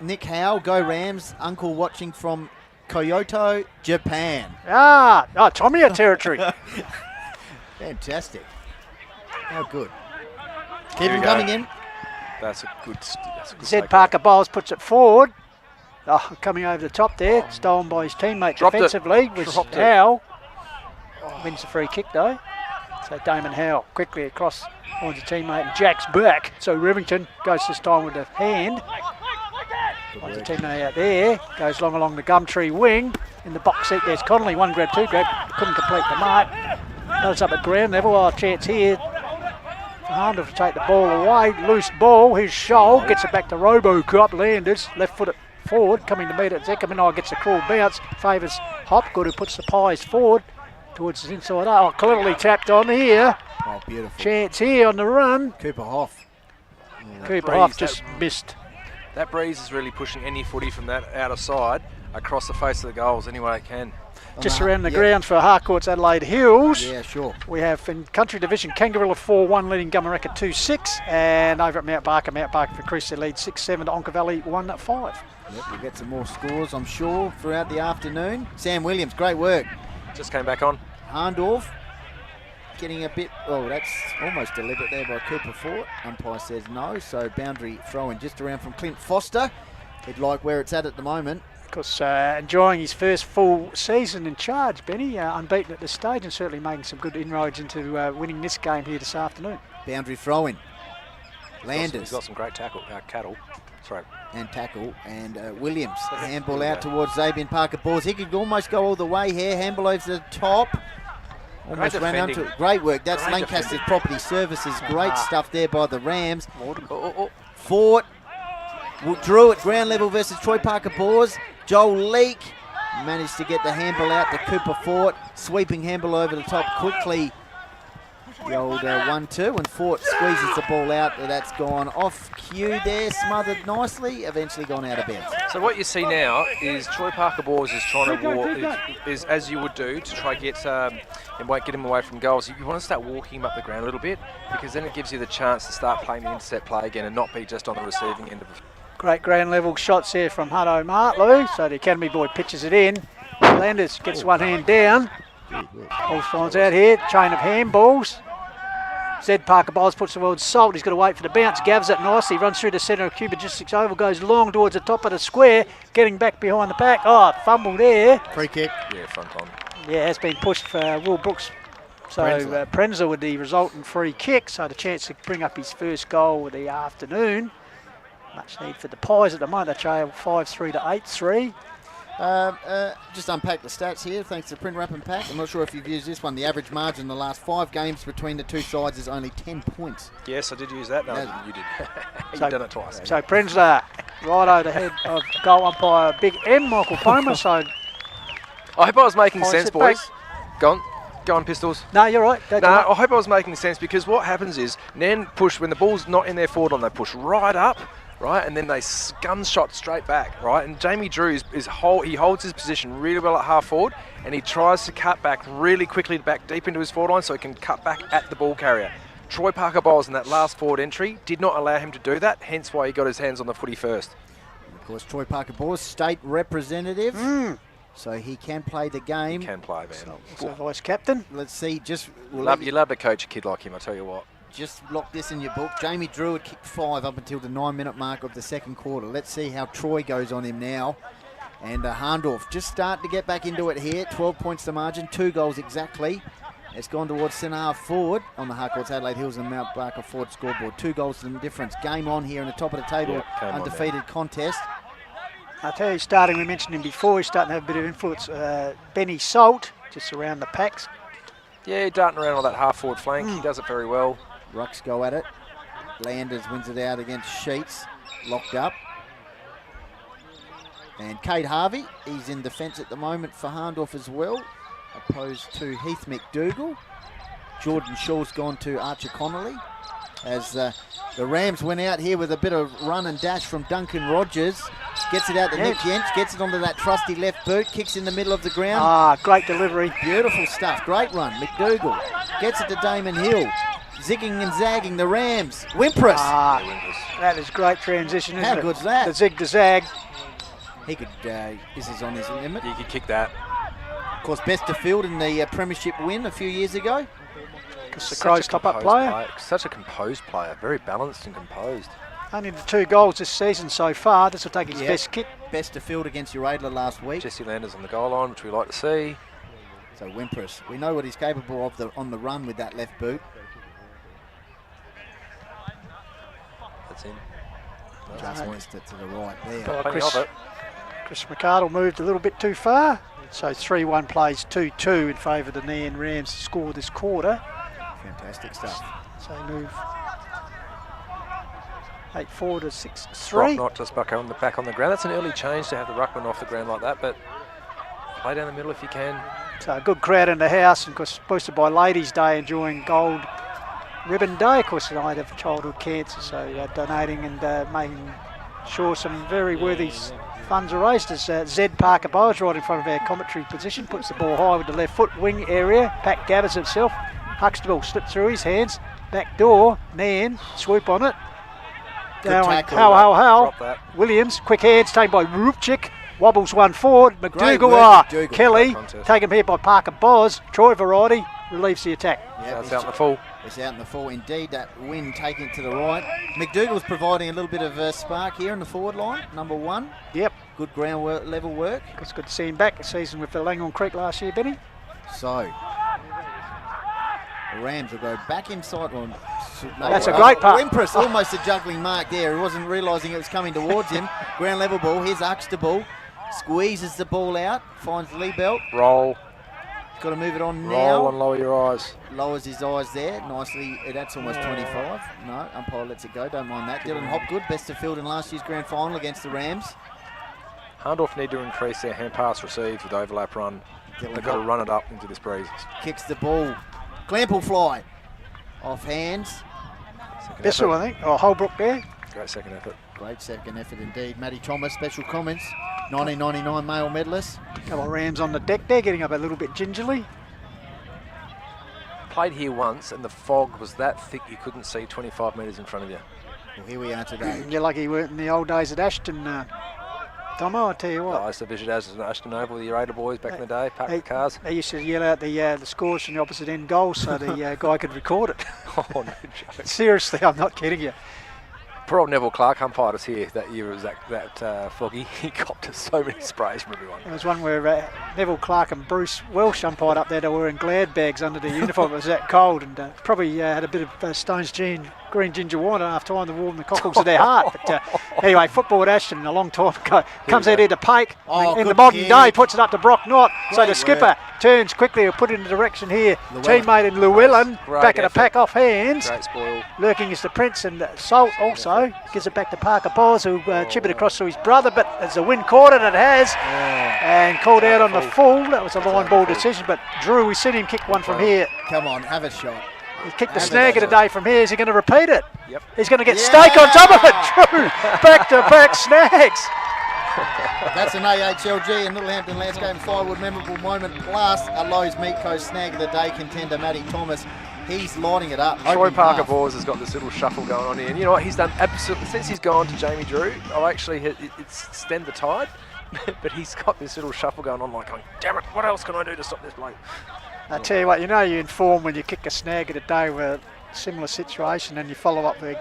Nick Howe, go Rams. Uncle watching from Kyoto, Japan. Tomiya territory. Fantastic. How good. Keep him coming in. That's a good Zed Parker Bowles puts it forward. Coming over the top there. Stolen by his teammate defensively. With Howe. Wins the free kick though. So Damon Howe quickly across on his teammate and jacks back. So Rivington goes this time with the hand. Wants the teammate out there. Goes along the Gumtree wing. In the box seat there's Connolly. One grab, two grab. Couldn't complete the mark. Goes up at ground level. Chance here. Hahndorf to take the ball away. Loose ball. His shoal gets it back to Robocop. Landers left foot forward. Coming to meet it. Zeckerman gets a cruel bounce. Favours Hopgood who puts the pies forward towards his inside. Cleverly tapped on here. Oh, beautiful. Chance here on the run. Cooper Hoff. Cooper Hoff just missed. That breeze is really pushing any footy from that outer side across the face of the goals any way it can. Just around the ground for Harcourt's Adelaide Hills. Yeah, sure. We have in Country Division, Kangaroo 4-1 leading Gumaraka 2-6. And over at Mount Barker increased their lead 6-7 to Onka Valley 1-5. Yep, we'll get some more scores, I'm sure, throughout the afternoon. Sam Williams, great work. Just came back on. Hahndorf getting a bit, oh, that's almost deliberate there by Cooper Fort. Umpire says no, so boundary throw-in just around from Clint Foster. He'd like where it's at the moment. Of course, enjoying his first full season in charge, Benny, unbeaten at this stage and certainly making some good inroads into winning this game here this afternoon. Boundary throw-in. Landers. He's got some great tackle, cattle. Sorry. And tackle, and Williams. Handball out towards Zabian Parker-Bors. He could almost go all the way here. Handball over to the top. Almost ran onto it. Great work. That's great Lancaster's defending. Property Services. Great stuff there by the Rams. Fort drew at ground level versus Troy Parker-Bors. Joel Leake managed to get the handball out to Cooper Fort. Sweeping handball over the top quickly. The old 1-2, and Fort squeezes the ball out. That's gone off cue there, smothered nicely, eventually gone out of bounds. So what you see now is Troy Parker-Bors is trying to walk, is as you would do to try get and won't get him away from goals. You want to start walking him up the ground a little bit, because then it gives you the chance to start playing the intercept play again and not be just on the receiving end of it. Great ground level shots here from Hutto Martlew, so the Academy boy pitches it in. Landers gets one hand down. Ball finds out here, chain of handballs. Zed Parker-Bowles puts the word salt. He's got to wait for the bounce. Gavs it nicely. Runs through the centre of Qube. Just 6 oval. Goes long towards the top of the square. Getting back behind the pack. Oh, fumble there. Free kick. Yeah, front on. Yeah, has been pushed for Will Brooks. So Prenzler with the resultant free kick. So the chance to bring up his first goal of the afternoon. Much need for the Pies at the moment. They trail 5-3 to 8-3. Just unpack the stats here, thanks to Print Wrap and Pack. I'm not sure if you've used this one. The average margin in the last 5 games between the two sides is only 10 points. Yes, I did use that. No, you did. You've done it twice. So Prenzler, right over the head of goal umpire Big M, Michael Palmer. So I hope I was making sense, boys. Go on, Pistols. No, you're right. I hope I was making sense, because what happens is Nairne push, when the ball's not in their forward line, they push right up. Right, and then they gun shot straight back, right? And Jamie Drew he holds his position really well at half forward, and he tries to cut back really quickly back deep into his forward line so he can cut back at the ball carrier. Troy Parker-Bowles in that last forward entry did not allow him to do that, hence why he got his hands on the footy first. Of course, Troy Parker-Bowles, state representative, so he can play the game. He can play, man. So vice captain. Let's see, you love to coach a kid like him, I tell you what. Just lock this in your book. Jamie Drew had kicked 5 up until the 9-minute mark of the second quarter. Let's see how Troy goes on him now. And Hahndorf just starting to get back into it here. 12 points to margin, 2 goals exactly. It's gone towards centre half forward on the Harcourt's Adelaide Hills and Mount Barker Ford scoreboard. 2 goals to the difference. Game on here in the top of the table, undefeated contest. I tell you, we mentioned him before, he's starting to have a bit of influence. Benny Salt, just around the packs. Yeah, darting around on that half forward flank. He does it very well. Rucks go at it. Landers wins it out against Sheets. Locked up. And Kate Harvey, he's in defence at the moment for Hahndorf as well, opposed to Heath McDougall. Jordan Shaw's gone to Archer Connolly. As the Rams went out here with a bit of run and dash from Duncan Rogers. Gets it out to Nick Jentz, gets it onto that trusty left boot, kicks in the middle of the ground. Ah, great delivery. Beautiful stuff, great run. McDougall gets it to Damon Hill. Zigging and zagging the Rams. Wimpress. That is great transition, isn't it? How good's that? The zig to zag. He could, this is on his limit. He could kick that. Of course, best to field in the Premiership win a few years ago. The Crows top-up player. Such a composed player, very balanced and composed. Only the 2 goals this season so far. This will take his best kick. Best to field against your Adler last week. Jesse Landers on the goal line, which we like to see. So Wimpress, we know what he's capable of on the run with that left boot. That's in. Just missed it to the right there. Chris McArdle moved a little bit too far. So 3-1 plays 2-2 in favour of the Nairne Rams to score this quarter. Fantastic stuff. So move 8-4 to 6-3. Not just back on the ground. That's an early change to have the ruckman off the ground like that, but play down the middle if you can. So a good crowd in the house, and of course boosted by Ladies' Day, enjoying Gold Ribbon Day. Of course, tonight of childhood cancer, so donating and making Sure, some very worthy funds are raised as Zed Parker Bowes right in front of our commentary position, puts the ball high with the left foot, wing area, Pack gathers himself, Huxtable slipped through his hands, back door, Nairne, swoop on it. How. Drop that. Williams, quick hands taken by Rupchik, wobbles one forward, McDougall, Kelly, taken here by Parker Bowes, Troy Variety, relieves the attack. Yeah, it's out in the full. It's out in the full indeed. That wind taking it to the right. McDougall's providing a little bit of spark here in the forward line, number 1. Yep. Good ground level work. It's good to see him back. A season with the Langhorne Creek last year, Benny. So, the Rams will go back inside. That's a great part. Wimpress, almost a juggling mark there. He wasn't realising it was coming towards him. Ground level ball. Here's Huxtable. Squeezes the ball out. Finds Lee Belt. Roll. Got to move it on now. Roll and lower your eyes. Lowers his eyes there nicely. That's almost 25. No, umpire lets it go. Don't mind that. Dylan Hopgood, best of field in last year's grand final against the Rams. Hahndorf need to increase their hand pass receives with overlap run. They've got to run it up into this breeze. Kicks the ball. Clample fly. Off hands. Bissell, I think. Or Holbrook there. Great second effort. Great second effort indeed. Matty Thomas, special comments. 1999 male medalist. Couple of Rams on the deck there, getting up a little bit gingerly. Played here once and the fog was that thick you couldn't see 25 metres in front of you. Well, here we are today. You're lucky you weren't in the old days at Ashton, Tomo, I tell you what. I used to visit Ashton Oval with the Raider boys back in the day, park the cars. They used to yell out the scores from the opposite end goals so the guy could record it. Oh, no joke. Seriously, I'm not kidding you. Poor old Neville Clark umpired us here that year. It was that foggy. He copped us so many sprays from everyone. There was one where Neville Clark and Bruce Welsh umpired up there. They were in glad bags under the uniform. It was that cold, and probably had a bit of Stone's green ginger wine half time to warm the cockles of their heart. But anyway, football at Ashton a long time ago. Comes out here to Pake. In the modern day, puts it up to Brock Knott. So the skipper turns quickly and put it in the direction here. Teammate in Llewellyn, back of the pack off hands. Great spoil. Lurking is the Prince, and Salt also gives it back to Parker Bowes, who chip it across to his brother, but as the wind caught it, it has, and called out on the full. That was a line ball decision, but Drew, we've seen him kick one from here. Come on, have a shot. He kicked the snag of the day from here. Is he going to repeat it? Yep. He's going to get steak on top of it. Drew, back-to-back snags. That's an AHLG and Little Hampton Landscape and Firewood memorable moment, plus a Lowe's Meat Coast snag of the day contender, Matty Thomas. He's lighting it up. Troy Parker Bowes has got this little shuffle going on here, and you know what? He's done absolutely since he's gone to Jamie Drew. It's stemmed the tide, but he's got this little shuffle going on, like, damn it, what else can I do to stop this bloke? I tell you what, you're in form when you kick a snag at a day with a similar situation, and you follow up with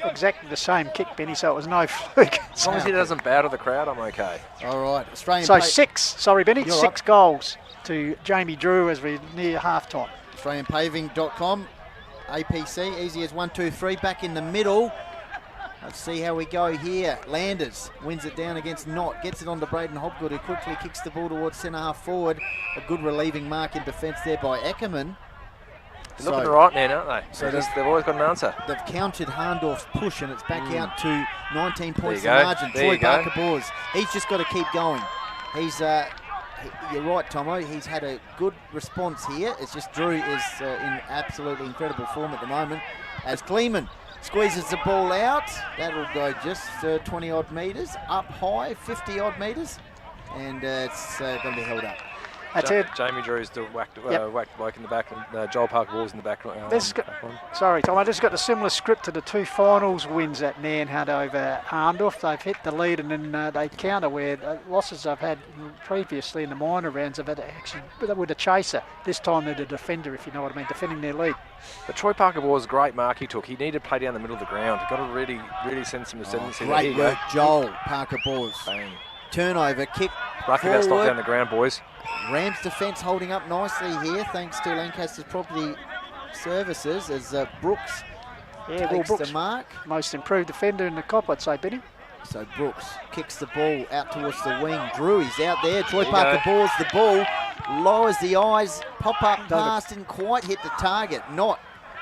exactly the same kick, Benny. So it was no fluke. As long as he doesn't bow to the crowd, I'm okay. All right, Australian. So 6 goals to Jamie Drew as we near half time. AustralianPaving.com, APC, easy as 1, 2, 3, back in the middle. Let's see how we go here. Landers wins it down against Knott, gets it on to Braden Hopgood, who quickly kicks the ball towards centre half forward. A good relieving mark in defence there by Eckerman. They're looking right now, aren't they? So they've always got an answer. They've countered Hahndorf's push, and it's back out to 19 points in margin. Troy Parker Bowes, he's just got to keep going. He's you're right, Tomo. He's had a good response here. It's just Drew is in absolutely incredible form at the moment. As Kleeman squeezes the ball out, that'll go just 20 odd metres up high, 50 odd metres, and it's going to be held up. Jamie Drew's still whacked bloke in the back, and Joel Parker Bowes in the back. Sorry, Tom, I just got the similar script to the 2 finals wins that Nairne had over Hahndorf. They've hit the lead, and then they counter where losses I've had previously in the minor rounds have had actually with a chaser. This time they're the defender, if you know what I mean, defending their lead. But Troy Parker was a great mark he took. He needed to play down the middle of the ground. Got to really send some ascendancy. Great work, Joel Parker Bowes. Turnover, kick Lucky that's not down the ground, boys. Rams defence holding up nicely here, thanks to Lancaster's property services, as Brooks takes Brooks, the mark. Most improved defender in the cop, I'd say, Benny. So Brooks kicks the ball out towards the wing. Drew, he's out there. Troy Parker Bowes the ball, lowers the eyes, pop-up pass, didn't quite hit the target.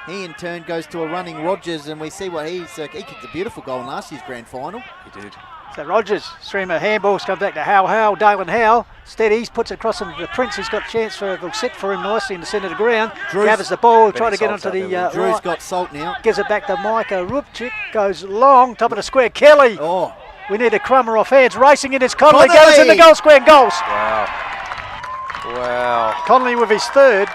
He in turn goes to a running Rogers, and we see what he kicked a beautiful goal in last year's grand final. He did. So Rogers, stream of handballs, comes back to Howe, Dalen Howe, steadies, puts it across into the Prince, who's got a chance will sit for him nicely in the centre of the ground. Gathers the ball, trying to get onto the Drew's got Salt now. Gives it back to Micah Rupchik, goes long, top of the square, Kelly. We need a crummer off hands. Racing in is Connolly. Goes in the goal square and goals. Wow. Wow. Connolly with his third.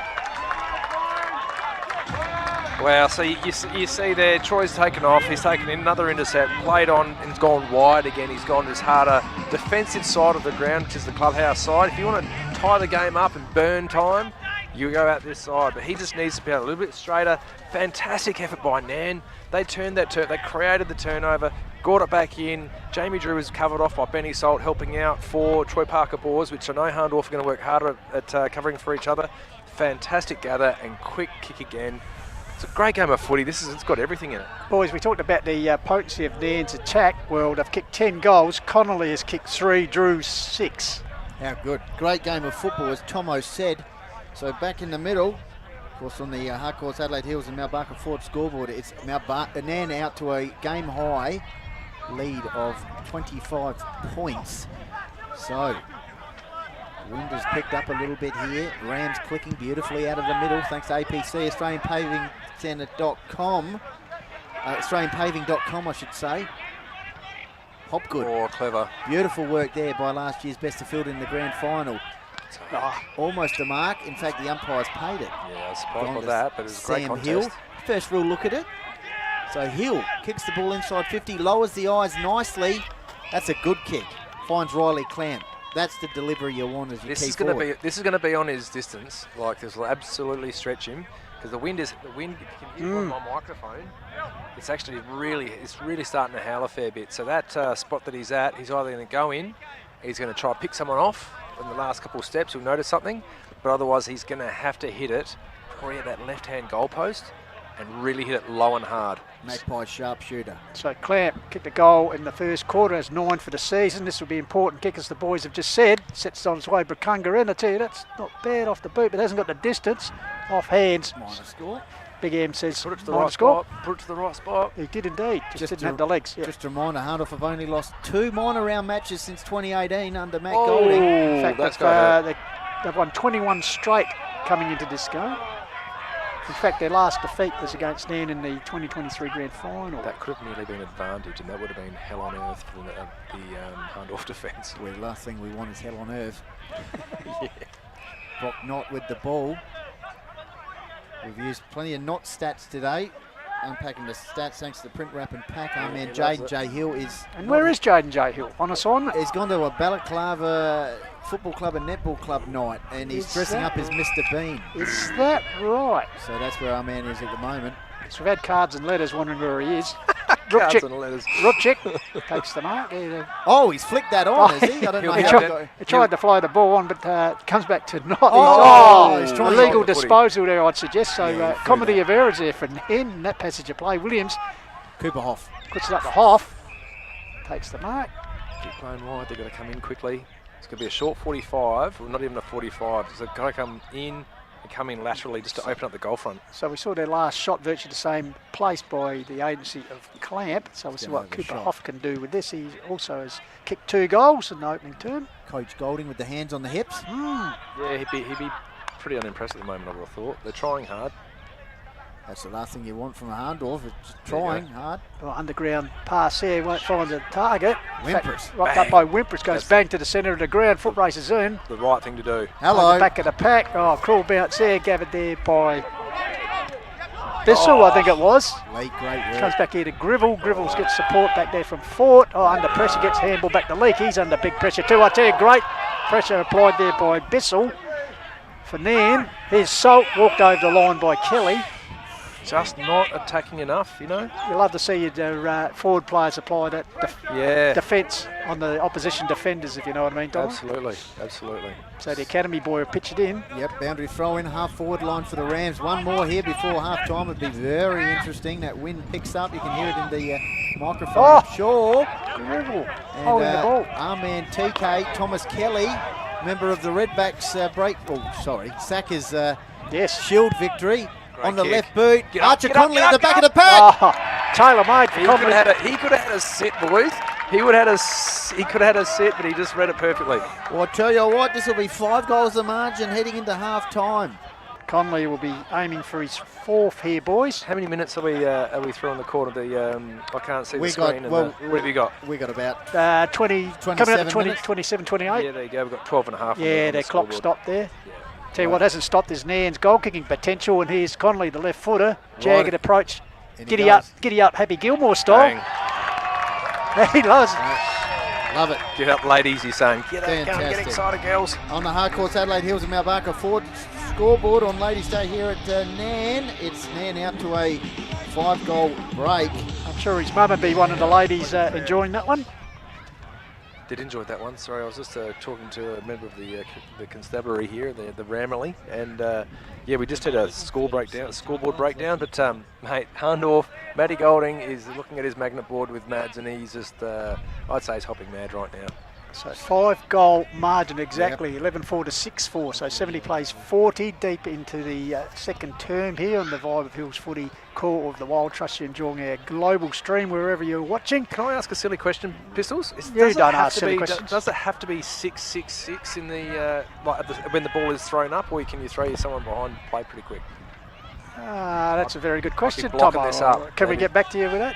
Wow, so you see there, Troy's taken off, he's taken another intercept, played on and gone wide again. He's gone to his harder defensive side of the ground, which is the clubhouse side. If you want to tie the game up and burn time, you go out this side, but he just needs to be a little bit straighter. Fantastic effort by Nairne. They turned that they created the turnover, got it back in. Jamie Drew was covered off by Benny Salt, helping out for Troy Parker Boars, which I know Hahndorf are going to work harder at covering for each other. Fantastic gather and quick kick again. It's a great game of footy. It's got everything in it. Boys, we talked about the potency of Nairne's attack. Well, they've kicked 10 goals. Connolly has kicked 3, Drew 6. How good. Great game of football, as Tomo said. So back in the middle, of course, on the Harcourts, Adelaide Hills and Mount Barker Ford scoreboard, it's Nairne out to a game-high lead of 25 points. So wind has picked up a little bit here. Rams clicking beautifully out of the middle, thanks to APC, AustralianPaving.com. AustralianPaving.com, I should say. Hopgood. Oh, clever. Beautiful work there by last year's Besterfield in the grand final. Almost a mark. In fact, the umpires paid it. Yeah, I was surprised by that, but it was a great contest. Hill, first real look at it. So Hill kicks the ball inside 50, lowers the eyes nicely. That's a good kick. Finds Riley Clamp. That's the delivery you want as you keep forward. This is going to be on his distance. Like, this will absolutely stretch him because the wind. If you can hear on my microphone, it's actually really starting to howl a fair bit. So that spot that he's at, he's either going to go in, he's going to try to pick someone off in the last couple of steps. He'll notice something, but otherwise he's going to have to hit it probably at that left-hand goalpost and really hit it low and hard. Magpie sharpshooter. So Clamp kicked a goal in the first quarter, has 9 for the season. This will be important kick, as the boys have just said. Sets on its way Brakunga in. I tell you, that's not bad off the boot, but hasn't got the distance. Off hands. Minor score. Big M says put it to the right score. spot. Put it to the right spot. He did indeed. Just didn't have the legs. Yeah. Just a reminder, Hahndorf have only lost 2 minor round matches since 2018 under Matt Golding. In fact, they've won 21 straight coming into this game. In fact, their last defeat was against Nairne in the 2023 grand final. That could have nearly been an advantage, and that would have been hell on earth for the Hahndorf defence. Well, the last thing we want is hell on earth. Yeah. Brock Knott with the ball. We've used plenty of Knott stats today. Unpacking the stats thanks to the print wrap and pack. Our man Jaden J. Hill is... And where is Jaden J. Hill? On assignment? He's gone to a Balaclava football club and netball club night, and he's dressing up as Mr. Bean. Is that right? So that's where our man is at the moment. So we've had cards and letters wondering where he is. Cards and letters. Rupchik takes the mark. Oh, he's flicked that on, has he? I don't know how he tried to fly the ball on, but comes back to Knott. He's trying illegal disposal there, I'd suggest. So comedy of errors there for Nairne in that passage of play. Williams. Cooper Hoff. Puts it up to Hoff. Takes the mark. Keep playing wide. They're going to come in quickly. It's going to be a short 45, or not even a 45. So they've got to come in and come in laterally just to open up the goal front. So we saw their last shot virtually the same place by the agency of Clamp. So we'll see what Cooper Hoff can do with this. He also has kicked 2 goals in the opening term. Coach Golding with the hands on the hips. Yeah, he'd be pretty unimpressed at the moment, I would have thought. They're trying hard. That's the last thing you want from a Hahndorf, is just trying hard. Well, underground pass here, won't find the target. Wimpers. Rocked up by Wimpers, goes bang to the centre of the ground, foot races in. The right thing to do. Hello. The back of the pack. Oh, cruel bounce there, gathered there by Bissell, I think it was. Great work. Comes back here to Grivell. Grivell gets support back there from Fort. Oh, under pressure, gets handball back to Leake. He's under big pressure too. I tell you, great pressure applied there by Bissell. For Nairne, here's Salt, walked over the line by Kelly. Just not attacking enough, you know. You love to see your forward players apply that defence on the opposition defenders, if you know what I mean, Don. Absolutely. So the academy boy will pitch it in. Yep, boundary throw in, half forward line for the Rams. One more here before half time would be very interesting. That wind picks up, you can hear it in the microphone. Oh, sure. Grivell holding the ball. Our man TK, Thomas Kelly, member of the Redbacks Sackers Shield victory. Great on the kick. left boot. Get Archer up, Connolly get at the up, back get of the pack. Oh, Taylor made. He could have had a sit, boys. He could have had a sit, but he just read it perfectly. Well, I tell you what, this will be 5 goals the margin heading into half time. Conley will be aiming for his 4th here, boys. How many minutes are we through on the court of the? I can't see the screen. What have you got? We got about 20, 27 coming up to 20, minutes. 27, 28. Yeah, there you go. We've got 12 and a half. Yeah, their clock stopped there. Tell you what hasn't stopped is Nairne's goal kicking potential, and here's Conley, the left footer. Jagged approach. Giddy up, Happy Gilmore style. He loves it. Love it. Get up, ladies, he's saying. Get up, go and get Fantastic. excited, girls. On the Hardcourts Adelaide Hills and Mount Barker Ford scoreboard on Ladies' Day here at Nairne. It's Nairne out to a 5-goal break. I'm sure his mum would be one of the ladies enjoying that one. Did enjoy that one. Sorry, I was just talking to a member of the constabulary here, the Ramilly, and yeah, we just had a scoreboard breakdown. But mate, Hahndorf, Matty Golding is looking at his magnet board with Mads, and he's just, I'd say he's hopping mad right now. So 5-goal margin exactly, 11-4 to 6-4. So 70 plays 40 deep into the second term here on the Vibe of Hills Footy Core of the Wild. Trust you're enjoying our global stream wherever you're watching. Can I ask a silly question, Pistols? You don't ask silly questions. Does it have to be 6-6-6 in the when the ball is thrown up, or can you throw someone behind play pretty quick? That's a very good question, blocking Tom. this up. Can we get back to you with that?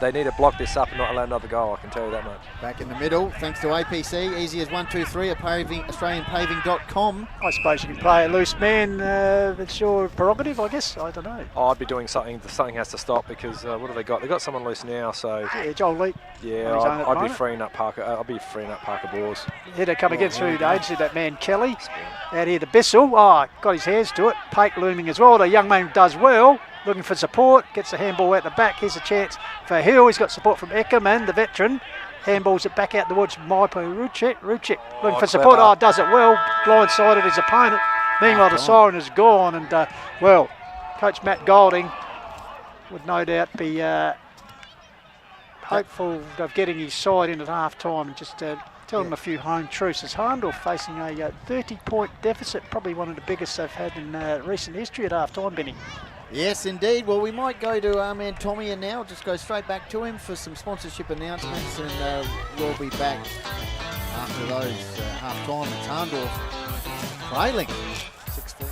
They need to block this up and not allow another goal, I can tell you that much. Back in the middle, thanks to APC, easy as 1, 2, 3 at AustralianPaving.com. I suppose you can play a loose man. That's your prerogative, I guess. I don't know. I'd be doing something. Something has to stop because what have they got? They got someone loose now, so yeah, Joel Leap. Yeah, I'd be freeing up Parker. I'd be freeing up Parker Bores. Header coming in through the agency, that man Kelly. Out here to Bissell. Oh, got his hands to it. Pake looming as well. The young man does well. Looking for support, gets the handball out the back. Here's a chance for Hill. He's got support from Eckerman, the veteran. Handballs it back out towards Maipo Ruchik looking for support. Clever. Does it well. Blindsided his opponent. Meanwhile, the siren is gone, and well, Coach Matt Golding would no doubt be hopeful of getting his side in at half time and just tell them a few home truths. As Hahndorf facing a 30-point deficit, probably one of the biggest they've had in recent history at half time, Benny. Yes, indeed. Well, we might go to our man Tommy and now just go straight back to him for some sponsorship announcements, and we'll be back after those half-time. It's Hahndorf trailing 6-4.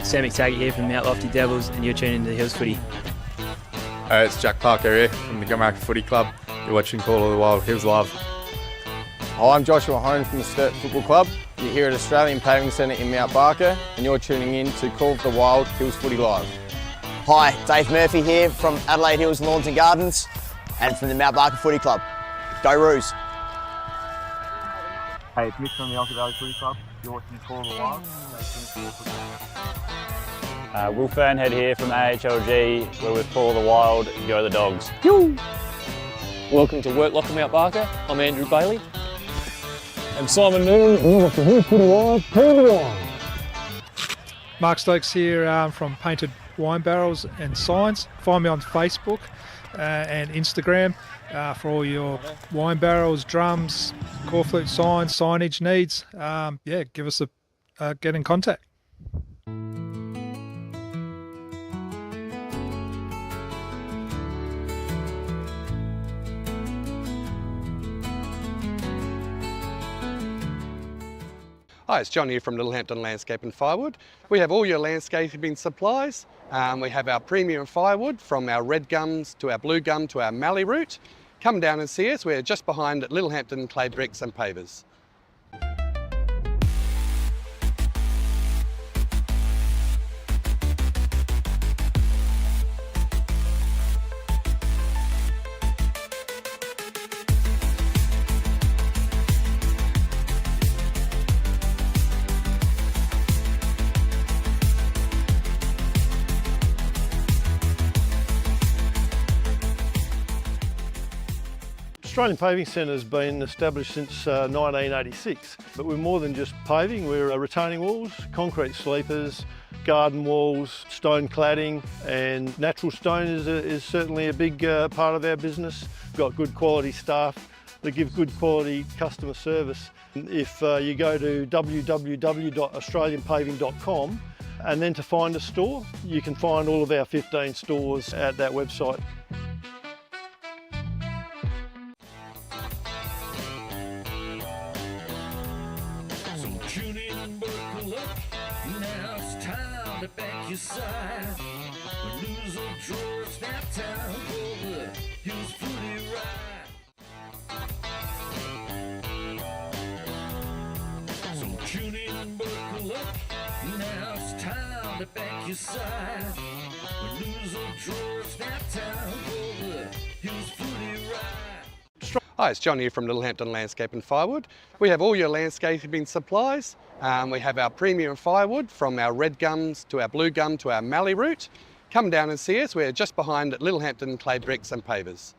Sam McTaggart here from Mount Lofty Devils, and you're tuning into the Hills Footy. It's Jack Parker here from the Qube Footy Club. You're watching Call of the Wild. Hills Love. Hi, I'm Joshua Hone from the Sturt Football Club. You're here at Australian Paving Centre in Mount Barker, and you're tuning in to Call of the Wild Hills Footy Live. Hi, Dave Murphy here from Adelaide Hills Lawns and Gardens and from the Mount Barker Footy Club. Go Roos! Hey, it's Mitch from the Alka Valley Footy Club. You're watching Call of the Wild. Will Fernhead here from AHLG. We're with Call of the Wild. Go the Dogs. Welcome to Work Locker Mount Barker. I'm Andrew Bailey. I'm Simon Noonan, and you're watching Hills Footy Live. Call of the Wild. Mark Stokes here from Painted Wine Barrels and Signs. Find me on Facebook and Instagram for all your wine barrels, drums, corflute signs, signage needs. Yeah, give us a get in contact. Hi, it's John here from Hampton Landscape and Firewood. We have all your landscaping supplies. We have our premium firewood from our red gums to our blue gum to our mallee root. Come down and see us. We're just behind Littlehampton Clay Bricks and Pavers. Australian Paving Centre has been established since 1986, but we're more than just paving. We're retaining walls, concrete sleepers, garden walls, stone cladding, and natural stone is certainly a big part of our business. We've got good quality staff that give good quality customer service. If you go to www.australianpaving.com and then to find a store, you can find all of our 15 stores at that website. So tune in and buckle up. Now it's time to back your side. When lose or draw, it's now time for the Hills Footy Ride. So tune in and buckle up. Now it's time to back your side. When lose or draw, it's now time for the Hills Footy Ride. Hi, it's John here from Hampton Landscape and Firewood. We have all your landscaping supplies. We have our premium firewood from our red gums to our blue gum to our mallee root. Come down and see us. We're just behind Hampton Clay Bricks and Pavers.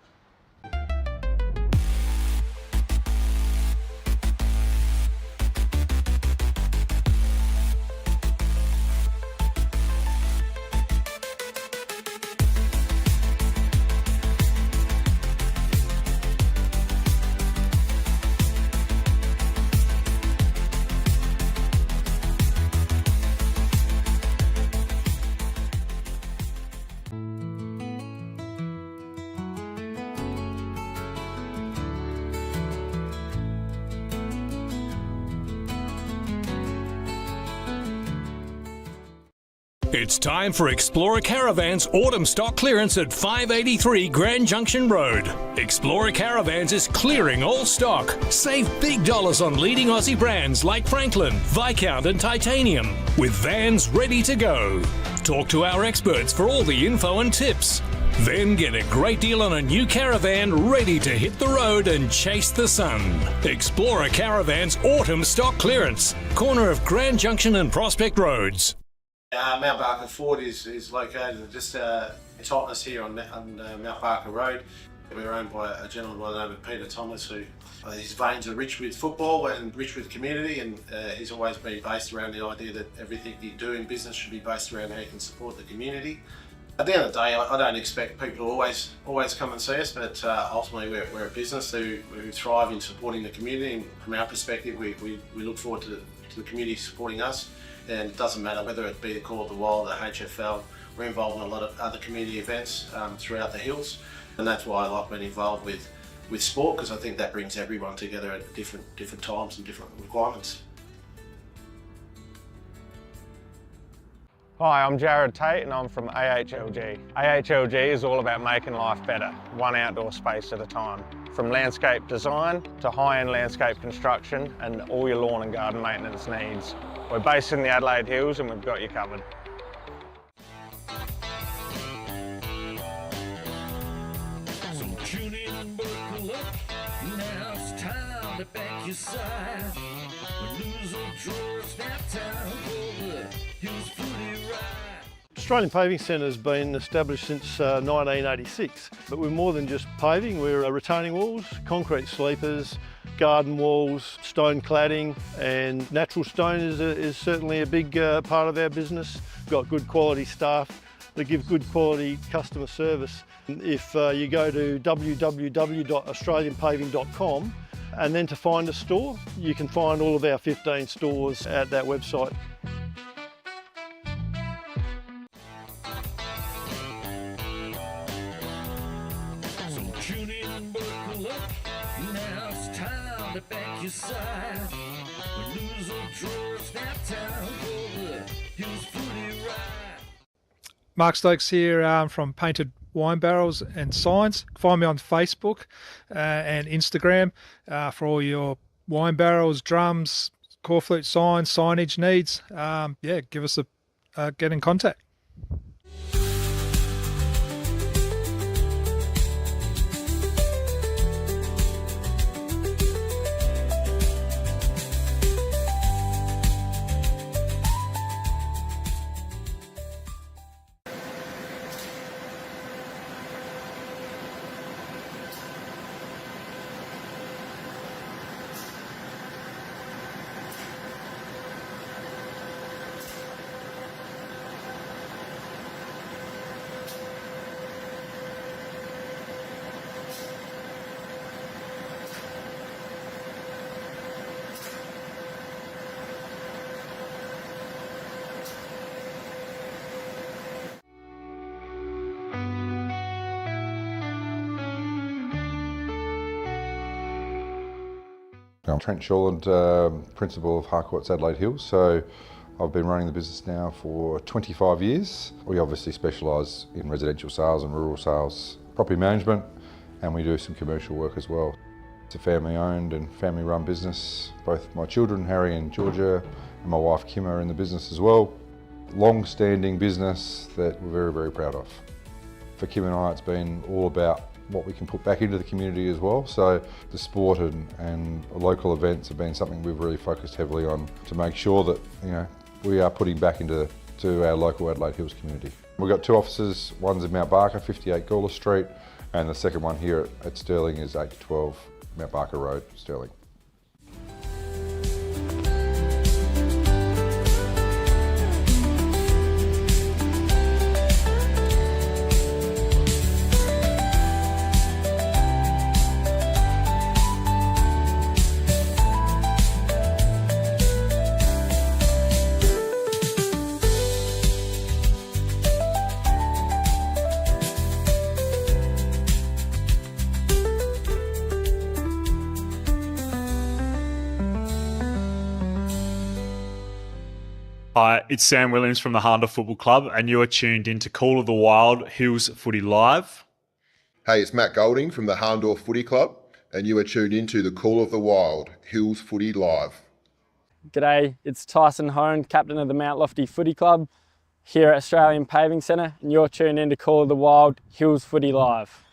It's time for Explorer Caravans autumn stock clearance at 583 Grand Junction Road. Explorer Caravans is clearing all stock. Save big dollars on leading Aussie brands like Franklin, Viscount and Titanium, with vans ready to go. Talk to our experts for all the info and tips. Then get a great deal on a new caravan ready to hit the road and chase the sun. Explorer Caravans autumn stock clearance, corner of Grand Junction and Prospect Roads. Mount Barker Ford is located just Totnes here on Mount Barker Road. We're owned by a gentleman by the name of Peter Thomas, who his veins are rich with football and rich with community, and he's always been based around the idea that everything you do in business should be based around how you can support the community. At the end of the day, I don't expect people to always come and see us, but ultimately we're a business who thrive in supporting the community, and from our perspective we look forward to the community supporting us. And it doesn't matter whether it be the Call of the Wild, the HFL, we're involved in a lot of other community events throughout the hills, and that's why I like being involved with sport, because I think that brings everyone together at different times and different requirements. Hi, I'm Jared Tate and I'm from AHLG. AHLG is all about making life better, one outdoor space at a time. From landscape design to high-end landscape construction and all your lawn and garden maintenance needs. We're based in the Adelaide Hills and we've got you covered. So tune in and buckle up. Now it's time to back your side. When lose or draw, it's now time for the Hills Footy Ride. Australian Paving Centre has been established since 1986, but we're more than just paving. We're retaining walls, concrete sleepers, garden walls, stone cladding, and natural stone is certainly a big part of our business. We've got good quality staff that give good quality customer service. If you go to www.australianpaving.com and then to find a store, you can find all of our 15 stores at that website. So tune in and buckle up. Now it's time to back your side. When lose or draw, it's now time for the Hills Footy Ride. Mark Stokes here from Painted Wine Barrels and Signs. Find me on Facebook and Instagram for all your wine barrels, drums, corflute signs, signage needs. Give us get in contact. I'm Trent Shand, Principal of Harcourts Adelaide Hills. So I've been running the business now for 25 years. We obviously specialise in residential sales and rural sales, property management, and we do some commercial work as well. It's a family owned and family run business. Both my children, Harry and Georgia, and my wife Kim are in the business as well. Long-standing business that we're very, very proud of. For Kim and I, it's been all about what we can put back into the community as well. So the sport and local events have been something we've really focused heavily on to make sure that, you know, we are putting back into our local Adelaide Hills community. We've got 2 offices. One's in Mount Barker, 58 Gawler Street, and the second one here at Stirling is 8 to 12 Mount Barker Road, Stirling. Hi, it's Sam Williams from the Hahndorf Football Club, and you are tuned into Call of the Wild Hills Footy Live. Hey, it's Matt Golding from the Hahndorf Footy Club, and you are tuned into the Call of the Wild Hills Footy Live. G'day, it's Tyson Hone, captain of the Mount Lofty Footy Club here at Australian Paving Centre, and you're tuned into Call of the Wild Hills Footy Live.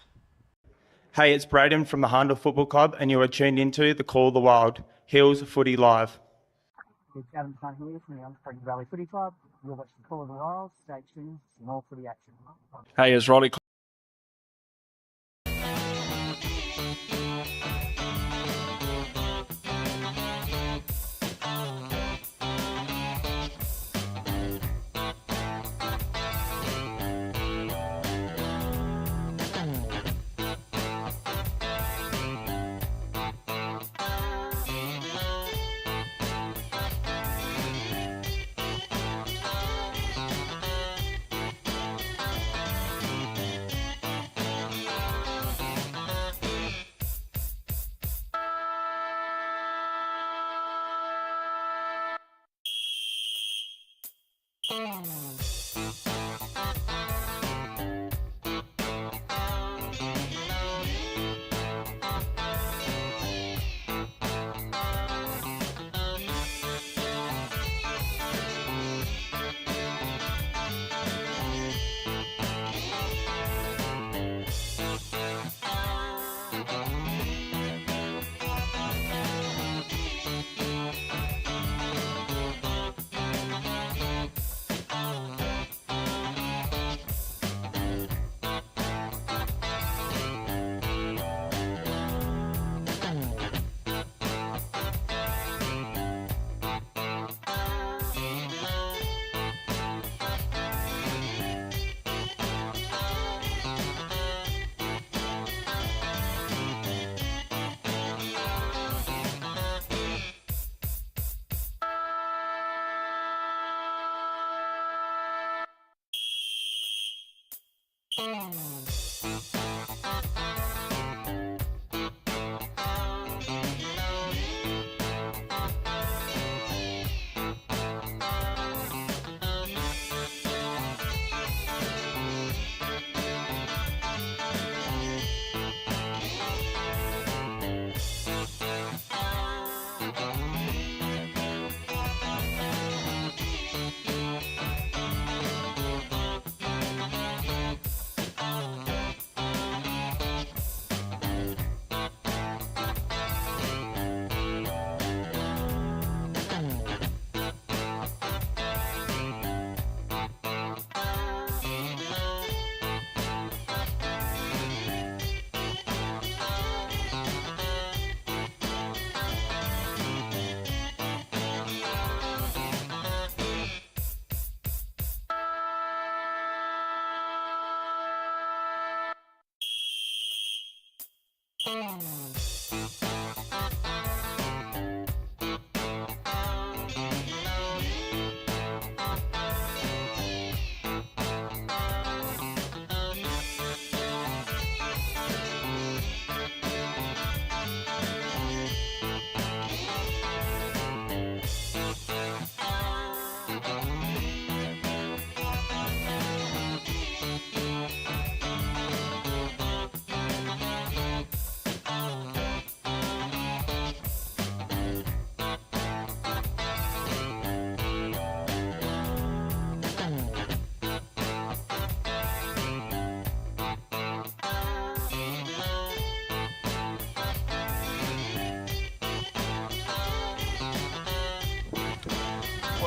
Hey, it's Braden from the Hahndorf Football Club, and you are tuned into the Call of the Wild Hills Footy Live. It's Adam Hunt here from the Unspring Valley Footy Club. You're watching Call of the Wild, stay tuned, some more footy action. Hey, it's Rolly.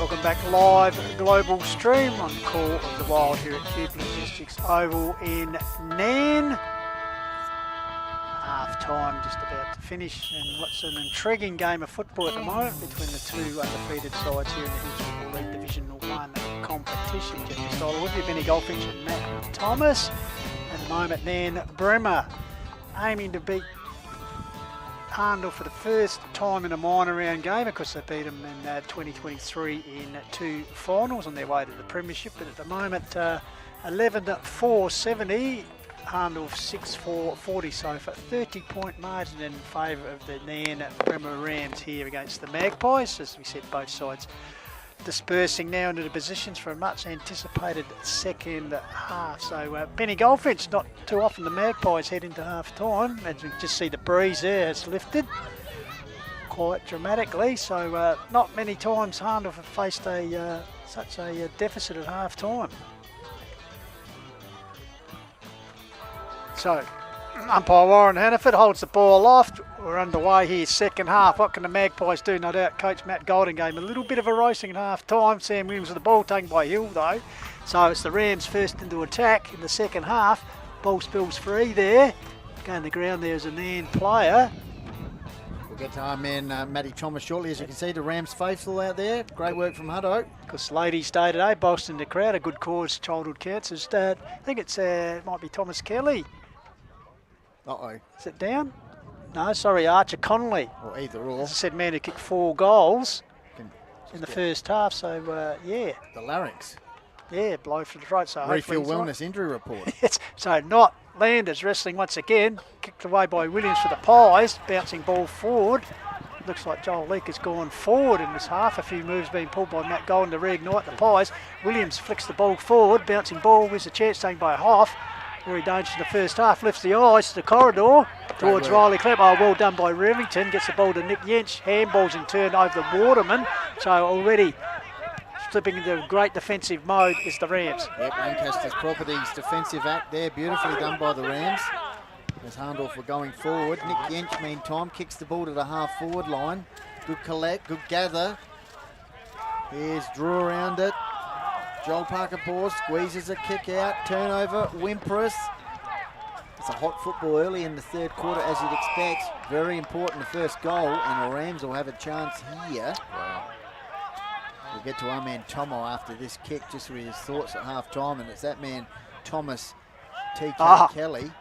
Welcome back live global stream on Call of the Wild here at Qube Logistics Oval in Nairne. Half time just about to finish, and what's an intriguing game of football at the moment between the two undefeated sides here in the Hills Football League Division 1 competition. Jeffrey Stoller with you, Benny Goldfinch and Matt Thomas. At the moment, Nairne-Bremer aiming to beat Hahndorf for the first time in a minor round game. Of course, they beat them in 2023 in 2 finals on their way to the premiership. But at the moment, 11-4-70, Hahndorf 6-4-40. So for a 30-point margin in favour of the Nairne-Bremer Rams here against the Magpies. As we said, both sides dispersing now into the positions for a much anticipated second half. So Benny Goldfinch, not too often the Magpies head into half time. As we just see, the breeze there has lifted quite dramatically. So not many times Hahndorf have faced such a deficit at half time. So umpire Warren Hannaford holds the ball aloft. We're underway here, second half. What can the Magpies do? No doubt Coach Matt Golding gave a little bit of a racing at half time. Sam Williams with the ball taken by Hill though. So it's the Rams first into attack in the second half. Ball spills free there. Going to the ground there is a Nairne player. We'll get to our man Matty Thomas shortly. As you can see, the Rams faithful out there. Great work from Hutto. Because Ladies' Day today, bolstering the crowd. A good cause, childhood cancers. I think it might be Thomas Kelly. Uh-oh. Is it down? No, sorry, Archer Connolly. Or either or. As I said, man who kicked 4 goals in the first half. So, yeah. The larynx. Yeah, blow for the throat. So Refill wellness injury report. So not Landers wrestling once again. Kicked away by Williams for the Pies. Bouncing ball forward. Looks like Joel Leake has gone forward in this half. A few moves being pulled by Matt Golden to reignite the Pies. Williams flicks the ball forward. Bouncing ball. There's a chance taken by Hoff. Very dangerous in the first half. Lifts the eyes to the corridor towards Riley Clem. Oh, well done by Revington. Gets the ball to Nick Yench. Handballs in turn over the Waterman. So already slipping into great defensive mode is the Rams. Yep, Lancaster's Properties defensive act there. Beautifully done by the Rams. As Hahndorf were going forward. Nick Yench, meantime, kicks the ball to the half-forward line. Good collect, good gather. Here's Drew around it. Joel Parker-Paws squeezes a kick out, turnover, Wimpress. It's a hot football early in the third quarter, as you'd expect. Very important, the first goal, and the Rams will have a chance here. Wow. We'll get to our man Tomo after this kick, just with his thoughts at half-time, and it's that man Thomas T.K. Kelly.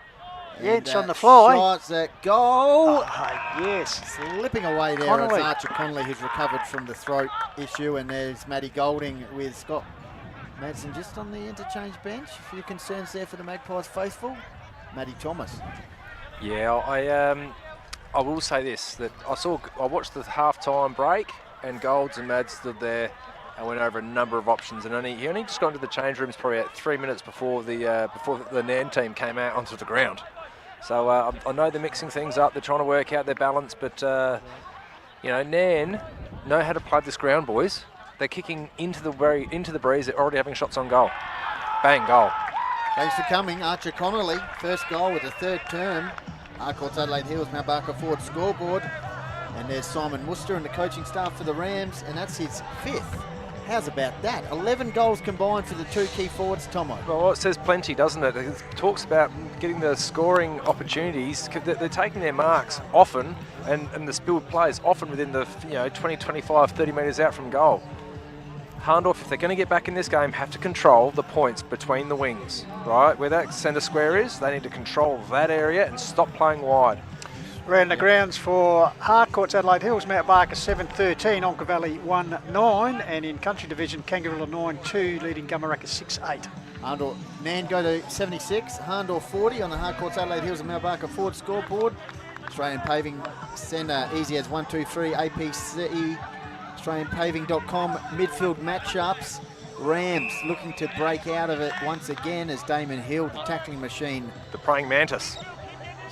Yench on the fly. Shots at goal. Yes. Slipping away there. Connolly. It's Archer Connolly who's recovered from the throat issue, and there's Matty Golding with Scott Madsen just on the interchange bench. A few concerns there for the Magpies faithful. Matty Thomas. Yeah, I will say this, that I watched the half-time break, and Golds and Mads stood there and went over a number of options, and he only just got into the change rooms probably about 3 minutes before the Nairne team came out onto the ground. So I know they're mixing things up, they're trying to work out their balance, but Nairne know how to play this ground, boys. They're kicking into the breeze. They're already having shots on goal. Bang, goal. Thanks for coming, Archer Connolly. First goal with the third term. Harcourt's Adelaide Hills, Mount Barker Ford scoreboard. And there's Simon Worcester and the coaching staff for the Rams, and that's his 5th. How's about that? 11 goals combined for the 2 key forwards, Tomo. Well, it says plenty, doesn't it? It talks about getting the scoring opportunities. They're taking their marks often, and the spilled plays often within the 20, 25, 30 metres out from goal. Hahndorf, if they're going to get back in this game, have to control the points between the wings, right? Where that centre square is, they need to control that area and stop playing wide. Around the grounds for Harcourt's Adelaide Hills, Mount Barker 7-13, Onka Valley 1-9, and in Country Division, Kangaroo 9-2, leading Gumaraka 6-8. Hahndorf, Nan go to 76, Hahndorf 40 on the Harcourt's Adelaide Hills and Mount Barker Ford scoreboard. Australian Paving Centre, easy as 1-2-3, APC. AustralianPaving.com, midfield matchups. Rams looking to break out of it once again as Damon Hill, the tackling machine. The praying mantis.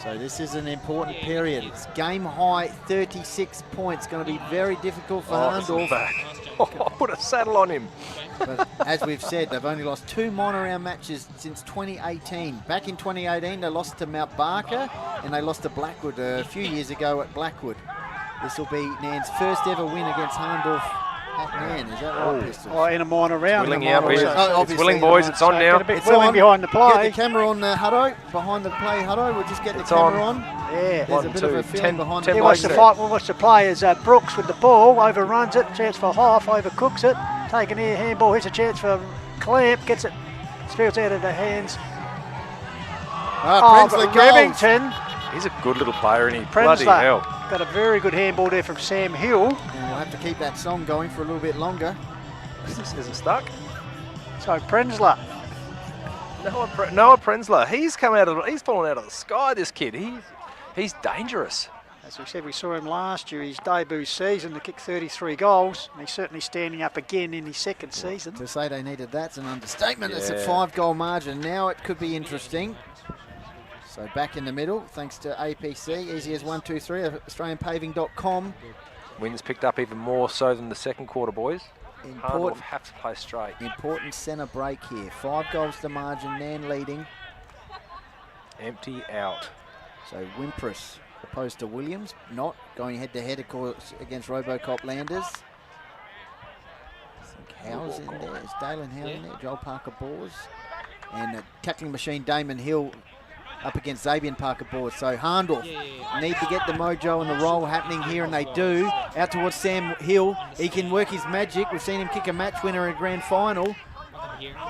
So this is an important period. It's game high, 36 points. Going to be very difficult for Hahndorf. Put a saddle on him. But as we've said, they've only lost 2 minor round matches since 2018. Back in 2018, they lost to Mount Barker and they lost to Blackwood a few years ago at Blackwood. This will be Nan's first ever win against Hahndorf at Nairne, is that right, Pistols? Oh, in a minor round. Willing in a minor out, round. it's willing, boys. It's on So now. get a bit willing behind the play. Get the camera on Hutto, behind the play, Hutto. We'll just get the camera on. Yeah. There's a bit of a feeling behind the He wants to fight. We'll watch the players. Brooks with the ball, overruns it, chance for half, overcooks it. Taking here, handball, here's a chance for Clamp, gets it, spills out of the hands. Prensler Remington. He's a good little player, and he Prensler bloody hell. got a very good handball there from Sam Hill. And we'll have to keep that song going for a little bit longer. Is it stuck? So Prensler. Noah Prensler. He's fallen out of the sky. This kid. He's dangerous. As we said, we saw him last year, his debut season, to kick 33 goals. And he's certainly standing up again in his second season. To say they needed that's an understatement. Yeah. It's a 5-goal margin. Now it could be interesting. So back in the middle, thanks to APC, easy as 1, 2, 3, AustralianPaving.com. Wind's picked up even more so than the second quarter, boys. Hahndorf Important, have to play straight. important centre break here. 5 goals to margin, Nairne leading. Empty out. So Wimpress opposed to Williams, not going head-to-head, of course, against Robocop Landers. I think Howe's in there. Is Dalen Howe in there? Joel Parker Bors. And tackling machine Damon Hill up against Xavier Parker Bors. So Hahndorf need to get the mojo and the roll happening here, and they do. Out towards Sam Hill. He can work his magic. We've seen him kick a match winner in a grand final.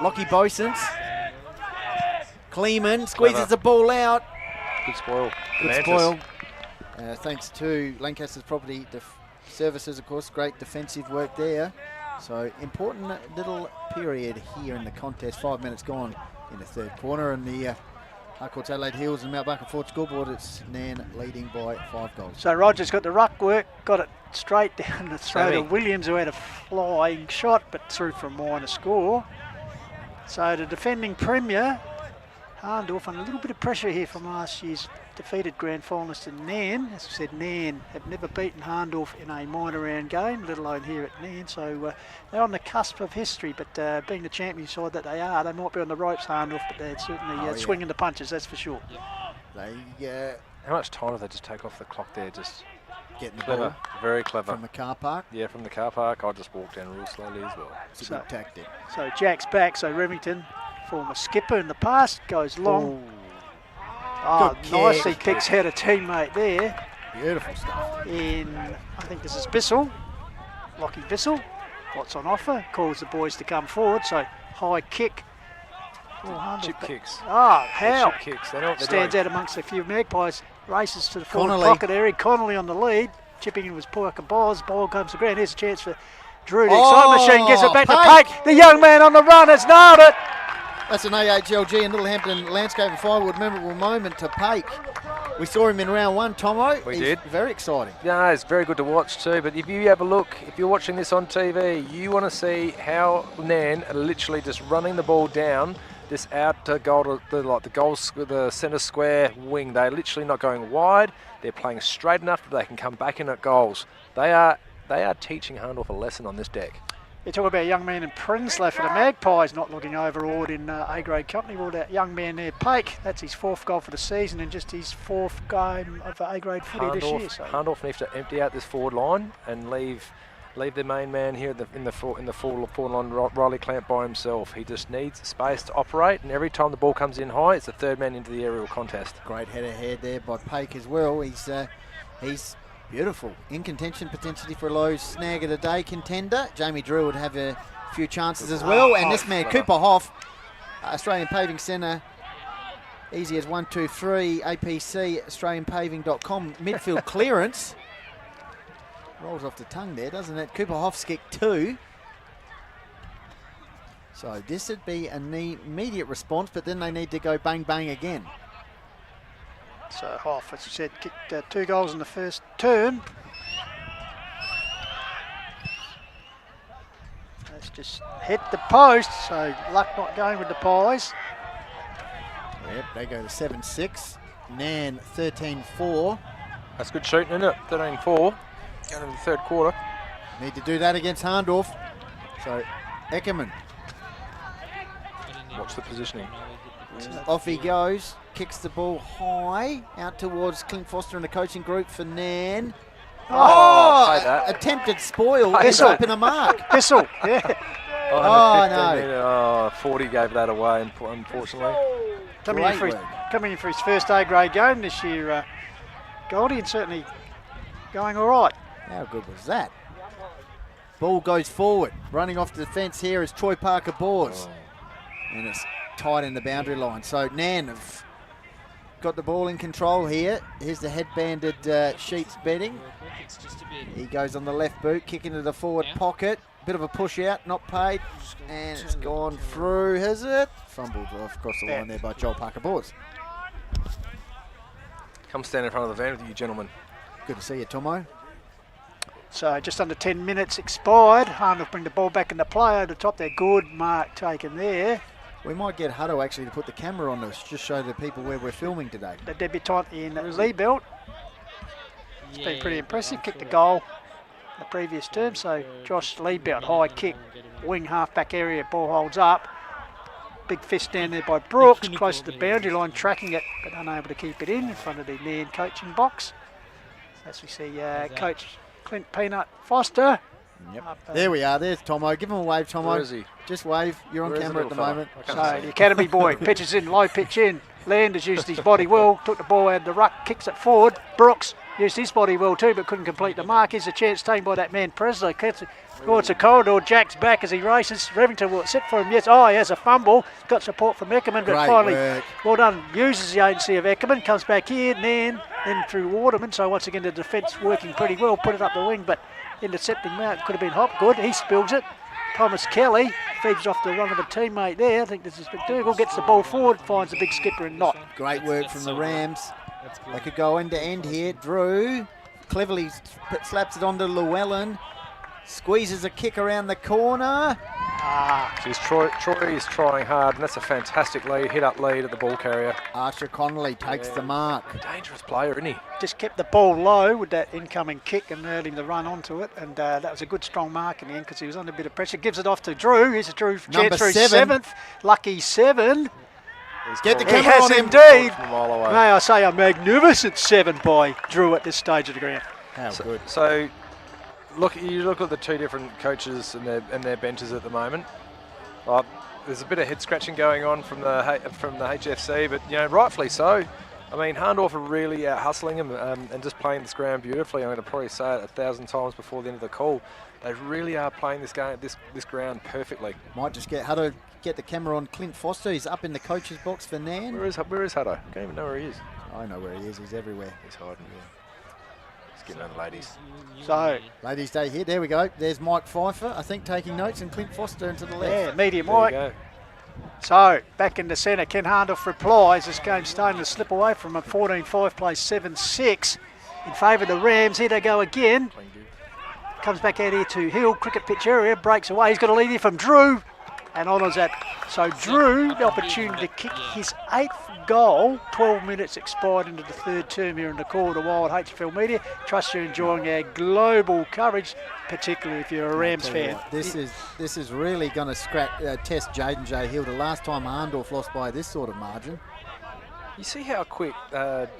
Lockie Bosens. Kleeman squeezes the ball out. Good spoil. Good spoil. Thanks to Lancaster's Property Services, of course. Great defensive work there. So important little period here in the contest. 5 minutes gone in the third quarter, and the Harcourts Adelaide Hills and Mount Barker Fort scoreboard, it's Nairne leading by 5 goals. So Rogers got the ruck work, got it straight down the throat of Williams, who had a flying shot, but threw for a minor score. So the defending premier, Hahndorf, and a little bit of pressure here from last year's defeated grand finalist in Nairne. As I said, Nairne have never beaten Hahndorf in a minor round game, let alone here at Nairne. So they're on the cusp of history, but being the champion side that they are, they might be on the ropes, Hahndorf, but they're certainly swinging the punches, that's for sure. They How much time did they just take off the clock there? Just getting the clever, ball very clever. from the car park. Yeah, from the car park. I just walked down real slowly as well. It's a good tactic. So Jack's back, so Remington, former skipper in the past, goes long. Oh, Good nicely kick. kicks out a teammate there. Beautiful stuff. I think this is Bissell, Lockie Bissell. What's on offer? Calls the boys to come forward. So high kick. Chip kicks. How? Chip kicks. They know what they're Stands doing. out amongst a few Magpies. Races to the forward Connolly. pocket area. Connolly on the lead. Chipping in was Parker Bos. Ball comes to ground. Here's a chance for Drew. The excitement machine gets it back to Pake. The young man on the run has nailed it. That's an AHLG and Little Hampton Landscape and Firewood memorable moment to Pake. We saw him in round 1, Tomo. We He's did. Very exciting. Yeah, it's very good to watch too. But if you have a look, if you're watching this on TV, you want to see how Nairne are literally just running the ball down this out to goal, the centre square wing. They're literally not going wide. They're playing straight enough that they can come back in at goals. They are teaching Hahndorf a lesson on this deck. You talk about a young man in Prensler for the Magpies, not looking overawed in A-grade company. Well, that young man there, Pake, that's his 4th goal for the season and just his 4th game of A-grade footy this year. So. Hahndorf needs to empty out this forward line and leave the main man here in the forward line, Riley Clamp, by himself. He just needs space to operate, and every time the ball comes in high, it's the third man into the aerial contest. Great header there by Pake as well. He's beautiful. In contention potentially for a low snag of the day contender. Jamie Drew would have a few chances as well. And this man, Cooper Hoff, Australian Paving Centre, easy as 1, 2, 3, APC, AustralianPaving.com, midfield clearance. Rolls off the tongue there, doesn't it? Cooper Hoff's kick 2. So this would be an immediate response, but then they need to go bang, bang again. So Hoff, as you said, kicked 2 goals in the first turn. That's just hit the post, so luck not going with the Pies. Yep, they go to 7-6. Nairne 13-4. That's good shooting, isn't it? 13-4. Going into the third quarter. Need to do that against Hahndorf. So Eckerman. Watch the positioning. Off he goes, kicks the ball high, out towards Clint Foster and the coaching group for Nairne. played that. Attempted spoil. Pistol. Up in a mark. Pistol, yeah. No. 40 gave that away, unfortunately. Coming in for his first A-grade game this year, Goldie, and certainly going all right. How good was that? Ball goes forward. Running off the defence here is Troy Parker-Bors. And it's tight in the boundary line. So Nairne have got the ball in control here. Here's the headbanded Sheets betting. He goes on the left boot, kick into the forward pocket. Bit of a push out, not paid. And it's gone through, has it? Fumbled off across the line there by Joel Parker-Bors. Come stand in front of the van with you, gentlemen. Good to see you, Tomo. So just under 10 minutes expired. Hahndorf bring the ball back in the play over the top. They're good mark taken there. We might get Hutto actually to put the camera on us, just show the people where we're filming today. The debutant in Leibelt. It's been pretty impressive. Kicked the goal the previous term. So Josh Leibelt, high kick, wing half-back area, ball holds up. Big fist down there by Brooks, close to the boundary line, tracking it, but unable to keep it in front of the Nairne coaching box. As we see Coach Clint Peanut Foster. Yep. There we are. There's Tomo. Give him a wave, Tomo. Where is he? Just wave. You're on camera at the moment. So the academy boy pitches in, low pitch in. Landers used his body well, took the ball out of the ruck, kicks it forward. Brooks used his body well too, but couldn't complete the mark. Here's a chance taken by that man Presley. Towards the corridor, Jack's back as he races. Revington will sit for him. Yes, he has a fumble. Got support from Eckerman, but finally, well done. Uses the agency of Eckerman, comes back here, Nairne, then through Waterman. So once again, the defence working pretty well. Put it up the wing, but intercepting Mount could have been Hopgood. He spills it. Thomas Kelly feeds off the run of a teammate there. I think this is McDougall. Gets the ball forward, finds the big skipper and not. Great work from the Rams. They could go end to end here. Drew cleverly slaps it onto Llewellyn. Squeezes a kick around the corner. Troy is trying hard, and that's a fantastic lead, hit-up lead at the ball carrier. Archer Connolly takes the mark. Dangerous player, isn't he? Just kept the ball low with that incoming kick and earned him to run onto it, and that was a good strong mark in the end because he was under a bit of pressure. Gives it off to Drew. Here's a Drew chance for his 7th. Lucky 7. Get the camera he has on him. Indeed. May I say a magnificent 7 by Drew at this stage of the ground. How good. So you look at the two different coaches and their benches at the moment. There's a bit of head scratching going on from the HFC, but rightfully so. I mean, Hahndorf are really out hustling him and just playing this ground beautifully. I'm going to probably say it 1,000 times before the end of the call. They really are playing this game, this ground perfectly. Might just get Hutto, get the camera on Clint Foster. He's up in the coach's box for Nairne. Where is Hutto? I don't even know where he is. I know where he is. He's everywhere. He's hiding. Let's get on the ladies. So, ladies' day here. There we go. There's Mike Pfeiffer, I think, taking notes, and Clint Foster into the left. Yeah, medium Mike. So, back in the centre, Ken Hahndorf replies. This game's starting to slip away from a 14-5, plays 7-6 in favour of the Rams. Here they go again. Comes back out here to Hill, cricket pitch area, breaks away. He's got a lead here from Drew and honours that. So Drew, the opportunity to kick his 8th goal. 12 minutes expired into the 3rd term here in the Call of the Wild HFL Media. Trust you're enjoying our global coverage, particularly if you're a Rams fan. This is really going to test Jaden J. Hill. The last time Hahndorf lost by this sort of margin. You see how quick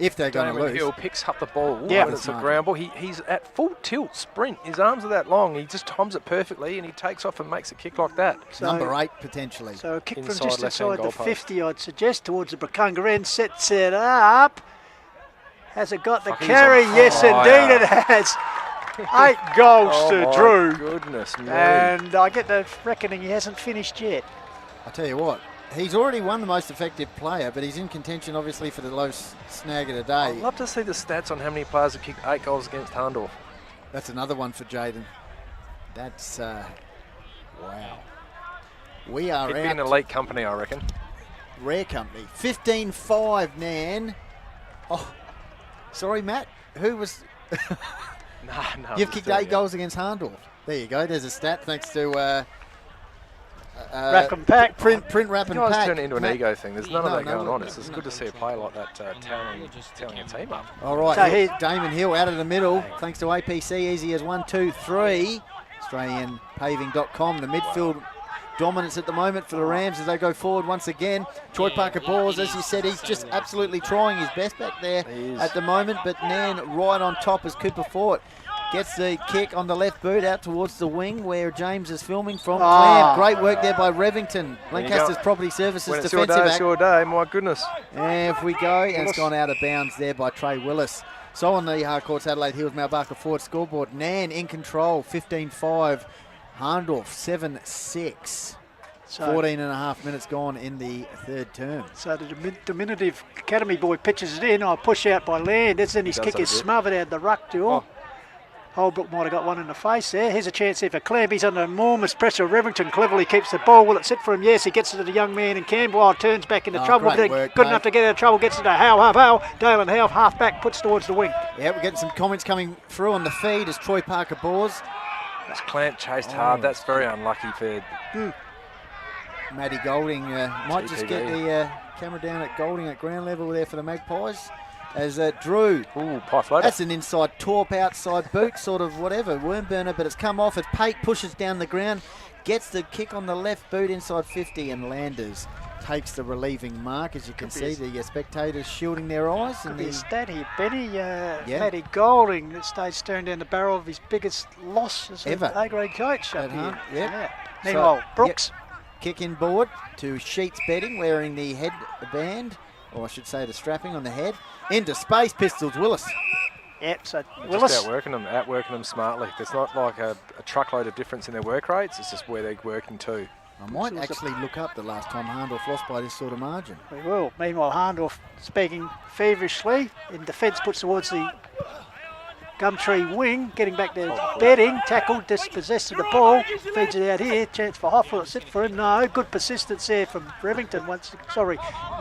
if they're going to lose, Hill picks up the ball when it's a ground ball. He's at full tilt sprint. His arms are that long. He just times it perfectly and he takes off and makes a kick like that. So, number 8 potentially. So a kick from just inside the 50, I'd suggest, towards the Brakunga end. Sets it up. Has it got the carry? Yes, indeed it has. 8 goals to Drew. Goodness me. And I get the reckoning he hasn't finished yet. I tell you what. He's already won the most effective player, but he's in contention, obviously, for the low snag of the day. I'd love to see the stats on how many players have kicked 8 goals against Hahndorf. That's another one for Jaden. That's, wow. We are It'd be an elite company, I reckon. Rare company. 15-5, Nairne. Oh, sorry, Matt. Who was... No. You've kicked 8 goals against Hahndorf. There you go. There's a stat, thanks to... Wrap and pack. Print, wrap and pack. You guys pack. turn it into an ego thing. There's none of that going on. It's good to see a player like that telling a team up. All right, so Damon Hill out of the middle, thanks to APC, easy as 1, 2, 3. AustralianPaving.com. The midfield dominance at the moment for the Rams as they go forward once again. Troy Parker-Bors, as you said, he's just absolutely trying his best back there at the moment, but Nairne right on top as Cooper Fort Gets the kick on the left boot out towards the wing where James is filming from. Clam, great work there by Revington. Lancaster's Property Services When it's defensive your day, act. it's your day, my goodness. And if we go, and it's gone out of bounds there by Trey Willis. So on the Harcourts Adelaide Hills Mount Barker forward scoreboard, Nairne in control, 15-5. Hahndorf 7-6. 14 and a half minutes gone in the third term. So the diminutive academy boy pitches it in. Push out by Landers, and his kick is smothered out the ruck door. Holbrook might have got one in the face there. Here's a chance there for Clamp. He's under enormous pressure. Revington cleverly keeps the ball. Will it sit for him? Yes, he gets it to the young man in Campbell. Turns back into trouble. Great work, Good enough to get out of trouble. Gets it to Howe. Dale and Howe, half back, puts towards the wing. Yeah, we're getting some comments coming through on the feed as Troy Parker bores. That's Clamp chased hard. That's very unlucky for Matty Golding. Might just get the camera down at Golding at ground level there for the Magpies. As Drew, pie floater. That's an inside torp, outside boot, sort of whatever, worm burner, but it's come off as Pate pushes down the ground, gets the kick on the left boot inside 50, and Landers takes the relieving mark. As you can see, the spectators shielding their eyes. Could And be a stat here, Benny. Yeah. Matty Golding that stays staring down the barrel of his biggest loss as Ever. an A-grade coach up here. Yeah. Meanwhile, Brooks. Kick in board to Sheets Betting, wearing the headband, or I should say the strapping on the head. Into space, Pistols, Willis. Yep, so Willis. Just outworking them smartly. There's not like a truckload of difference in their work rates. It's just where they're working to. I might actually look up the last time Hahndorf lost by this sort of margin. We will. Meanwhile, Hahndorf speaking feverishly in defence, puts towards the Gumtree wing, getting back to Betting, tackled, dispossessed of the ball, feeds it out here, chance for Hoff, will it sit for him? No, good persistence there from Revington,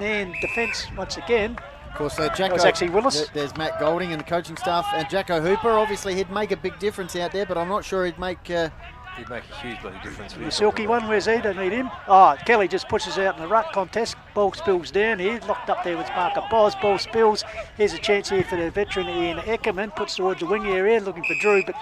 Nairne defence once again. Of course, Jacko, was actually Willis. There's Matt Golding and the coaching staff, and Jacko Hooper. Obviously, he'd make a big difference out there, but I'm not sure he'd make... He'd make a huge bloody difference. The silky one, where's he? Don't need him. Kelly just pushes out in the ruck contest. Ball spills down here, locked up there with Parker Boz. Ball spills. Here's a chance here for the veteran Ian Eckerman. Puts towards the wing area, looking for Drew, but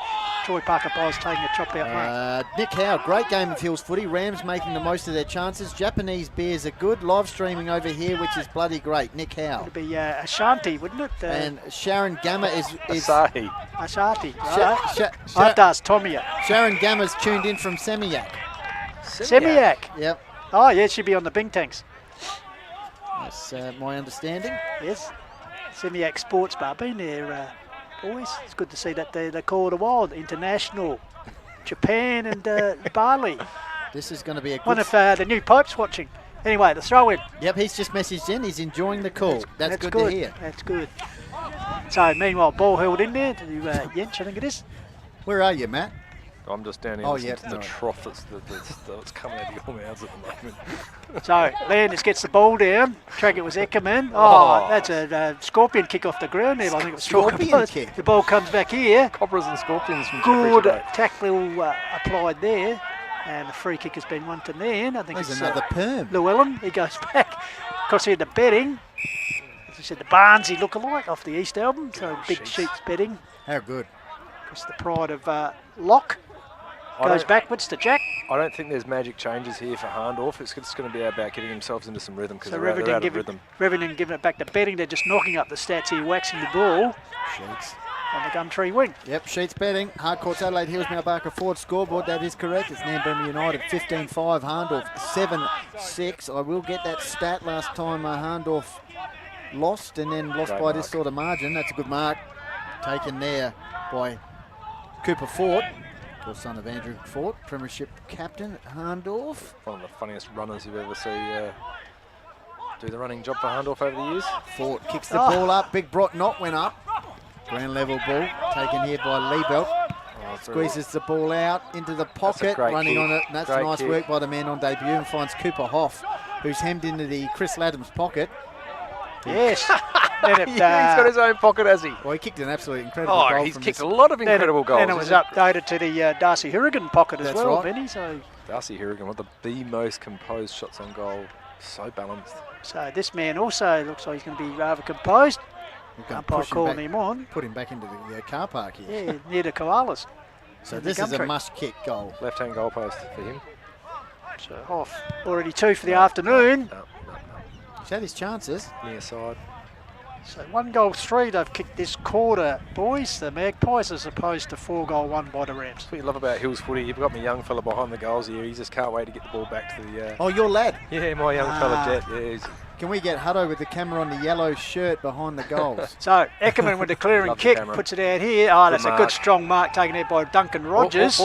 Troy Parker Boz taking a chop out mark. Nick Howe, great game of Hills footy. Rams making the most of their chances. Japanese beers are good. Live streaming over here, which is bloody great. Nick Howe. It'd be Ashanti, wouldn't it? And Sharon Gamma is Asahi. Ashanti. Does Tomia. Sharon Gamma's tuned in from Semiak. Semiak? Yep. Oh, yeah, she'd be on the Bing Tanks. That's my understanding. Yes. Semiak Sports Bar. Been there, boys. It's good to see that they call it a wild. International. Japan and Bali. This is going to be a good... One of the new Pope's watching. Anyway, the throw in. Yep, he's just messaged in. He's enjoying the call. That's good to hear. That's good. So, meanwhile, ball held in there to Yench, I think it is. Where are you, Matt? I'm just down here listening to the trough that's coming out of your mouths at the moment. So, Landers gets the ball down. Track it was Eckerman. That's a scorpion kick off the ground there. I think it was scorpion kick. The ball comes back here. Cobras and scorpions from good tackle applied there. And the free kick has been won to Nairne. I think There's it's another perm. Llewellyn. He goes back. Across here to Betting. As I said, the Barnesy look-alike off the East album. So big Sheets Betting. How good. Across the pride of Locke. Goes backwards to Jack. I don't think there's magic changes here for Hahndorf. It's just going to be about getting themselves into some rhythm because So they're out of rhythm. Revington giving it back to Betting. They're just knocking up the stats here, waxing the ball. Sheets. On the Gumtree wing. Yep, Sheets Betting. Harcourts Adelaide Hills Mount Barker forward scoreboard. That is correct. It's Nairne-Bremer United 15-5. Hahndorf 7-6. I will get that stat. Last time Hahndorf lost and then lost by this sort of margin. That's a good mark taken there by Cooper Fort. Son of Andrew Fort, Premiership captain at Hahndorf. One of the funniest runners you've ever seen do the running job for Hahndorf over the years. Fort kicks the ball up. Big Brot knot went up. Ground level ball taken here by Liebelt. Squeezes the ball out into the pocket, running on it. And that's nice work by the man on debut and finds Cooper Hoff, who's hemmed into the Chris Laddams pocket. Yes. He's got his own pocket, has he? Well, he kicked an absolutely incredible goal. He's kicked a lot of incredible goals. And it was updated to the Darcy Hurrigan pocket as well, right. Benny. So Darcy Hurrigan, one of the most composed shots on goal. So balanced. So this man also looks like he's going to be rather composed. Umpire calling him on. Put him back into the car park here. Yeah, near the koalas. So this is a must-kick goal. Left-hand goal post for him. So Hoff, already 2 for the afternoon. He's had his chances. Near side. So 1-3 they've kicked this quarter, boys, the Magpies, as opposed to 4-1 by the Rams. That's what you love about Hills footy. You've got my young fella behind the goals here. He just can't wait to get the ball back to the... Oh, your lad? Yeah, my young fella Jet. Yeah, can we get Hutto with the camera on the yellow shirt behind the goals? So Eckerman with the clearing kick, puts it out here. Oh, that's a good strong mark taken out by Duncan Rogers.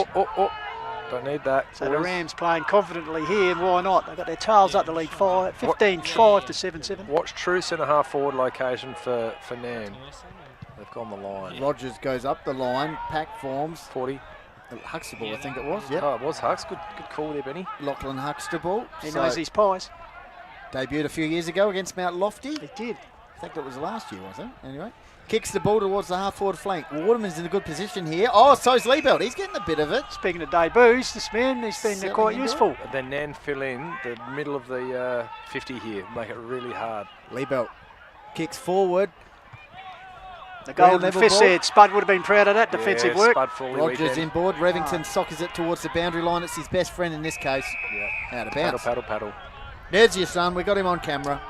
Don't need that. So the Rams playing confidently here, and why not? They've got their tails up to lead 15-5 to 7-7. Watch true centre half forward location for Nairne. They've gone the line. Rogers goes up the line, pack forms. 40. Huxtable, I think it was. Yep. Oh, it was Hux. Good call there, Benny. Lachlan Huxtable. He knows his pies. Debuted a few years ago against Mount Lofty. He did. I think that was last year, was it? Anyway. Kicks the ball towards the half-forward flank. Waterman's in a good position here. Oh, so's Liebelt. He's getting a bit of it. Speaking of debuts, this man, he's been quite useful. Then Nairne fill in the middle of the 50 here. Make it really hard. Liebelt kicks forward. The golden fist there. Spud would have been proud of that defensive work. Rogers inboard. Revington sockers it towards the boundary line. It's his best friend in this case. Yeah. Out of bounds. Paddle. There's your son. We got him on camera.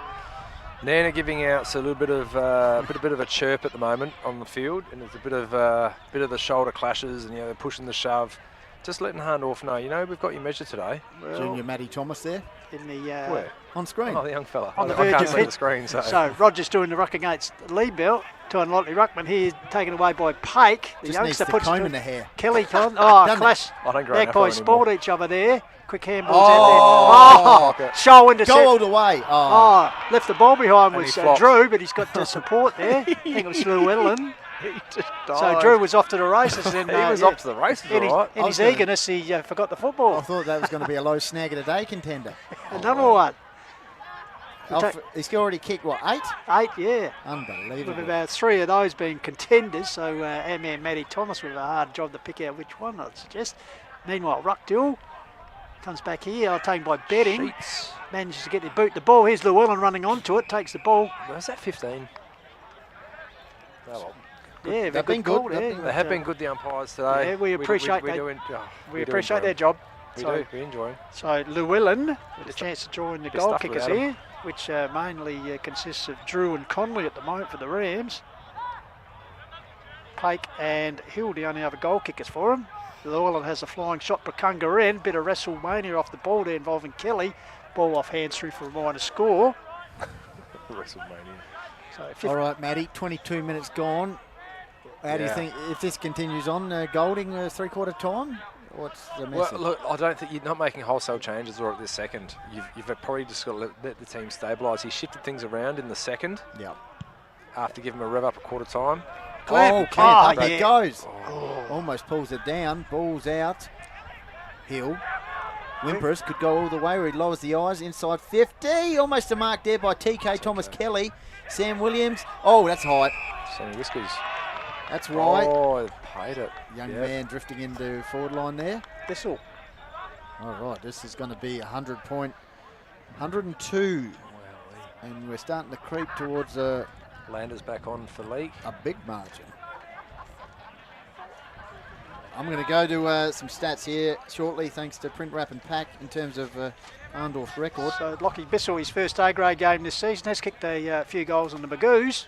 Nairne are giving out a little bit of a chirp at the moment on the field, and there's a bit of the shoulder clashes, and they're pushing the shove. Just letting Hahndorf know, we've got your measure today. Well, Junior Matty Thomas there. In the where? On screen. Oh, the young fella. On the I verge can't of see hit. the screen. So Rogers doing the ruck against Liebelt. To unlikely ruckman here, taken away by Pake. The Just youngster needs to puts comb in the hair. Kelly con. Oh, clash. I don't grow enough Magpies anymore. spoiled each other there. Quick handballs out there. Oh, show into Go all the way. Oh, left the ball behind And was he flopped. Drew, but he's got support there. I think it was Llewellyn. He just died. So Drew was off to the races. Then, he was off to the races, in all right. In his eagerness, he forgot the football. I thought that was going to be a low snag of the day contender. Another one. He's already kicked, what, 8? 8, yeah. Unbelievable. With about 3 of those being contenders, so our man Matty Thomas with a hard job to pick out which one, I'd suggest. Meanwhile, Ruckdill comes back here, taken by Betting. Manages to get the ball. Here's Llewellyn running onto it, takes the ball. Where's that 15? Oh, well. Yeah, they've been good. They have been good, the umpires today. Yeah, we appreciate we appreciate their job. We do. We enjoy. So Llewellyn with a chance to draw in the goal stuffed kickers without here, which mainly consists of Drew and Conley at the moment for the Rams. Pake and Hill, the only other goal kickers for him. Llewellyn has a flying shot, Brakunga in, bit of WrestleMania off the ball there involving Kelly. Ball off hands through for a minor score. WrestleMania. So all right, Matty, 22 minutes gone. How do you think, if this continues on, Golding three-quarter time? What's the message? Well, look, I don't think you're not making wholesale changes or at this second. You've probably just got to let the team stabilise. He shifted things around in the second. Yeah. After giving him a rev up a quarter time. Clamp up it goes. Oh. Almost pulls it down. Ball's out. Hill. Wimpress could go all the way where he lowers the eyes. Inside 50. Almost a mark there by TK Thomas Kelly. Sam Williams. Oh, that's high. Sammy Whiskers. That's right. Oh, paid it. Young man drifting into forward line there. Bissell. All right, this is going to be 102. And we're starting to creep towards Landers back on for league. A big margin. I'm going to go to some stats here shortly, thanks to Print Wrap and Pack in terms of Hahndorf's record. So Lockie Bissell, his first A-grade game this season, has kicked a few goals on the Magoos.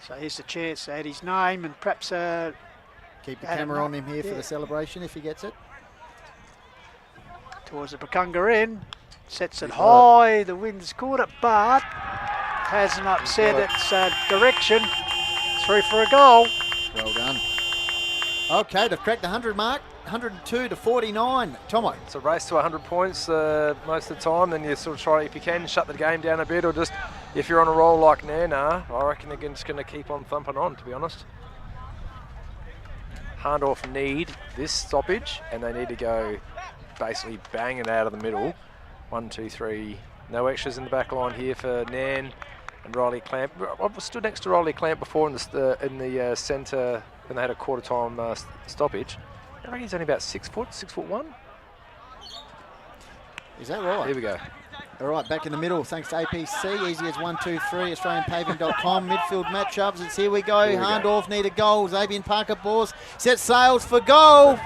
So here's the chance to add his name and perhaps keep the camera on him here for the celebration if he gets it. Towards the Brakunga end, sets it high, the wind's caught it, but hasn't upset its direction. Through for a goal. Well done. Okay, they've cracked the 100 mark, 102 to 49. Tomo. It's a race to 100 points most of the time, then you sort of try, if you can, shut the game down a bit, or just, if you're on a roll like Nairne, I reckon they're just going to keep on thumping on, to be honest. Hahndorf need this stoppage, and they need to go basically bang it out of the middle. 1, 2, 3. No extras in the back line here for Nairne and Riley Clamp. I stood next to Riley Clamp before in the centre when they had a quarter time stoppage. I reckon he's only about 6 foot, 6'1". Is that right? Here we go. All right, back in the middle, thanks to APC. Easy as 1, 2, 3. AustralianPaving.com. Midfield matchups. It's here we go. Hahndorf need a goal. Xavier Parker Bors set sails for goal.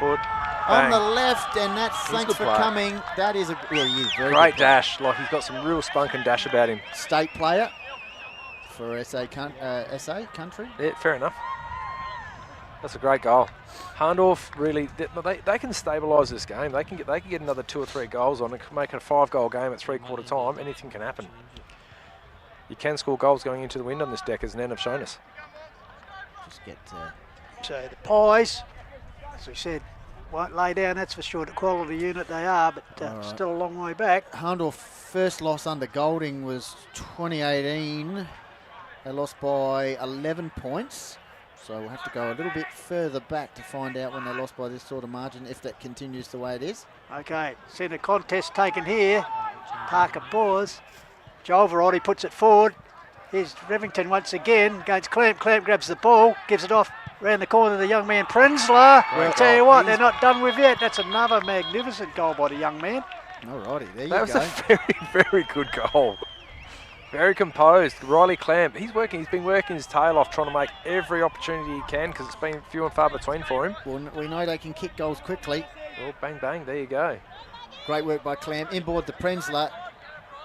On the left, and that's thanks for coming. That is a very great dash. Like, he's got some real spunk and dash about him. State player. for SA country. Yeah, fair enough. That's a great goal. Hahndorf really, they can stabilise this game. They can get another 2 or 3 goals on it, make it a 5-goal game at 3/4 time. Anything can happen. You can score goals going into the wind on this deck, as Nan have shown us. Just get. So the Pies, as we said, won't lay down. That's for sure. The quality unit they are, but still a long way back. Hahndorf first loss under Golding was 2018. They lost by 11 points. So we'll have to go a little bit further back to find out when they lost by this sort of margin, if that continues the way it is. Okay, centre contest taken here. Parker Boers. Joel Variety puts it forward. Here's Revington once again against Clamp. Clamp grabs the ball, gives it off round the corner to the young man Prenzler. I'll tell you what, they're not done with yet. That's another magnificent goal by the young man. Alrighty, there you go. That was a very, very good goal. Very composed. Riley Clamp, he's been working his tail off trying to make every opportunity he can, because it's been few and far between for him. Well, we know they can kick goals quickly. Well, bang, bang, there you go. Great work by Clamp. Inboard to Prenzler,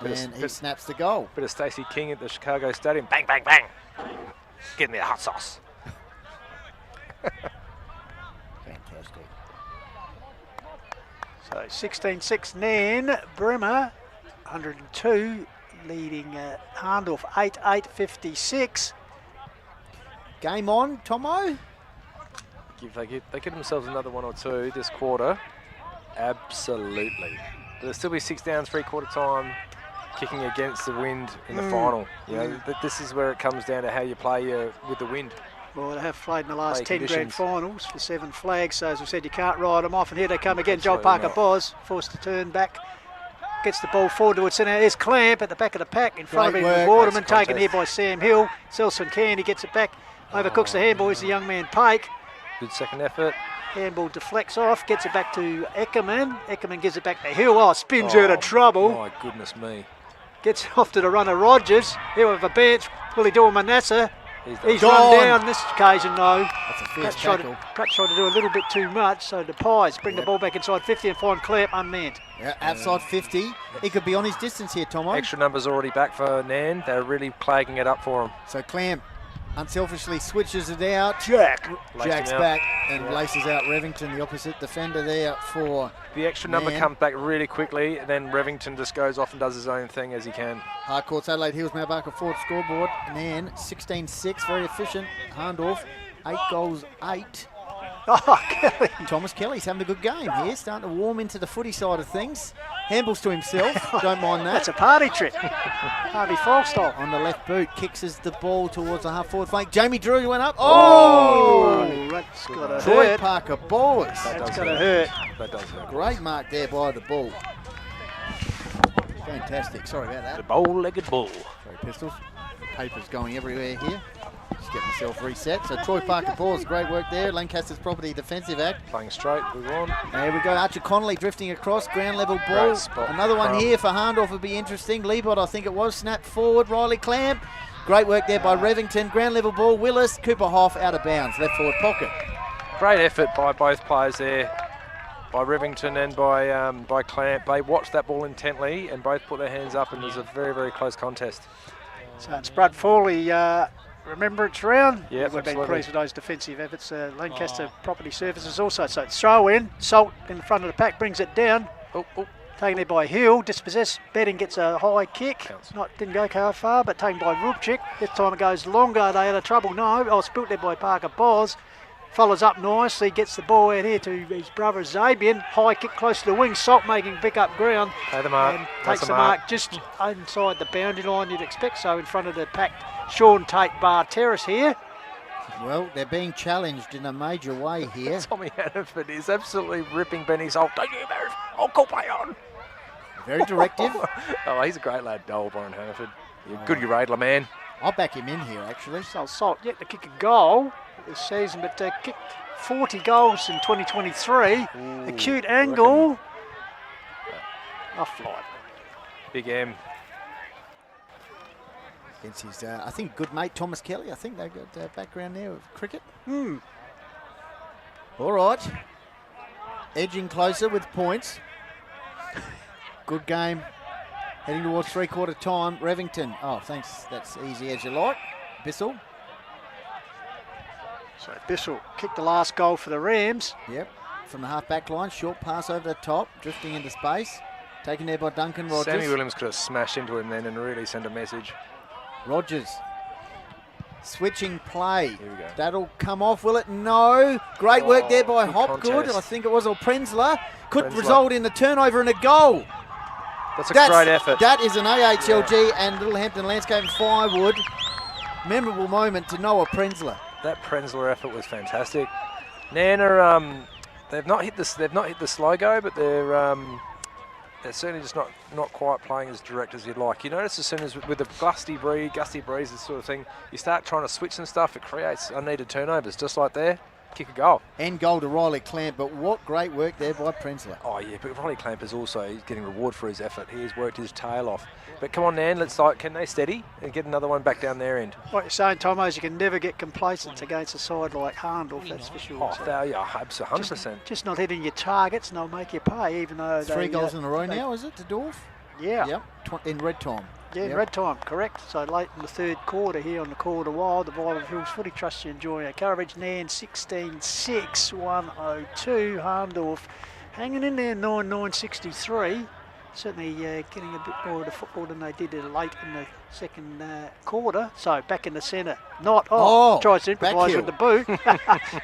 and he snaps the goal. Bit of Stacey King at the Chicago Stadium. Bang, bang, bang. Give me the hot sauce. Fantastic. So 16-6 Nairne-Bremer, 102. Leading Hahndorf 8-8-56. Game on, Tomo. They get themselves another 1 or 2 this quarter. Absolutely. There'll still be 6 down 3/4 time, kicking against the wind in the final. You know, this is where it comes down to how you play with the wind. Well, they have played in the last 10 grand finals for 7 flags, so as we said, you can't ride them off. And here they come again. Joel Parker Boz forced to turn back. Gets the ball forward towards centre. Here's Clamp at the back of the pack in front of him with Waterman, taken here by Sam Hill. Selson Candy gets it back. Overcooks the handball. Is the young man Pake. Good second effort. Handball deflects off. Gets it back to Eckerman. Eckerman gives it back to Hill. Oh, spins out of trouble. My goodness me. Gets off to the runner Rogers. Here with a bench. Will he do a Manassa? He's run down this occasion though. That's a fierce tackle. Perhaps tried to do a little bit too much, so the Pies bring the ball back inside 50 and find Clamp unmanned. Yeah, outside 50. He could be on his distance here, Tomo. Extra numbers already back for Nan. They're really plaguing it up for him. So Clamp unselfishly switches it out. Jack's back and laces out Revington, the opposite defender there for the extra number Nan. comes back really quickly, and then Revington just goes off and does his own thing as he can. Harcourt's Adelaide Hills now back at forward scoreboard. Nan 16-6, very efficient. Hahndorf 8 goals 8. Oh, Kelly. Thomas Kelly's having a good game here, starting to warm into the footy side of things. Handballs to himself, don't mind that. That's a party trick. Harvey Falkstall. On the left boot, kicks as the ball towards the half-forward flank. Jamie Drew went up. Oh! That's got to Troy hurt. Parker Boers. That's got to hurt. That does hurt. Great mark there by the bull. Fantastic. Sorry about that. The bow-legged bull. Sorry, Pistols. Paper's going everywhere here. Just get myself reset. So Troy Parker Boers, great work there. Lancaster's property defensive act. Playing straight, move on. There we go. Archer Connolly drifting across, ground level ball. Another one here for Hahndorf would be interesting. Leibot, I think it was, snapped forward. Riley Clamp. Great work there by Revington. Ground level ball. Willis. Cooper Hoff out of bounds. Left forward pocket. Great effort by both players there, by Revington and by Clamp. They watched that ball intently and both put their hands up, and it was a very, very close contest. So it's Brad Fawley remembrance round. Yep, we've been absolutely. pleased with those defensive efforts. Lancaster Property Services also. So it's throw in. Salt in the front of the pack brings it down. Taken there by Hill. Dispossessed. Betting gets a high kick. Didn't go far, but taken by Rubchik. This time it goes longer. They had a trouble. No, I was built there by Parker Boz. Follows up nicely, gets the ball out here to his brother Zabian. High kick close to the wing. Salt making pick up ground. Take the mark. And takes the mark just inside the boundary line. You'd expect so in front of the packed Sean Tate Bar Terrace here. Well, they're being challenged in a major way here. Tommy Hannaford is absolutely ripping Benny's off. Don't you move. I'll call play on. Very directive. Oh, he's a great lad, Dole, Brian Hannaford. Good Radler, man. I'll back him in here, actually. So Salt yet to kick a goal this season, but kicked 40 goals in 2023. Acute angle. Offline. Big M. Against his, I think, good mate Thomas Kelly. I think they've got background there with cricket. All right. Edging closer with points. Good game Heading towards three-quarter time, Revington. Oh, thanks. That's easy as you like. Bissell. So Bissell kicked the last goal for the Rams. Yep. From the half-back line, short pass over the top, drifting into space. Taken there by Duncan Rogers. Sammy Williams could have smashed into him then and really sent a message. Rogers. Switching play. Here we go. That'll come off, will it? No. Great work there by good Hopgood. contest. I think it was, or Prenzler. Could result in a turnover and a goal. That's a great effort. That is an AHLG and Littlehampton Landscape and Firewood memorable moment to Noah Prenzler. That Prenzler effort was fantastic. Nairne, they've not hit the slow go, but they're certainly just not quite playing as direct as you'd like. You notice as soon as with the gusty breeze, this sort of thing, you start trying to switch and stuff, it creates unneeded turnovers. Just like there, kick a goal. End goal to Riley Clamp, but what great work there by Prenzler. Oh yeah, but Riley Clamp is also getting reward for his effort. He has worked his tail off. But come on, Nan, can they steady and get another one back down their end? What you're saying, Tomo, is you can never get complacent against a side like Hahndorf, that's for sure. Oh, failure, 100%. Just not hitting your targets and they'll make you pay, even though Three goals in a row now, is it, to Dorf? Yeah. Yep, in red time. Yeah, in red time, correct. So late in the third quarter here on the Call of the Wild, the Violent Hills Footy Trust you enjoying it. Caravans Nairne 16-6, 102. Hahndorf hanging in there 9-9-63. Certainly getting a bit more of the football than they did late in the second quarter. So back in the centre. Tries to improvise with the boot.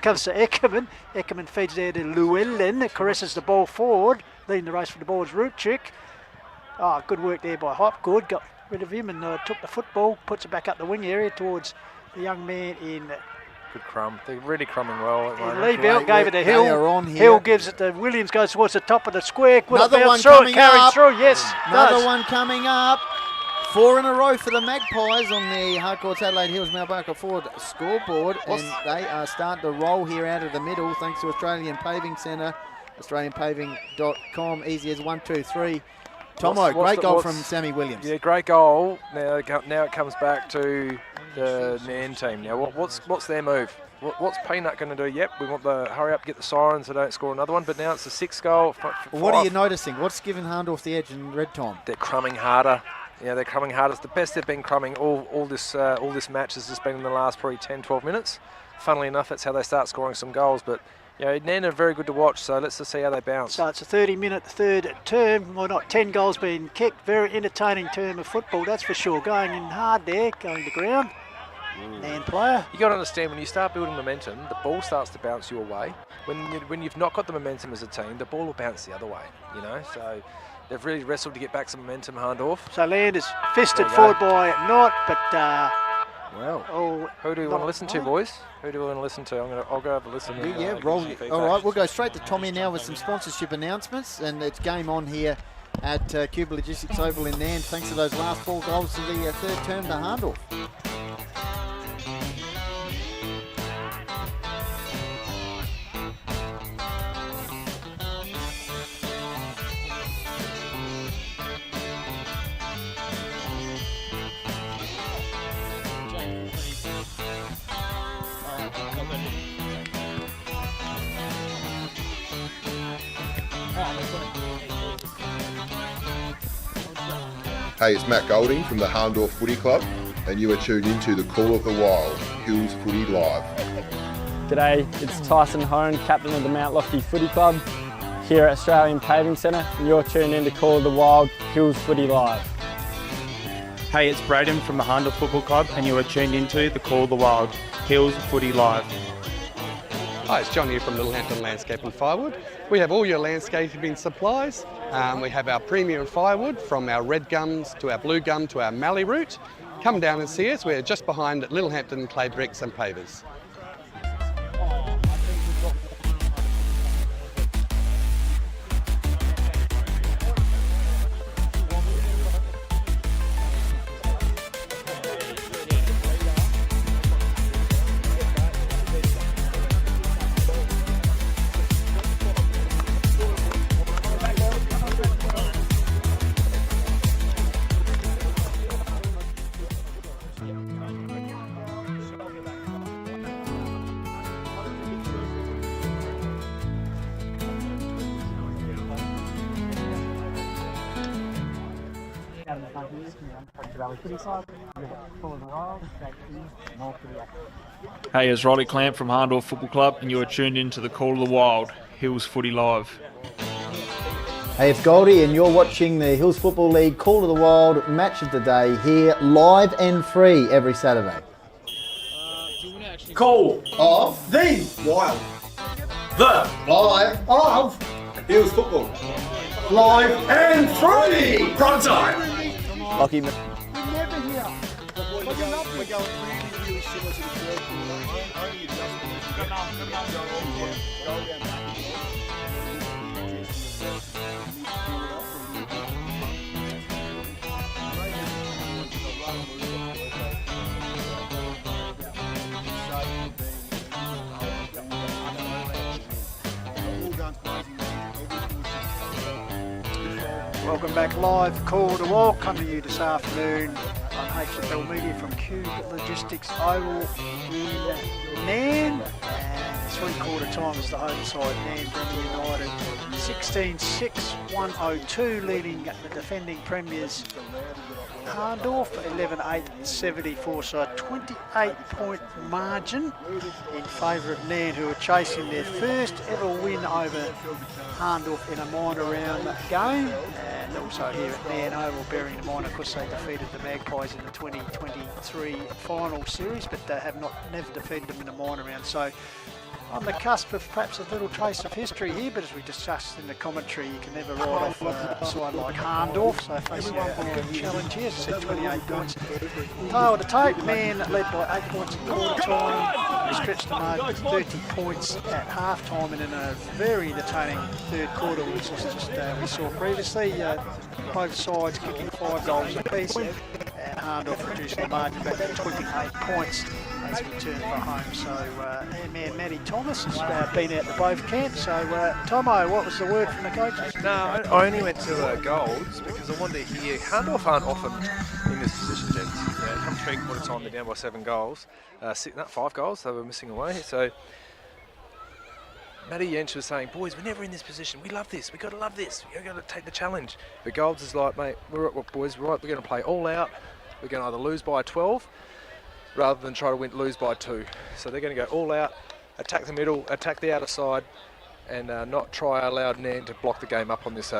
Comes to Eckerman. Eckerman feeds there to Llewellyn. Caresses the ball forward. Leading the race for the ball is Rutchik. Oh, good work there by Hopgood. Got rid of him and took the football. Puts it back up the wing area towards the young man in... Good crumb. They're really crumbing well at the moment. Lee Belt gave it to Hill. Hill gives it to Williams, goes towards the top of the square. Another one coming up. Through. Yes, Another one coming up. 4 in a row for the Magpies on the Harcourts Adelaide Hills Mount Barker Ford scoreboard. And they are starting to roll here out of the middle thanks to Australian Paving Centre, australianpaving.com. Easy as 1, 2, 3. Tomo, great goal from Sammy Williams. Yeah, great goal. Now it comes back to the Nairne team. Now, what's their move? What's Peanut going to do? Yep, we want the hurry up, get the siren so don't score another one. But now it's the 6th goal. What are you noticing? What's given Hahndorf the edge in red time? They're crumbing harder. Yeah, they're crumbing harder. It's the best they've been crumbing all this match has just been in the last probably 10, 12 minutes. Funnily enough, that's how they start scoring some goals. But Nairne are very good to watch, so let's just see how they bounce. So it's a 30-minute third term, well not 10 goals being kicked. Very entertaining term of football, that's for sure. Going in hard there, going to ground. Nairne player. You got to understand, when you start building momentum, the ball starts to bounce your way. When you've not got the momentum as a team, the ball will bounce the other way, So they've really wrestled to get back some momentum, Hahndorf. So Landers fisted forward by Knott, but... who do we want to listen to, boys? Who do we want to listen to? I'll go have a listen. Roll. All right, we'll go straight to Tommy now with some sponsorship announcements, and it's game on here at Qube Logistics Oval in Nairne. Thanks to those last 4 goals to the third term to Hahndorf. Hey, it's Matt Golding from the Hahndorf Footy Club, and you are tuned into the Call of the Wild, Hills Footy Live. G'day, it's Tyson Hone, captain of the Mount Lofty Footy Club, here at Australian Paving Centre, and you're tuned in to Call of the Wild, Hills Footy Live. Hey, it's Braden from the Hahndorf Football Club, and you are tuned into the Call of the Wild, Hills Footy Live. Hi, it's John here from Littlehampton Landscape and Firewood. We have all your landscaping supplies. We have our premium firewood from our red gums to our blue gum to our mallee root. Come down and see us. We're just behind Littlehampton Clay Bricks and Pavers. Caravans here from the Trent Valley Footy Club. You're watching Call of the Wild, State 2, and all for the action. Hey, it's Riley Clamp from Hahndorf Football Club, and you are tuned in to the Call of the Wild, Hills Footy Live. Hey, it's Goldie, and you're watching the Hills Football League Call of the Wild match of the day here, live and free every Saturday. Call of the Wild. The Live of Hills Football. Live and free. Prime time. Lucky. We're going really similar to the first one. Only adjustment. Welcome back live, Call to Walk, coming to you this afternoon on HFL Media from Qube Logistics Oval in Nairne. And 3/4 time is the home side, Nairne-Bremer United 16-6-102, leading the defending premiers Hahndorf 11-8-74, so a 28-point margin in favour of Nairne, who are chasing their first ever win over Hahndorf in a minor round game, and also here at Nairne Oval, bearing in mind, of course, they defeated the Magpies in the 2023 final series, but they have never defeated them in a minor round. So on the cusp of perhaps a little trace of history here, but as we discussed in the commentary, you can never write off a side like Hahndorf, so facing a good challenge here. As I said, 28 points. Tail to tape, man led by 8 points at quarter time. We stretched the margin to 30 points at half time, and in a very entertaining third quarter, which was just we saw previously. Both sides kicking 5 goals apiece, and Hahndorf reducing the margin back to 28 points as we turn for home. So their man Matty Thomas has been out to both camps. So Tomo, what was the word from the coaches? No, I only went to goals because I wanted to hear Hahndorf aren't often in this position, gents. Come 3/4 time, they're down by 7 goals. 5 goals, they were missing away. So Matty Jensch was saying, boys, we're never in this position. We love this. We've got to love this. We've got to take the challenge. But Golds is like, mate, boys, right, we're going to play all out. We're going to either lose by 12 rather than try to lose by 2. So they're going to go all out, attack the middle, attack the outer side, and not try allow Nairne to block the game up on this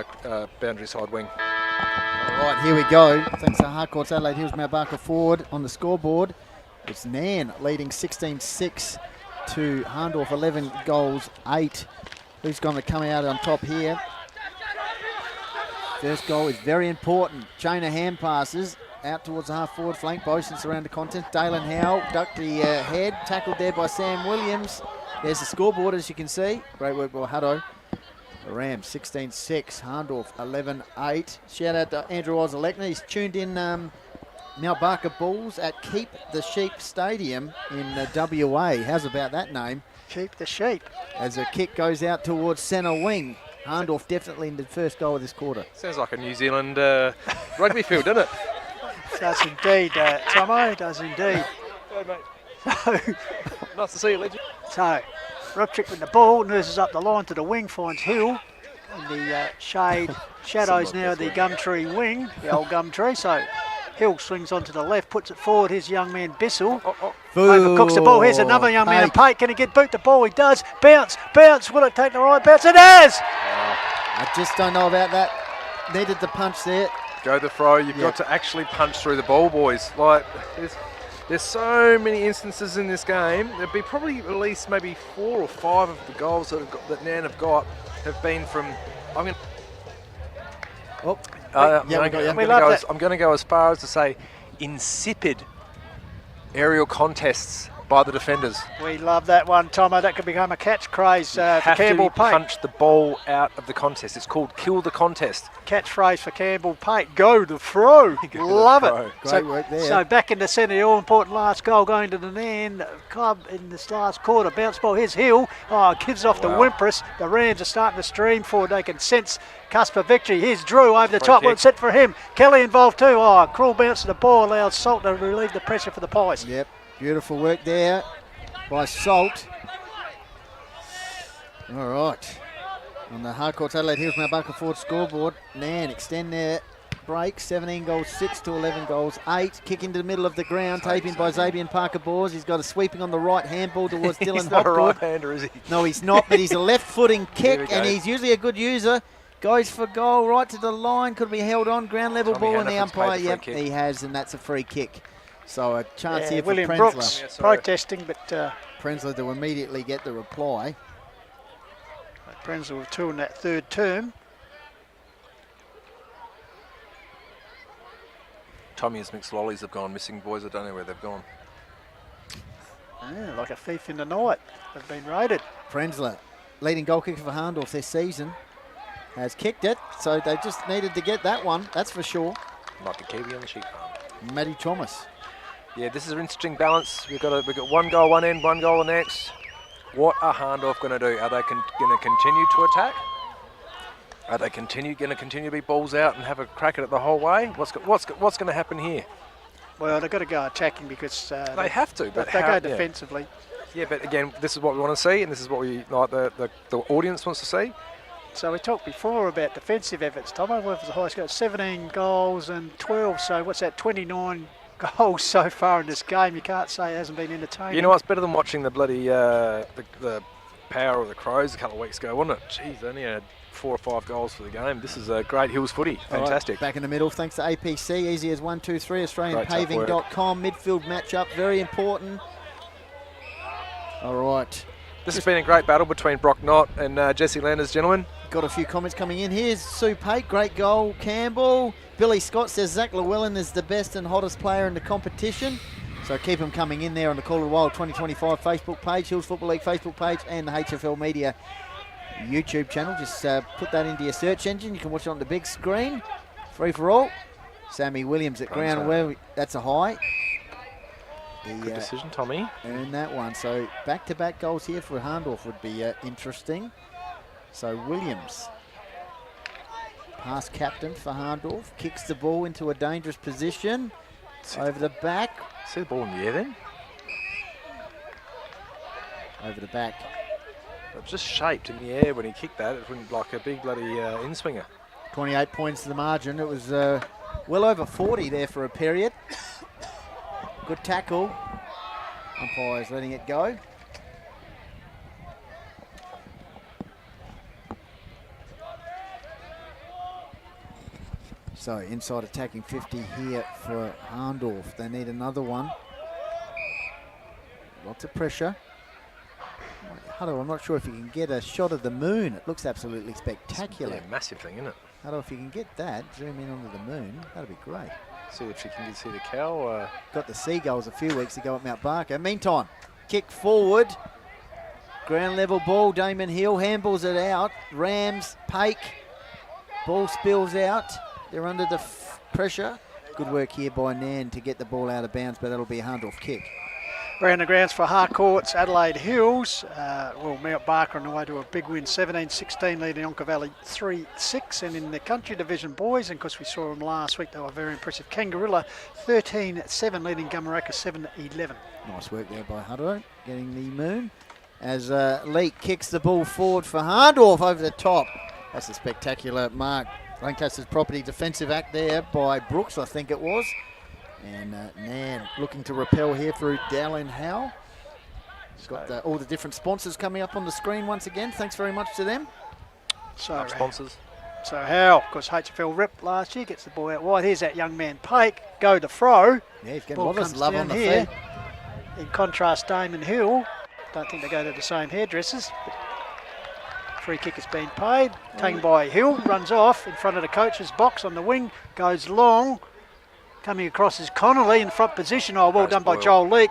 boundary side wing. All right, here we go. Thanks to Harcourt's Adelaide Hills Mount Barker forward on the scoreboard. It's Nairne leading 16-6 to Hahndorf, 11 goals, 8. Who's going to come out on top here? First goal is very important. Chain of hand passes out towards the half forward flank. Bosun's around the contest. Dalen Howe ducked the head, tackled there by Sam Williams. There's the scoreboard, as you can see. Great work by Hutto. The Rams 16-6, Hahndorf 11-8. Shout out to Andrew Ozelekner. He's tuned in Mount Barker Bulls at Keep the Sheep Stadium in WA. How's about that name? Keep the Sheep. As a kick goes out towards centre wing. Hahndorf definitely in the first goal of this quarter. Sounds like a New Zealand rugby field, doesn't it? Does indeed, Tomo, does indeed. Hey, mate. Nice to see you, legend. So, Rupchick with the ball, nurses up the line to the wing, finds Hill in the shadows now the Gumtree wing, the old Gumtree. So Hill swings onto the left, puts it forward. Here's young man Bissell. Overcooks the ball. Here's another young man, Pate. Can he get boot the ball? He does. Bounce. Will it take the right bounce? It has! I just don't know about that. Needed the punch there. Go the throw. You've got to actually punch through the ball, boys. Like, there's so many instances in this game. There'd be probably at least maybe 4 or 5 of the goals that Nairne have got have been from. I'm going to go as far as to say insipid aerial contests by the defenders. We love that one, Tomo. That could become a catch craze for Campbell Pate. Punch the ball out of the contest. It's called kill the contest. Catchphrase for Campbell Pate. Go the throw. Love it. Great work there. So back in the centre, the all-important last goal going to the Nairne club in this last quarter. Bounce ball. Here's Hill. Gives off the Wimpress. The Rams are starting to stream forward. They can sense cusp of victory. Here's Drew over the top. Well, it's set for him. Kelly involved too. Cruel bounce to the ball. Allows Salt to relieve the pressure for the Pies. Yep. Beautiful work there by Salt. All right. On the Harcourt's Adelaide Hills Mount Barker forward scoreboard, Nairne extend their break. 17 goals 6 to 11 goals 8. Kick into the middle of the ground, taping by Xavier Parker-Bors. He's got a sweeping on the right handball towards Dylan He's not a Hopgood. right-hander, is he? No, he's not, but he's a left-footing Here we kick, go. and he's usually a good user. Goes for goal, right to the line, could be held on, ground level Tommy ball, and the Hannaford's paid umpire, the free yep, kick. he has, and that's a free kick. So a chance here for William Prenzler. Brooks protesting, but Prenzler to immediately get the reply. Prenzler with 2 in that third term. Tommy's mixed lollies have gone missing, boys. I don't know where they've gone. Yeah, like a thief in the night. They've been raided. Prenzler, leading goal kicker for Hahndorf this season, has kicked it, so they just needed to get that one, that's for sure. Might be Kiwi on the sheep farm. Matty Thomas. Yeah, this is an interesting balance. We've got 1 goal one end, 1 goal the next. What are Hahndorf going to do? Are they going to continue to attack? Are they going to continue to be balls out and have a crack at it the whole way? What's going to happen here? Well, they've got to go attacking because They have to, but they how- go yeah. defensively. Yeah, but again, this is what we want to see, and this is what we like the audience wants to see. So we talked before about defensive efforts. Tom, what was the highest goal? 17 goals and 12. So what's that? 29 goals so far in this game. You can't say it hasn't been entertaining. You know what's better than watching the bloody the power of the Crows a couple of weeks ago, wasn't it? Jeez, they only had 4 or 5 goals for the game. This is a great Hills footy. Fantastic. All right, back in the middle, thanks to APC. Easy as 1, 2, 3. Great tough work. AustralianPaving.com. Midfield matchup, very important. All right. This has been a great battle between Brock Knott and Jesse Landers, gentlemen. Got a few comments coming in. Here's Sue Pate, great goal. Campbell. Billy Scott says Zach Llewellyn is the best and hottest player in the competition. So keep them coming in there on the Call of the Wild 2025 Facebook page, Hills Football League Facebook page, and the HFL Media YouTube channel. Just put that into your search engine. You can watch it on the big screen. Free for all. Sammy Williams at ground. Well, that's a high. Good decision, Tommy. Earned that one. So back-to-back goals here for Hahndorf would be interesting. So Williams, past captain for Hahndorf, kicks the ball into a dangerous position. Over the back. See the ball in the air then? Over the back. It was just shaped in the air when he kicked that. It went like a big bloody in-swinger. 28 points to the margin. It was well over 40 there for a period. Good tackle. Umpire's letting it go. So inside attacking 50 here for Hahndorf. They need another one. Lots of pressure. Hutto, I'm not sure if you can get a shot of the moon. It looks absolutely spectacular. Yeah, massive thing, isn't it? Hutto, if you can get that, zoom in onto the moon, that'd be great. See if you can see the cow. Got the Seagulls a few weeks ago at Mount Barker. Meantime, kick forward. Ground level ball, Damon Hill handballs it out. Rams, Pake. Ball spills out. They're under the pressure. Good work here by Nairne to get the ball out of bounds, but that'll be a Hahndorf kick. Round the grounds for Harcourt's Adelaide Hills. Mount Barker on the way to a big win, 17-16, leading Yonka Valley 3-6. And in the country division boys, and of course we saw them last week, they were very impressive. Kangarilla 13-7, leading Gumaraka 7-11. Nice work there by Hutto, getting the moon. As Leake kicks the ball forward for Hahndorf over the top. That's a spectacular mark. Lancaster's property defensive act there by Brooks, I think it was. And Nairne looking to repel here through Dallin Howe. He's got all the different sponsors coming up on the screen once again. Thanks very much to them. So sponsors. So Howe, of course, HFL rip last year, gets the ball out wide. Here's that young man, Pake, go to throw. Yeah, he's getting Ball a lot of comes love down on the here. feet. In contrast, Damon Hill, don't think they go to the same hairdressers. Free kick has been paid, taken by Hill, runs off in front of the coach's box on the wing, goes long. Coming across is Connolly in front position. Oh, well done by Joel Leake.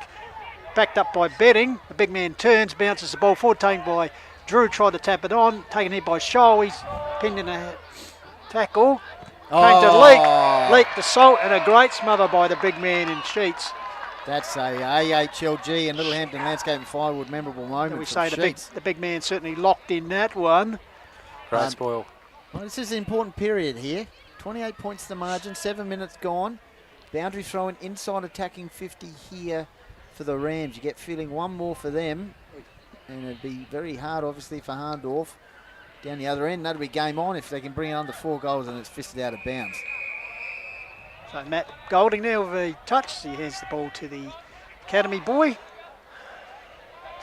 Backed up by Betting. The big man turns, bounces the ball forward, taken by Drew, tried to tap it on. Taken here by Shoal. He's pinned in a tackle. Came to Leake. Leake the salt and a great smother by the big man in sheets. That's a AHLG and Little Hampton Landscape and Firewood memorable moment. We say the big man certainly locked in that one. Great spoil. Well, this is an important period here. 28 points to the margin, 7 minutes gone. Boundary throwing inside attacking 50 here for the Rams. You get feeling one more for them. And it'd be very hard, obviously, for Hahndorf. Down the other end, that'll be game on if they can bring it under 4 goals and it's fisted out of bounds. So Matt Golding there with a touch. He hands the ball to the Academy boy.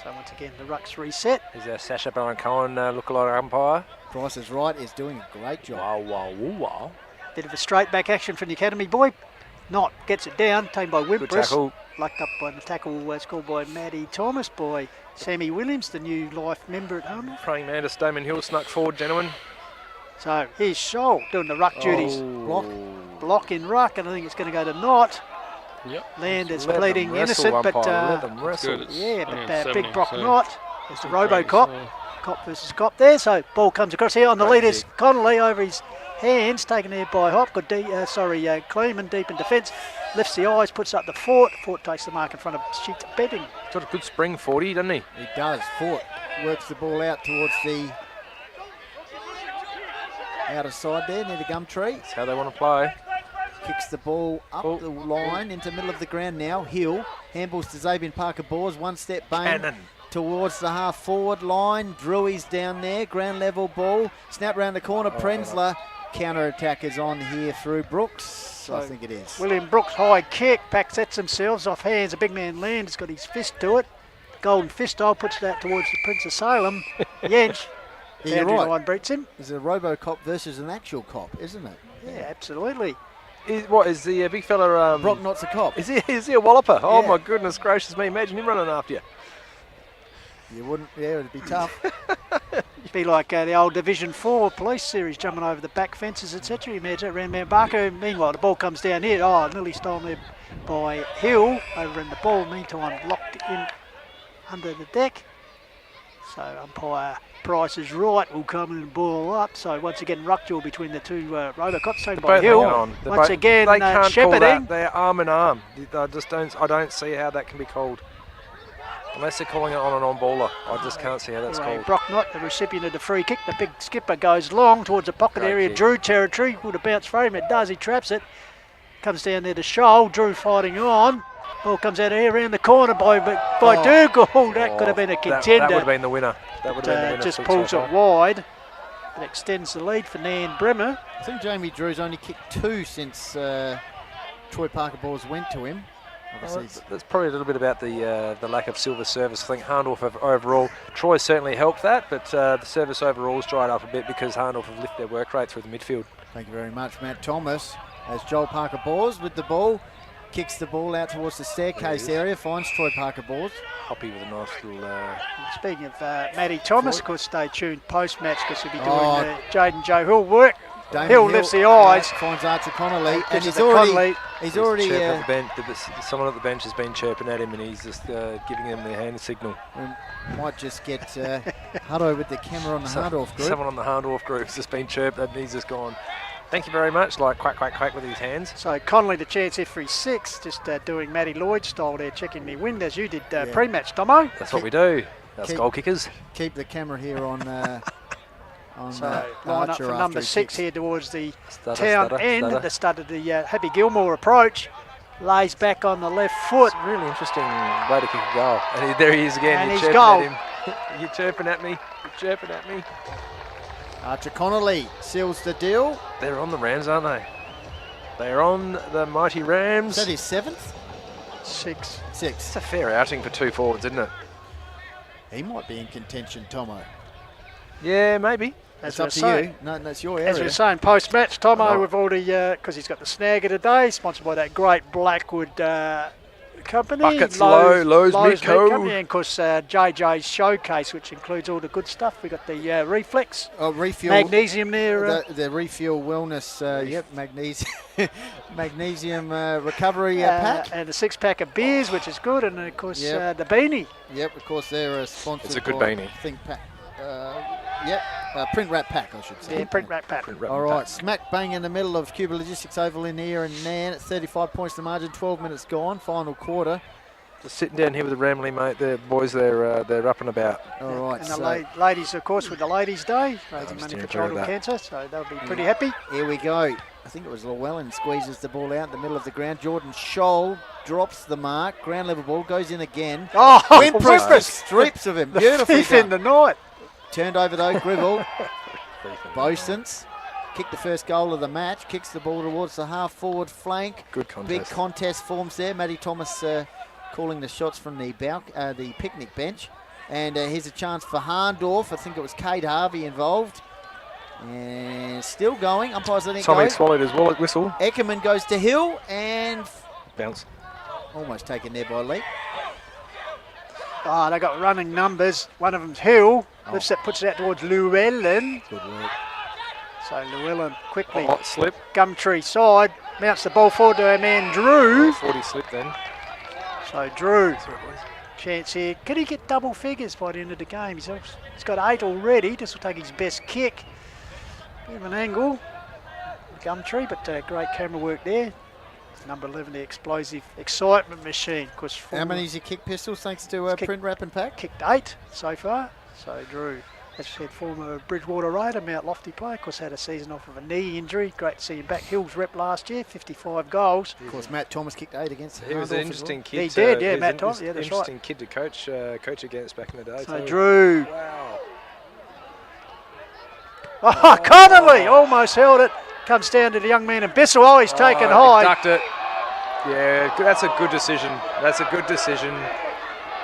So once again, the ruck's reset. Is our Sacha Baron Cohen lookalike umpire? Price is Right is doing a great job. Wow. Bit of a straight back action from the Academy boy. Not gets it down, taken by Wimpers. Good tackle. Lucked up by the tackle scored by Matty Thomas, by Sammy Williams, the new life member at Hahndorf. Praying mantis Damon Hill snuck forward, gentlemen. So here's Scholl doing the ruck duties. Block in ruck, and I think it's going to go to Knott. Yep. Land is Let pleading them wrestle, innocent, but let them wrestle. Big Brock Knott. There's the Robo-Cop. Cop versus Cop there. So ball comes across here on the leaders. Connolly over his hands, taken there by Hop. Good Kleeman deep in defence. Lifts the eyes, puts up the Fort. Fort takes the mark in front of Sheets Betting. Got a good spring 40, doesn't he? He does. Fort works the ball out towards the outer side there near the gum tree. That's how they want to play. Kicks the ball up the line into the middle of the ground now. Hill handballs to Xavier Parker-Bors. One step Bain towards the half forward line. Drury's down there. Ground level ball. Snap round the corner. Prenzler. Counter attack is on here through Brooks. So I think it is. William Brooks high kick. Pack sets themselves off hands. A big man Land has got his fist to it. Golden fist style puts that towards the Prince of Salem. Yench. Yeah, you're right. Line beats him. It's a Robo-Cop versus an actual cop, isn't it? Yeah, absolutely. What is the big fella? Brock Knott's a cop. Is he a walloper? Oh my goodness gracious me! Imagine him running after you. You wouldn't. Yeah, it'd be tough. Be like the old Division 4 police series, jumping over the back fences, etc. You imagine around Mount Barker. Meanwhile, the ball comes down here. Oh, nearly stolen there by Hill over in the ball. Meantime, locked in under the deck. So umpire Price is right. Will come and ball up. So once again, ruck duel between the two Robocops, taken by Hill. Once again, they can't shepherding. Call that. They're arm in arm. I don't see how that can be called. Unless they're calling it on an on-baller. I just can't see how that's called. Brock Knott, the recipient of the free kick. The big skipper goes long towards the pocket area. Kick. Drew territory. Would have bounced for him. It does. He traps it. Comes down there to Scholl. Drew fighting on. Ball comes out of here around the corner by Dougal. That could have been a contender. That would have been the winner. That would have been the winner. Just pulls it wide. It extends the lead for Nairne-Bremer. I think Jamie Drew's only kicked 2 since Troy Parker-Bors went to him. That's probably a little bit about the lack of silver service. I think Hahndorf have overall, Troy certainly helped that, but the service overall has dried up a bit because Hahndorf have lifted their work rate through the midfield. Thank you very much, Matt Thomas. As Joel Parker-Bors with the ball, kicks the ball out towards the staircase area, finds Troy Parker-Bors. Hoppy with a nice little... Speaking of Matty Thomas, of course, stay tuned post-match because he'll be doing Jaden Joe Hill work. Hill lifts the eyes. Finds Archer Connolly, and he's already... Someone at the bench has been chirping at him, and he's just giving them the hand signal. We might just get Hutto with the camera on the Hahndorf group. Someone on the Hahndorf group has just been chirped, and he's just gone, thank you very much, like quack, quack, quack with his hands. So Connolly the chance here for his 6, just doing Matty Lloyd style there, checking the wind as you did pre-match, Tomo. That's what we do. That's goal kickers. Keep the camera here on... So line up for number 6 here towards the town end at the start of the Happy Gilmore approach. Lays back on the left foot. It's a really interesting way to kick a goal. And there he is again. And You're he's goal. At him. You're chirping at me. You're chirping at me. Archer Connolly seals the deal. They're on the Rams, aren't they? They're on the mighty Rams. Is that his 7th? 6. It's a fair outing for 2 forwards, isn't it? He might be in contention, Tomo. Yeah, maybe. That's up to you. No, that's your area. As we were saying, post-match, Tomo, we've already, because he's got the snagger today, sponsored by that great Blackwood company. Buckets Lowe's Meat Co. Company, and of course JJ's Showcase, which includes all the good stuff. We got the Reflex, refuel, magnesium there. The Refuel Wellness, magnesium recovery pack. And a 6-pack of beers, which is good, and of course the beanie. Yep, of course they're sponsored. It's a good beanie. Think pack. Print wrap pack, I should say. Yeah, print wrap pack. All right, smack bang in the middle of Qube Logistics Oval in here and Nairne at 35 points to margin, 12 minutes gone, final quarter. Just sitting down here with the Ramley, mate. The boys, they're up and about. All right. And the ladies, of course, with the Ladies' Day, raising money for childhood cancer, so they'll be pretty happy. Here we go. I think it was Llewellyn squeezes the ball out in the middle of the ground. Jordan Scholl drops the mark. Ground level ball goes in again. Oh, Wimpress strips of him. Beautifully done. In the night. Turned over though, Gribble. Bosens kicked the first goal of the match, kicks the ball towards the half-forward flank. Good contest. Big contest forms there. Matty Thomas calling the shots from the picnic bench. And here's a chance for Hahndorf. I think it was Kate Harvey involved. And still going. Umpires letting it go. Tommy swallowed his wallet whistle. Eckerman goes to Hill and... Bounce. Almost taken there by Lee. Oh, they got running numbers. One of them's Hill. Lifts it, puts it out towards Llewellyn. Good work. So Llewellyn quickly. Hot slip. Gumtree side. Mounts the ball forward to our man Drew. 40 slip then. So Drew. Chance here. Could he get double figures by the end of the game? He's got 8 already. This will take his best kick. Bit of an angle. Gumtree, but great camera work there. Number 11, the explosive excitement machine. How many has he kicked, Pistols, thanks to Print, Wrap and Pack? Kicked 8 so far. So Drew, as I said, former Bridgewater Raider, Mount Lofty player. Of course, had a season off of a knee injury. Great to see him back. Hills rep last year, 55 goals. Of course, Matt Thomas kicked 8 against He was an interesting kid. He did, yeah, Matt Thomas. Yeah, that's interesting right. kid to coach against back in the day. So too. Drew. Wow. Oh, Connolly almost held it. Comes down to the young man in Bissell. Oh, he's taken high. He ducked it. Yeah, that's a good decision. That's a good decision.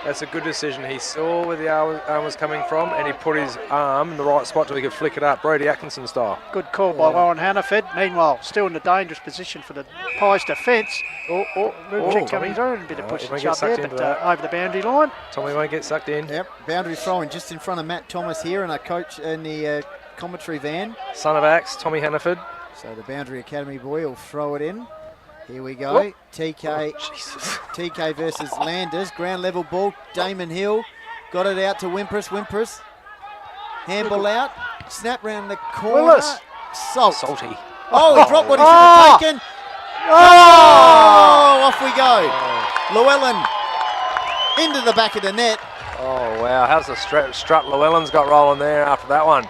That's a good decision. He saw where the arm was coming from and he put his arm in the right spot so he could flick it up, Brody Atkinson style. Good call by Warren Hannaford. Meanwhile, still in a dangerous position for the Pies defence. Check coming through and a bit of push and shove there, but over the boundary line. Tommy won't get sucked in. Yep, boundary throwing just in front of Matt Thomas here and a coach in the commentary van. Son of Axe, Tommy Hannaford. So the Boundary Academy boy will throw it in. Here we go. Whoop. TK versus Landers. Ground level ball. Damon Hill got it out to Wimpress. Handball out. Snap round the corner. Willis. Salty. Oh, he dropped what he should have taken. Oh, off we go. Llewellyn into the back of the net. Oh, wow. How's the strut Llewellyn's got rolling there after that one?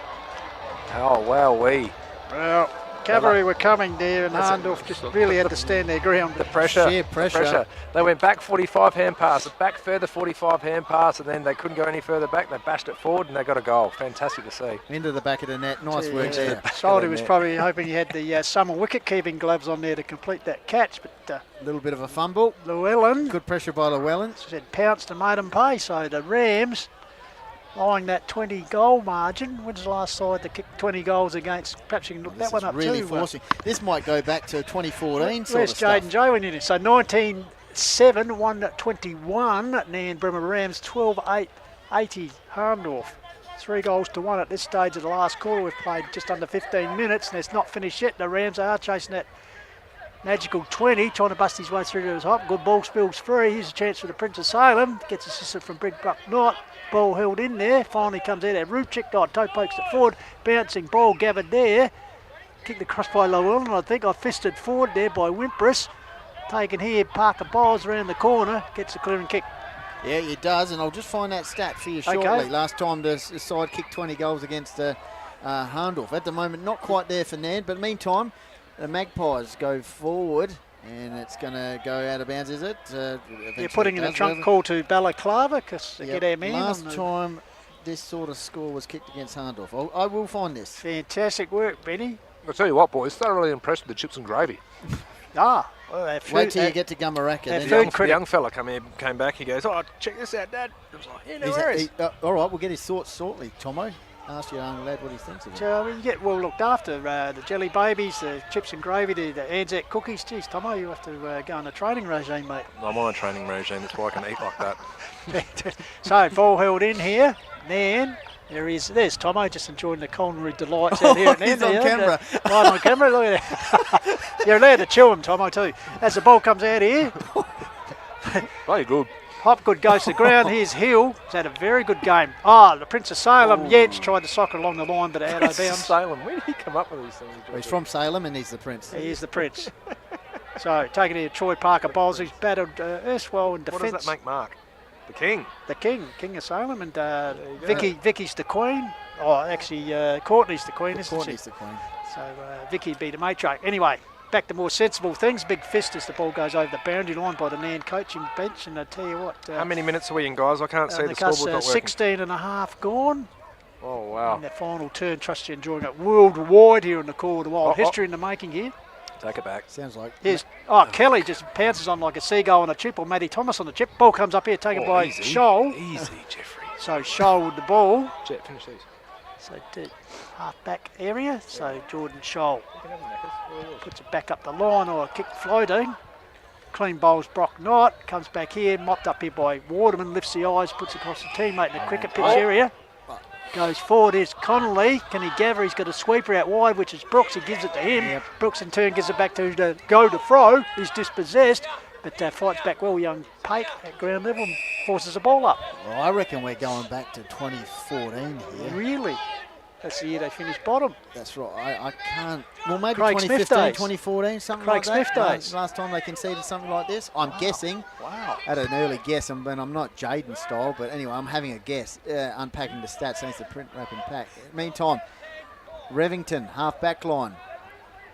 Oh, wow, Well, Cavalry were coming there and Hahndorf just really had to stand their ground. The pressure. Sheer pressure. They went back 45 hand pass, back further 45 hand pass, and then they couldn't go any further back. They bashed it forward and they got a goal. Fantastic to see. Into the back of the net. Nice work there. Salty was probably hoping he had the summer wicket-keeping gloves on there to complete that catch, but a little bit of a fumble. Llewellyn. Good pressure by Llewellyn. Said pounced and made them pay. So the Rams, eyeing that 20-goal margin. When's the last side that kicked 20 goals against? Perhaps you can look that one up really too. Forcing. This might go back to 2014 sort Where's of stuff. Jaden Joe in it? So 19-7, 1-21 Nairne-Bremer Rams, 12-8, 80 Hahndorf. 3 goals to 1 at this stage of the last quarter. We've played just under 15 minutes and it's not finished yet. The Rams are chasing that magical 20, trying to bust his way through to his hop. Good ball spills free. Here's a chance for the Prince of Salem. Gets assisted from Bridgebrook Knight. Ball held in there. Finally comes out. Rubchik toe pokes it forward. Bouncing ball gathered there. Kicked across by Llewellyn. I think I fisted forward there by Wimpress. Taken here. Parker Bowles around the corner. Gets the clearing kick. Yeah, it does. And I'll just find that stat for you shortly. Okay. Last time the side kicked 20 goals against Hahndorf. At the moment, not quite there for Nan. But meantime, the Magpies go forward. And it's going to go out of bounds, is it? You're putting in a trunk call to Balaclava because they get our man. Last time this sort of score was kicked against Hahndorf. I will find this. Fantastic work, Benny. I'll tell you what, boys, thoroughly impressed with the chips and gravy. Well, wait till you get to Gummaraka. The young fella came back, he goes, oh, check this out, Dad. I was like, yeah, no worries. All right, we'll get his thoughts shortly, Tomo. Ask your young lad what he thinks of it. So you get well looked after. The jelly babies, the chips and gravy, the Anzac cookies. Geez, Tomo, you have to go on a training regime, mate. I'm on a training regime, that's why I can eat like that. So, ball held in here. Nan, there's Tomo, just enjoying the culinary delights out here at Nan. He's on camera. Right on camera, look at that. You're allowed to chew him, Tomo, too. As the ball comes out here. Very good. Hopgood goes to the ground. Here's Hill. He's had a very good game. The Prince of Salem. Jens tried to sock it along the line, but out of bounds. Salem. Where did he come up with these things? Well, he's from Salem and he's the Prince. He is the Prince. So, taking here, Troy Parker Bowles. He's battled erstwhile in defence. What does that make Mark? The King? The King of Salem. And Vicky's the Queen. Actually, Courtney's the Queen, isn't Courtney's she? the Queen. So, Vicky be the matriarch. Anyway. Back to more sensible things. Big fist as the ball goes over the boundary line by the Nan coaching bench. And I tell you what. How many minutes are we in, guys? I can't see the scoreboard not working. 16 and a half gone. Oh, wow. And that final turn, trust you enjoying it worldwide here in the Call of the Wild. History in the making here. Take it back. Sounds like. Here's, Kelly just pounces on like a seagull on a chip, or Matty Thomas on the chip. Ball comes up here, taken by Scholl. Easy, Jeffrey. So Scholl with the ball. Jet, finish these. So half-back area. So Jordan Scholl puts it back up the line, or a kick floating. Clean bowls Brock Knight. Comes back here, mopped up here by Waterman. Lifts the eyes, puts across the teammate in the cricket pitch area. Goes forward, here's Connolly. Can he gather? He's got a sweeper out wide, which is Brooks. He gives it to him. Yep. Brooks in turn gives it back to go to throw. He's dispossessed, but fights back well. Young Pate at ground level and forces the ball up. Well, I reckon we're going back to 2014 here. Really? That's the year they finished bottom. That's right. I can't. Well, maybe Craig Smith 2015, days. 2014, something Craig like that. Smith days. Last time they conceded something like this. I'm guessing. Wow. At an early guess, and I'm not Jaden style, but anyway, I'm having a guess. Unpacking the stats thanks to print, wrap, and pack. Meantime, Revington, half back line.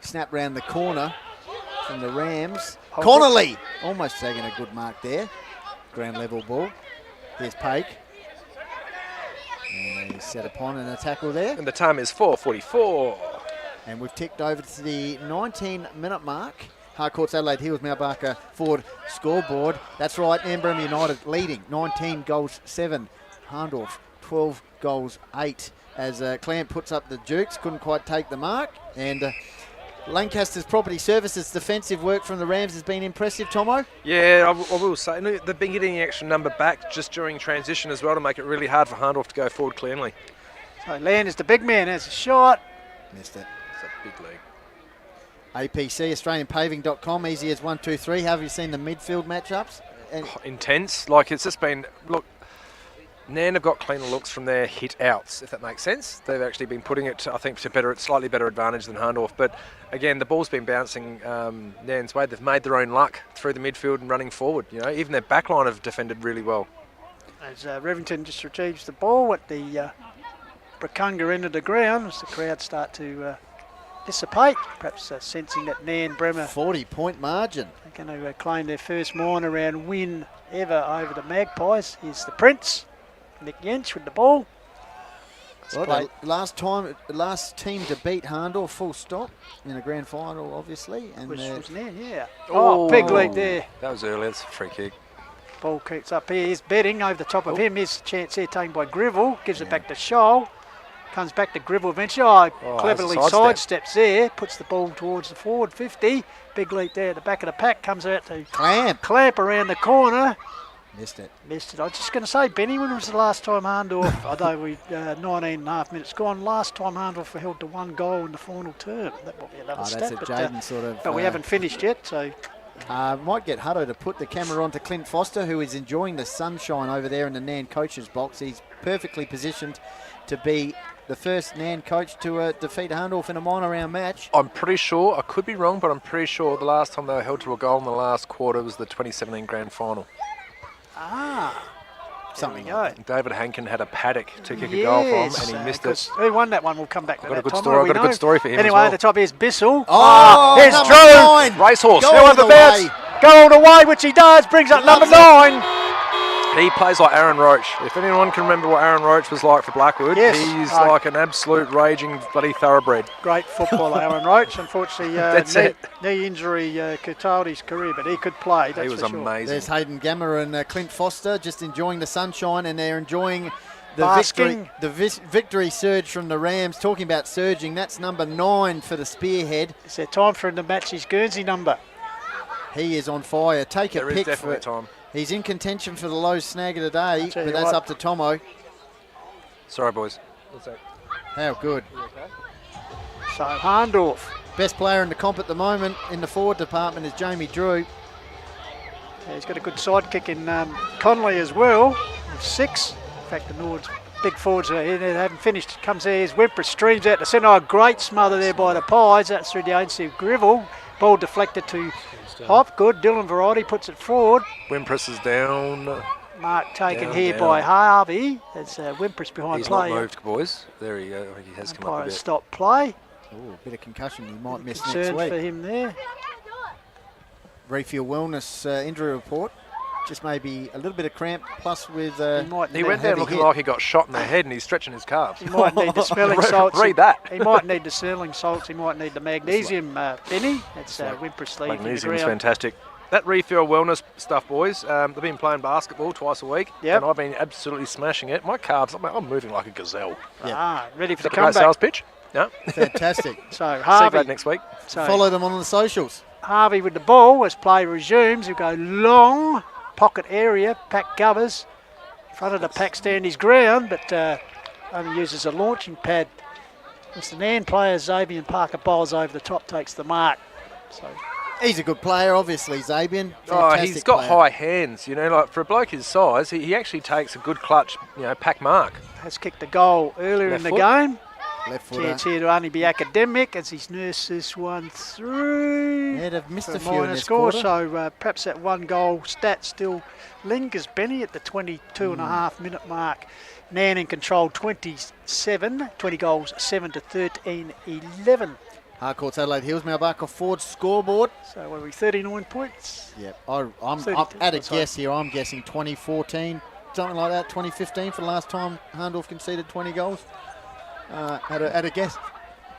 Snap round the corner from the Rams. Connolly! Almost taking a good mark there. Ground level ball. Here's Pake. And he's set upon and a tackle there. And the time is 4:44. And we've ticked over to the 19-minute mark. Harcourt's Adelaide Hills, Mount Barker Ford scoreboard. That's right, Nairne-Bremer United leading 19 goals 7. Hahndorf 12 goals 8. As Clamp puts up the Dukes, couldn't quite take the mark. And Lancaster's Property Services defensive work from the Rams has been impressive, Tomo. Yeah, I will say. They've been getting the extra number back just during transition as well to make it really hard for Hahndorf to go forward cleanly. So Land is the big man. Has a shot. Missed it. It's a big league. APC, AustralianPaving.com, easy as 1, 2, 3. How have you seen the midfield matchups? Intense. Like, it's just been, look, Nairne have got cleaner looks from their hit outs, if that makes sense. They've actually been putting it, I think, to slightly better advantage than Hahndorf. But again, the ball's been bouncing Nairne's way. They've made their own luck through the midfield and running forward. You know, even their backline have defended really well. As Revington just retrieves the ball at the Brakunga end of the ground, as the crowd start to dissipate, perhaps sensing that Nairne-Bremer 40-point margin. They're going to claim their first minor round win ever over the Magpies. Here's the Prince, Nick Yench with the ball. Well, last team to beat Hahndorf, full stop, in a grand final, obviously. And was Nairne, yeah. Oh, big lead there. That was early. That's a free kick. Ball kicks up here. Here's Betting over the top of him. Here's a chance here taken by Grivell. Gives it back to Scholl. Comes back to Grivell eventually. Cleverly sidesteps there. Puts the ball towards the forward 50. Big lead there at the back of the pack. Comes out to Clamp around the corner. Missed it. I was just going to say, Benny, when was the last time Hahndorf, although we 19 and a half minutes gone, last time Hahndorf were held to 1 goal in the final term. That might be another stat. That's a Jaden sort of. But we haven't finished yet, so. Might get Hutto to put the camera on to Clint Foster, who is enjoying the sunshine over there in the Nairne coach's box. He's perfectly positioned to be the first Nairne coach to defeat Hahndorf in a minor round match. I'm pretty sure, I could be wrong, but I'm pretty sure the last time they were held to a goal in the last quarter was the 2017 grand final. Something like that. David Hankin had a paddock to kick a goal from, and he missed it. Who won that one? We'll come back to that. I've got a good story for him. Anyway, as well. at the top here's Bissell. Here's Drew. 9. Racehorse. Go on the bounce. Go all the way, which he does. Brings up number 9. He plays like Aaron Roach. If anyone can remember what Aaron Roach was like for Blackwood, he's like an absolute raging bloody thoroughbred. Great footballer, Aaron Roach. Unfortunately, knee injury curtailed his career, but he could play. He was amazing. There's Hayden Gammer and Clint Foster just enjoying the sunshine, and they're enjoying the victory surge from the Rams. Talking about surging, that's number 9 for the spearhead. Is there time for him to match his Guernsey number? He is on fire. Take a there pick is definitely for time. He's in contention for the low snag of the day, but that's up to Tomo. Sorry, boys. How good. So Hahndorf. Best player in the comp at the moment in the forward department is Jamie Drew. Yeah, he's got a good sidekick in Connolly as well. 6. In fact, the Nords big forwards are here. They haven't finished. Comes there. Here's Wimper, streams out the centre. Oh, great smother there by the Pies. That's through the agency of Grivell. Ball deflected to Hop. Good. Dylan Variety puts it forward. Wimpress is down. Mark taken here by Harvey. As Wimpress behind play. He's not moved, boys. There he go. He has come up a bit. Stop play. Ooh, a bit of concussion. He might miss Concerns next week. for him there. Refuel Wellness injury report. just maybe a little bit of cramp, plus with... He went there looking like he got shot in the head and he's stretching his calves. He might need the smelling salts. Read that. He might need the smelling salts. He might need the magnesium, Benny. It's Wimpress leaf. Magnesium's fantastic. That refuel wellness stuff, boys. They've been playing basketball twice a week, and I've been absolutely smashing it. My calves, I'm moving like a gazelle. Ready for the comeback. Sales pitch. Yeah. Fantastic. So Harvey, see that next week. So follow them on the socials. Harvey with the ball as play resumes. He'll go long pocket area, pack covers. In front of the pack stand his ground, but only uses a launching pad. As the Nairne player, Xavier Parker bowls over the top, takes the mark. So he's a good player, obviously, Xavier. He's got high hands, like for a bloke his size, he actually takes a good clutch, pack mark. Has kicked a goal earlier in the game. Left foot. Chance here to only be academic as he's nursed this one through. Yeah, they've missed a few in this score, quarter. so perhaps that 1 goal stat still lingers, Benny, at the 22.5 minute mark. Nairne in control 20 goals, 7 to 13, 11. Harcourt's Adelaide Hills, Malbarker Ford scoreboard. So what are we, 39 points? Yep, I'm at a guess here. I'm guessing 2014, something like that, 2015 for the last time Hahndorf conceded 20 goals. At a guess.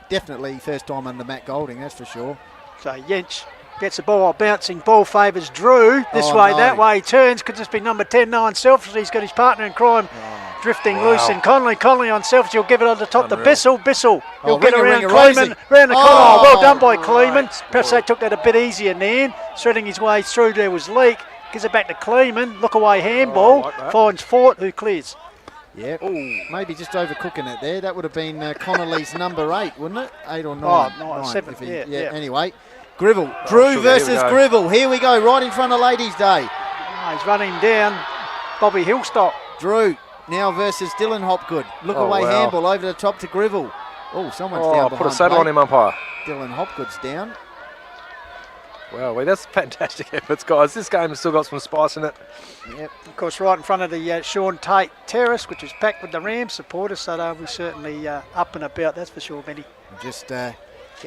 Definitely first time under Matt Golding, that's for sure. So Yench gets the ball, bouncing ball favours Drew. This way, that way, he turns. Could just be number 10 now unselfishly. He's got his partner in crime drifting loose. And Conley unselfish. He'll give it on the top to Bissell. He'll get around Kleeman. Round the corner. Well done by Kleeman. Perhaps they took that a bit easier, Nairne. Threading his way through, there was Leake. Gives it back to Kleeman. Look away handball. Finds Fort, who clears. Yeah, maybe just overcooking it there. That would have been Connolly's number 8, wouldn't it? 8 or 9? Oh, 7. Anyway, Gribble. Drew versus Gribble. Here we go, right in front of Ladies' Day. He's running down Bobby Hillstock. Drew now versus Dylan Hopgood. Look away handball over the top to Gribble. Oh, someone's down behind. Put a saddle on him, umpire. Dylan Hopgood's down. Wow, that's fantastic efforts, guys. This game has still got some spice in it. Yep, of course, right in front of the Sean Tate Terrace, which is packed with the Rams supporters, so they'll be certainly up and about, that's for sure, Benny. Just get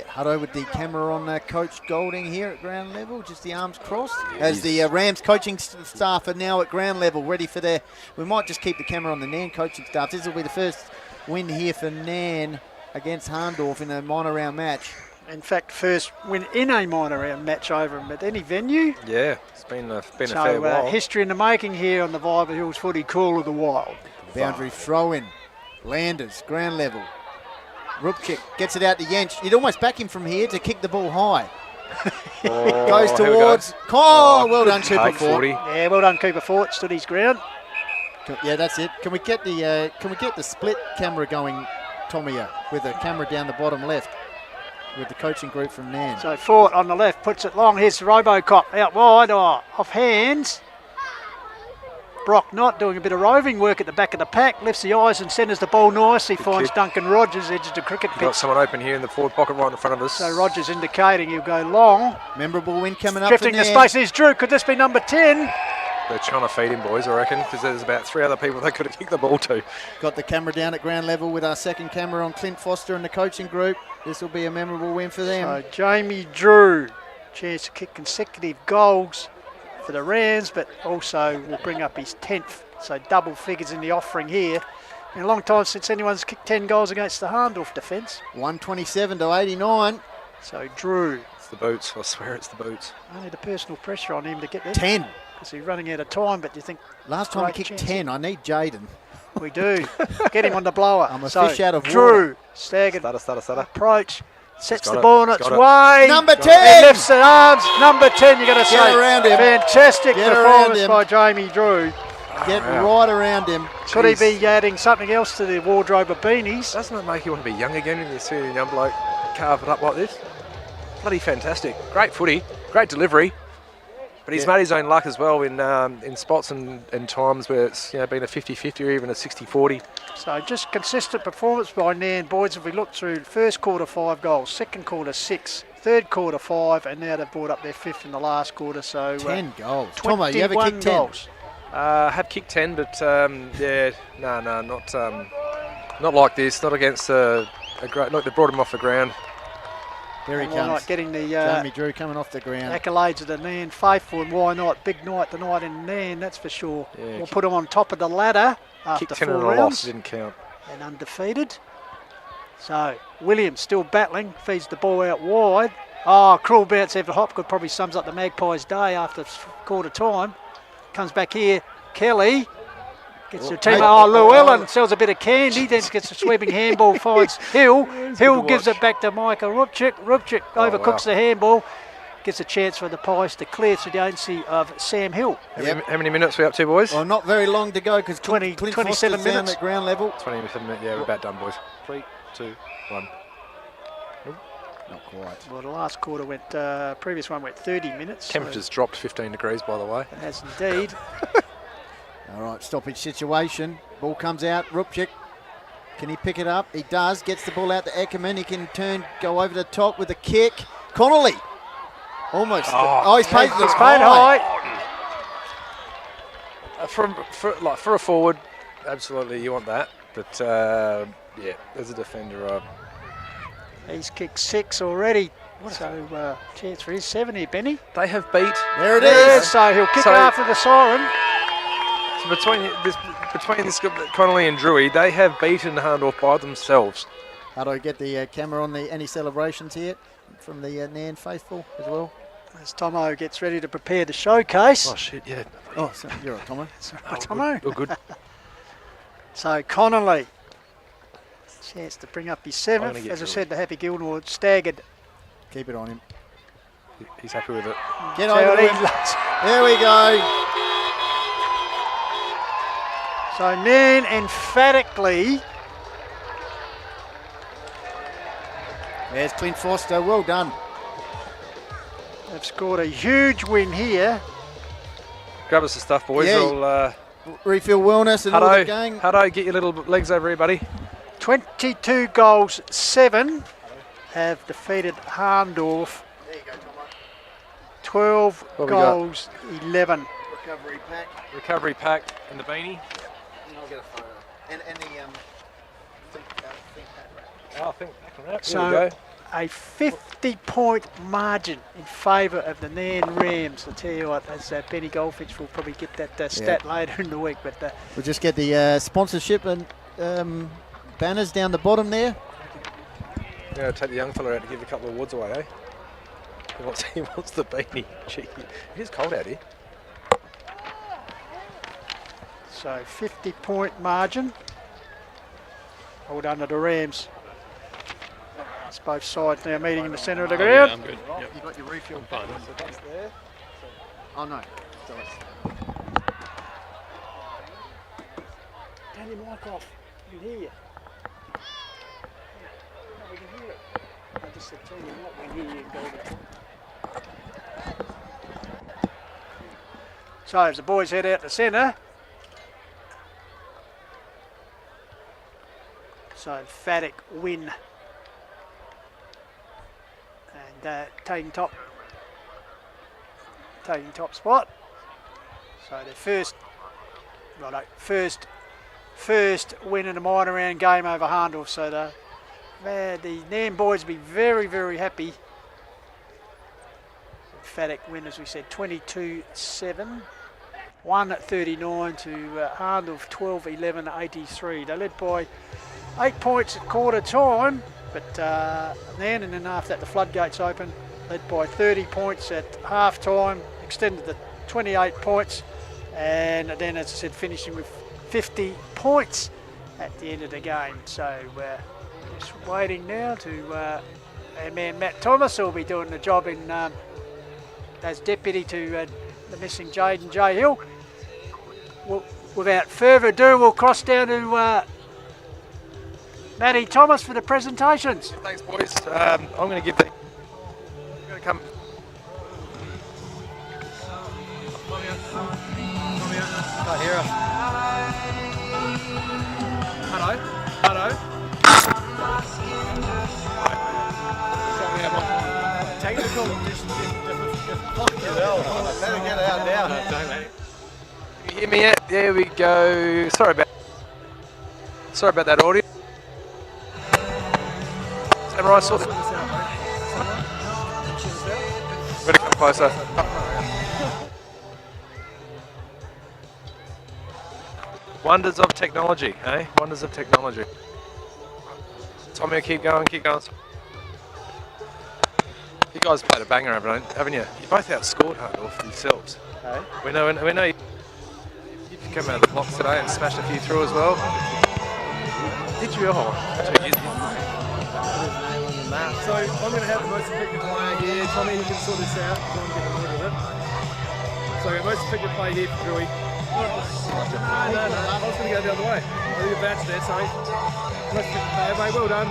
Hutto with the camera on Coach Golding here at ground level, just the arms crossed. As the Rams coaching staff are now at ground level, ready for their... We might just keep the camera on the Nairne coaching staff. This will be the first win here for Nairne against Hahndorf in a minor round match. In fact, first win in a minor round match over them at any venue. Yeah, it's been a fair while. History in the making here on the Viva Hills Footy Call of the Wild. Boundary throw in. Landers, ground level. Rupchik gets it out to Yench. You'd almost back him from here to kick the ball high. Goes towards... well done, Cooper Fort. Yeah, well done, Cooper Fort. Stood his ground. Yeah, that's it. Can we get the split camera going, Tomia, with the camera down the bottom left? With the coaching group from Nairne. So Fort on the left puts it long. Here's Robocop out wide, off hands. Brock Knott doing a bit of roving work at the back of the pack. Lifts the eyes and centres the ball nicely. Finds Duncan Rogers, edge of the cricket pitch. Got someone open here in the forward pocket right in front of us. So Rogers indicating he'll go long. Memorable win coming up. Drifting the space is Drew. Could this be number 10? They're trying to feed him, boys, I reckon, because there's about 3 other people they could have kicked the ball to. Got the camera down at ground level with our second camera on Clint Foster and the coaching group. This will be a memorable win for them. So Jamie Drew, chance to kick consecutive goals for the Rams, but also will bring up his 10th. So double figures in the offering here. In a long time since anyone's kicked 10 goals against the Hahndorf defence. 127 to 89. So Drew. It's the boots, I swear it's the boots. Only the personal pressure on him to get there. 10. Because he's running out of time, but you think... Last time he kicked 10, I need Jaden. We do. Get him on the blower. I'm a fish out of Drew, water. staggered stutter. approach, sets the ball on its way. Number 10! He lifts the arms. Number 10, you got to say. Get around him. Fantastic performance by Jamie Drew. Get right around him. Could he be adding something else to the wardrobe of beanies? Doesn't it make you want to be young again when you see a young bloke carve it up like this? Bloody fantastic. Great footy, great delivery. But he's made his own luck as well in spots and times where it's been a 50-50 or even a 60-40. So just consistent performance by Nairne, boys. If we look through first quarter 5 goals, second quarter 6, third quarter 5, and now they've brought up their 5th in the last quarter. So 10 goals. 21 Tomo, you ever kicked 10? goals. Have kicked 10, but not like this. Not against a great. Look, they brought him off the ground. Here he Why comes. not getting the Jamie Drew coming off the ground. accolades of the Nairne faithful, and why not? Big night tonight in Nairne, that's for sure. Yeah, We'll put him on top of the ladder after Kicked 10 4 and a rounds. loss, didn't count. And undefeated. So Williams still battling, feeds the ball out wide. Oh, cruel bounce over Hopgood, probably sums up the Magpies' day after quarter time. Comes back here, Kelly. Gets the team. Oh, Llewellyn sells a bit of candy, then gets a sweeping handball, finds Hill. Hill gives it back to Michael Rupchik. Rupchik overcooks the handball. Gets a chance for the Pies to clear through the agency of Sam Hill. How many minutes are we up to, boys? Well, not very long to go because 27 minutes at ground level. 27 minutes, yeah, we're about done, boys. 3, 2, 1. Not quite. Well, the last quarter went, previous one went 30 minutes. Temperature's dropped 15 degrees, by the way. It has indeed. All right, stoppage situation. Ball comes out. Rupchik. Can he pick it up? He does. Gets the ball out to Eckerman. He can go over the top with a kick. Connolly. Almost. He's paid high. For a forward, absolutely, you want that. But, yeah, as a defender, he's kicked 6 already. So, chance for his 7 here, Benny. they have beat. There it is. So he'll kick it after the siren. So between this Connolly and Drewy, they have beaten Hahndorf by themselves. How do I get the camera on any celebrations here from the Nairne faithful as well? As Tomo gets ready to prepare the showcase. Oh, shit, yeah. Oh, so you're right, Tomo. Right, Tomo. Good, good. So Connolly, chance to bring up his I'm gonna 7th. get As I Drewy. said, the Happy Gilmore staggered. Keep it on him. He's happy with it. Get over he him. loves- There we go. So Nairne emphatically. There's Clint Foster. Well done. They've scored a huge win here. Grab us the stuff, boys. Yeah. We'll, Refill wellness and all the gang. Hutto, get your little legs over here, buddy. 22 goals, 7 have defeated Hahndorf. 12 What we got? goals, 11. Recovery pack. Recovery pack and the beanie. I'll get a photo. And the Oh, I think. Here we So go. a 50-point margin in favour of the Nairne Rams. I'll tell you what, as Benny Goldfinch will probably get that stat later in the week. But we'll just get the sponsorship and banners down the bottom there. Yeah, take the young fella out to give a couple of awards away, eh? He wants the beanie. Cheeky. It is cold out here. so 50-point margin. Well done to the Rams. It's both sides now meeting in the centre of the ground. I'm good. Yep. You got your refill button, so that's there. Oh no. So Turn your mic off. We can hear you. No, we can hear it. I just said turn your mic, we can hear you. So as the boys head out the centre. So emphatic win. And taking top spot. So their first win in a minor round game over Hahndorf. So the Nairne boys will be very, very happy. Emphatic win, as we said, 22-7. 139 to Hahndorf, 12-11 83. They led by 8 points at quarter time, but then and then after that the floodgates open, led by 30 points at half time, extended to 28 points, and then, as I said, finishing with 50 points at the end of the game. So just waiting now to our man Matt Thomas, who will be doing the job in as deputy to the missing Jaden J. Hill. Without further ado, we'll cross down to Matty Thomas for the presentations. Thanks, boys. I'm going to give the. I'm going to come. Can't hear us. Hello. Technical. Let it get out now. Don't let it. Can you hear me out? There we go. Sorry about that audio. Samurai saw the. Better come closer. Wonders of technology, eh? Wonders of technology. Tommy, keep going, keep going. You guys played a banger, haven't you? You both outscored Hahndorf yourselves. Hey? We know you come out of the blocks today and smashed a few through as well. Did you? Oh, So I'm going to have the most effective player here. Tommy, you can sort this out. Try and get the order of it. So the most effective player here for Drewy. No. I was going to go the other way. I think a batch there, sorry. Most effective player, mate. Well done.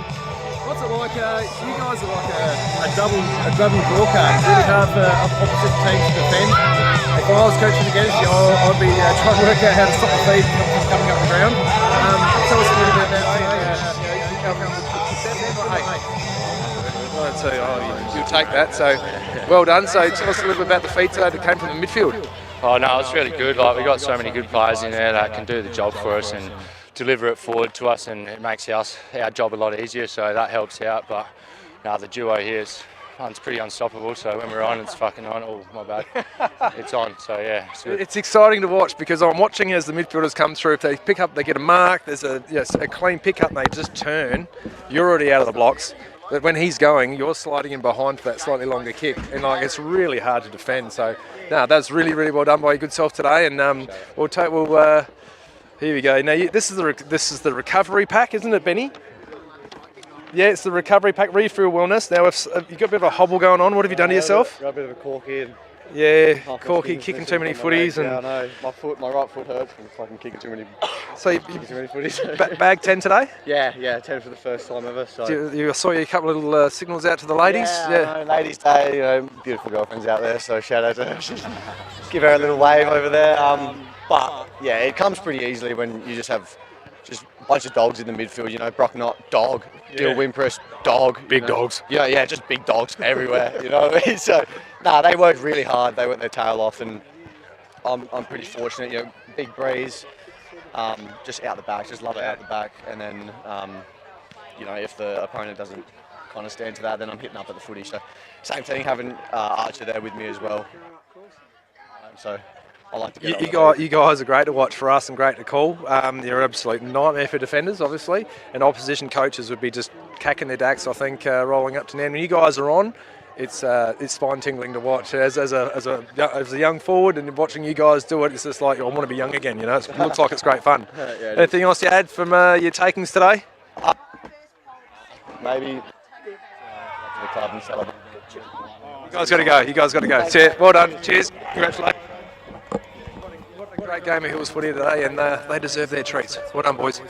What's it like? You guys are like a double draw card. It's really hard for opposite teams to defend. If I was coaching against you, I'd be trying to work out how to stop the feed from coming up the ground. Tell us a little bit about you'll take that. So, well done. So, tell us a little bit about the feed today that came from the midfield. Oh no, it's really good. Like, we've got so many good players in there that can do the job for us and deliver it forward to us, and it makes our job a lot easier. So that helps out. But no, the duo here is pretty unstoppable. So when we're on, it's fucking on. Oh, my bad. It's on. So yeah, it's good. It's exciting to watch because I'm watching as the midfielders come through. If they pick up, they get a mark. There's a clean pick up, and they just turn. You're already out of the blocks. But when he's going, you're sliding in behind for that slightly longer kick, and like it's really hard to defend. So, no, that's really well done by your good self today. And here we go. Now this is the recovery pack, isn't it, Benny? Yeah, it's the recovery pack. Refuel wellness. Now, if you've got a bit of a hobble going on, what have you done to yourself? Got a bit of a corky. And yeah, corky, kicking too many footies. Yeah, I know. My right foot hurts from fucking kicking too many. So you too many footies. Bag 10 today? Yeah, 10 for the first time ever. So you saw you a couple of little signals out to the ladies. Yeah, ladies' day. Beautiful girlfriends out there. So shout out to her. Give her a little wave over there. But yeah, it comes pretty easily when you just have a bunch of dogs in the midfield. Brock Knott, dog. Gil Wimpress, dog. Big dogs. Yeah, just big dogs everywhere. You know what I mean? So, they worked really hard. They worked their tail off, and I'm pretty fortunate. Big breeze, just out the back. Just love it out the back, and then if the opponent doesn't kind of stand to that, then I'm hitting up at the footy. So, same thing, having Archer there with me as well. So. I like to get you guys are great to watch for us and great to call. You're an absolute nightmare for defenders, obviously, and opposition coaches would be just cacking their dacks, I think, rolling up to Nairne. When you guys are on, it's spine tingling to watch. As a young forward and watching you guys do it, it's just like I want to be young again. It looks like it's great fun. Yeah, anything else you add from your takings today? Maybe the club and celebrate. You guys got to go. Cheers. Well done. Cheers. Congratulations. Great game of Hills footy today, and they deserve their treats. Well done, boys.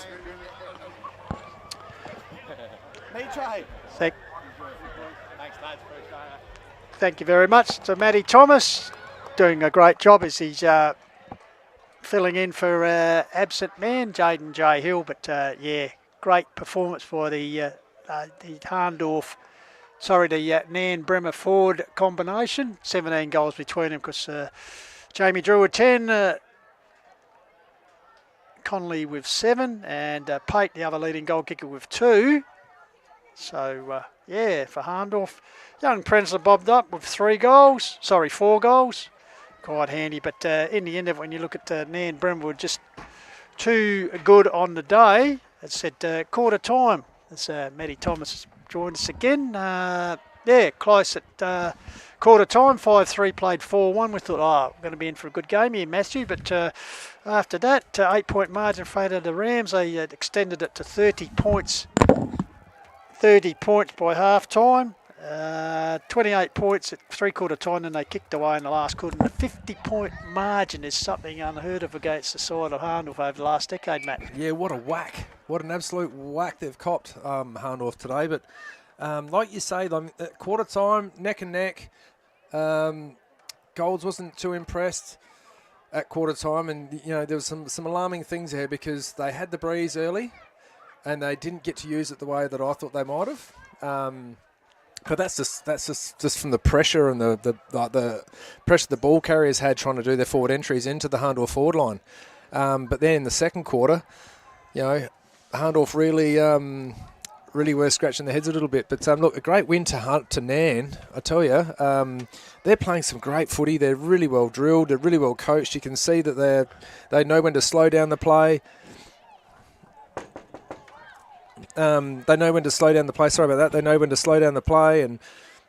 Thank you very much to Matty Thomas, doing a great job as he's filling in for absent man, Jaden J. Hill. But great performance for the Hahndorf. The Nairne-Bremer forward combination. 17 goals between them because Jamie Drew with 10. Connolly with 7, and Pate, the other leading goal kicker, with 2. So, for Hahndorf, young Prenzler bobbed up with 4 goals. Quite handy, but in the end of it, when you look at Nairne-Bremer, were just too good on the day. It's at quarter time. As Matty Thomas has joined us again. Close at quarter time, 5-3 played 4-1. We thought, we're going to be in for a good game here, Matthew. But after that, 8-point margin in favour of the Rams. They extended it to 30 points. 30 points by half time. 28 points at three-quarter time, and they kicked away in the last quarter. And a 50-point margin is something unheard of against the side of Hahndorf over the last decade, Matt. Yeah, what a whack. What an absolute whack they've copped, Hahndorf today. But like you say, at quarter time, neck and neck. Golds wasn't too impressed at quarter time, and there was some alarming things there because they had the breeze early, and they didn't get to use it the way that I thought they might have. But that's just from the pressure and the pressure the ball carriers had trying to do their forward entries into the Hahndorf forward line. But then in the second quarter, Hahndorf really were scratching their heads a little bit. But look, a great win to Nairne, I tell you. They're playing some great footy. They're really well drilled. They're really well coached. You can see that they know when to slow down the play. They know when to slow down the play. Sorry about that. They know when to slow down the play, and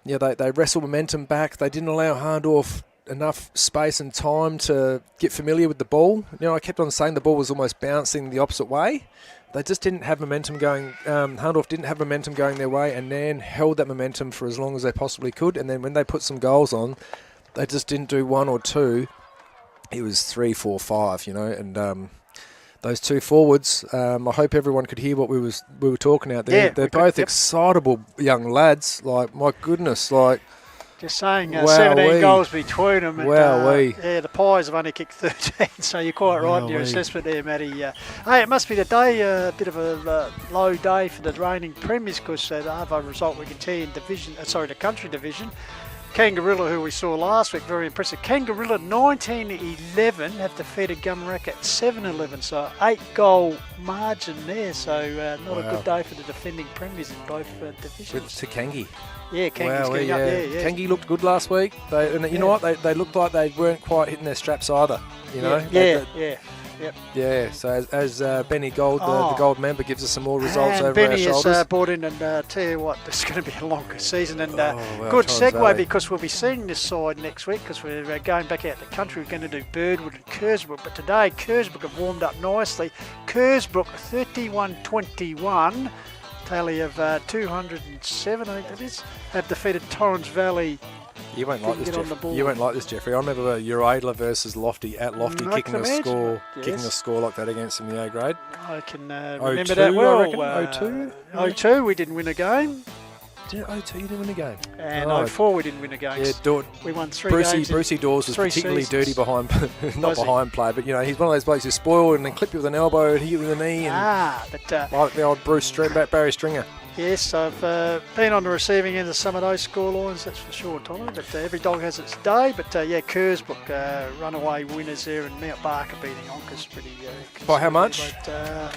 they wrestle momentum back. They didn't allow Hahndorf enough space and time to get familiar with the ball. I kept on saying the ball was almost bouncing the opposite way. They just didn't have momentum going. Hahndorf didn't have momentum going their way, and Nairne held that momentum for as long as they possibly could. And then when they put some goals on, they just didn't do one or two. It was 3, 4, 5. And those two forwards. I hope everyone could hear what we were talking out there. Yeah, they're both excitable young lads. Like, my goodness, like. Just saying, Wow, 17 goals between them. And, Wow-wee. the Pies have only kicked 13, so you're quite right in your assessment there, Matty. Hey, it must be today a bit of a low day for the reigning premiers, because the other result we can tell you in the country division, Kangarilla, who we saw last week, very impressive. Kangarilla 19-11 have defeated Gumrack at 7-11, so 8-goal margin there. So not a good day for the defending premiers in both divisions. To Kangi. Yeah, Kangi's getting up there. Yeah. Kangi looked good last week. You know what? They looked like they weren't quite hitting their straps either. Yeah. So as Benny Gold, the Gold member, gives us some more results over Benny our shoulders. has brought in, and tell you what, this is going to be a longer season. And good Torrens segue, Valley. because we'll be seeing this side next week, because we're going back out the country. We're going to do Birdwood and Kersbrook. But today, Kersbrook have warmed up nicely. Kersbrook 31-21. Tally of 207, I think that is, have defeated Torrens Valley. You won't like this, Jeffrey. You won't like this, Jeffrey. I remember Uradla versus Lofty at Lofty kicking a score like that against them in the A grade. I can remember that well. I reckon. 0-2. 0-2, we didn't win a game. 0-2, you didn't win a game. And 0-4, we didn't win a game. Yeah, we won 3 games. Brucey Dawes was particularly seasons. dirty behind, not behind play, but he's one of those blokes who spoil and then clip you with an elbow and hit you with a knee. Like the old Barry Stringer. Yes, I've been on the receiving end of some of those scorelines, that's for sure, Tommy. But every dog has its day. But Kersbrook runaway winners there, and Mount Barker beating Onkers pretty. By how much? But,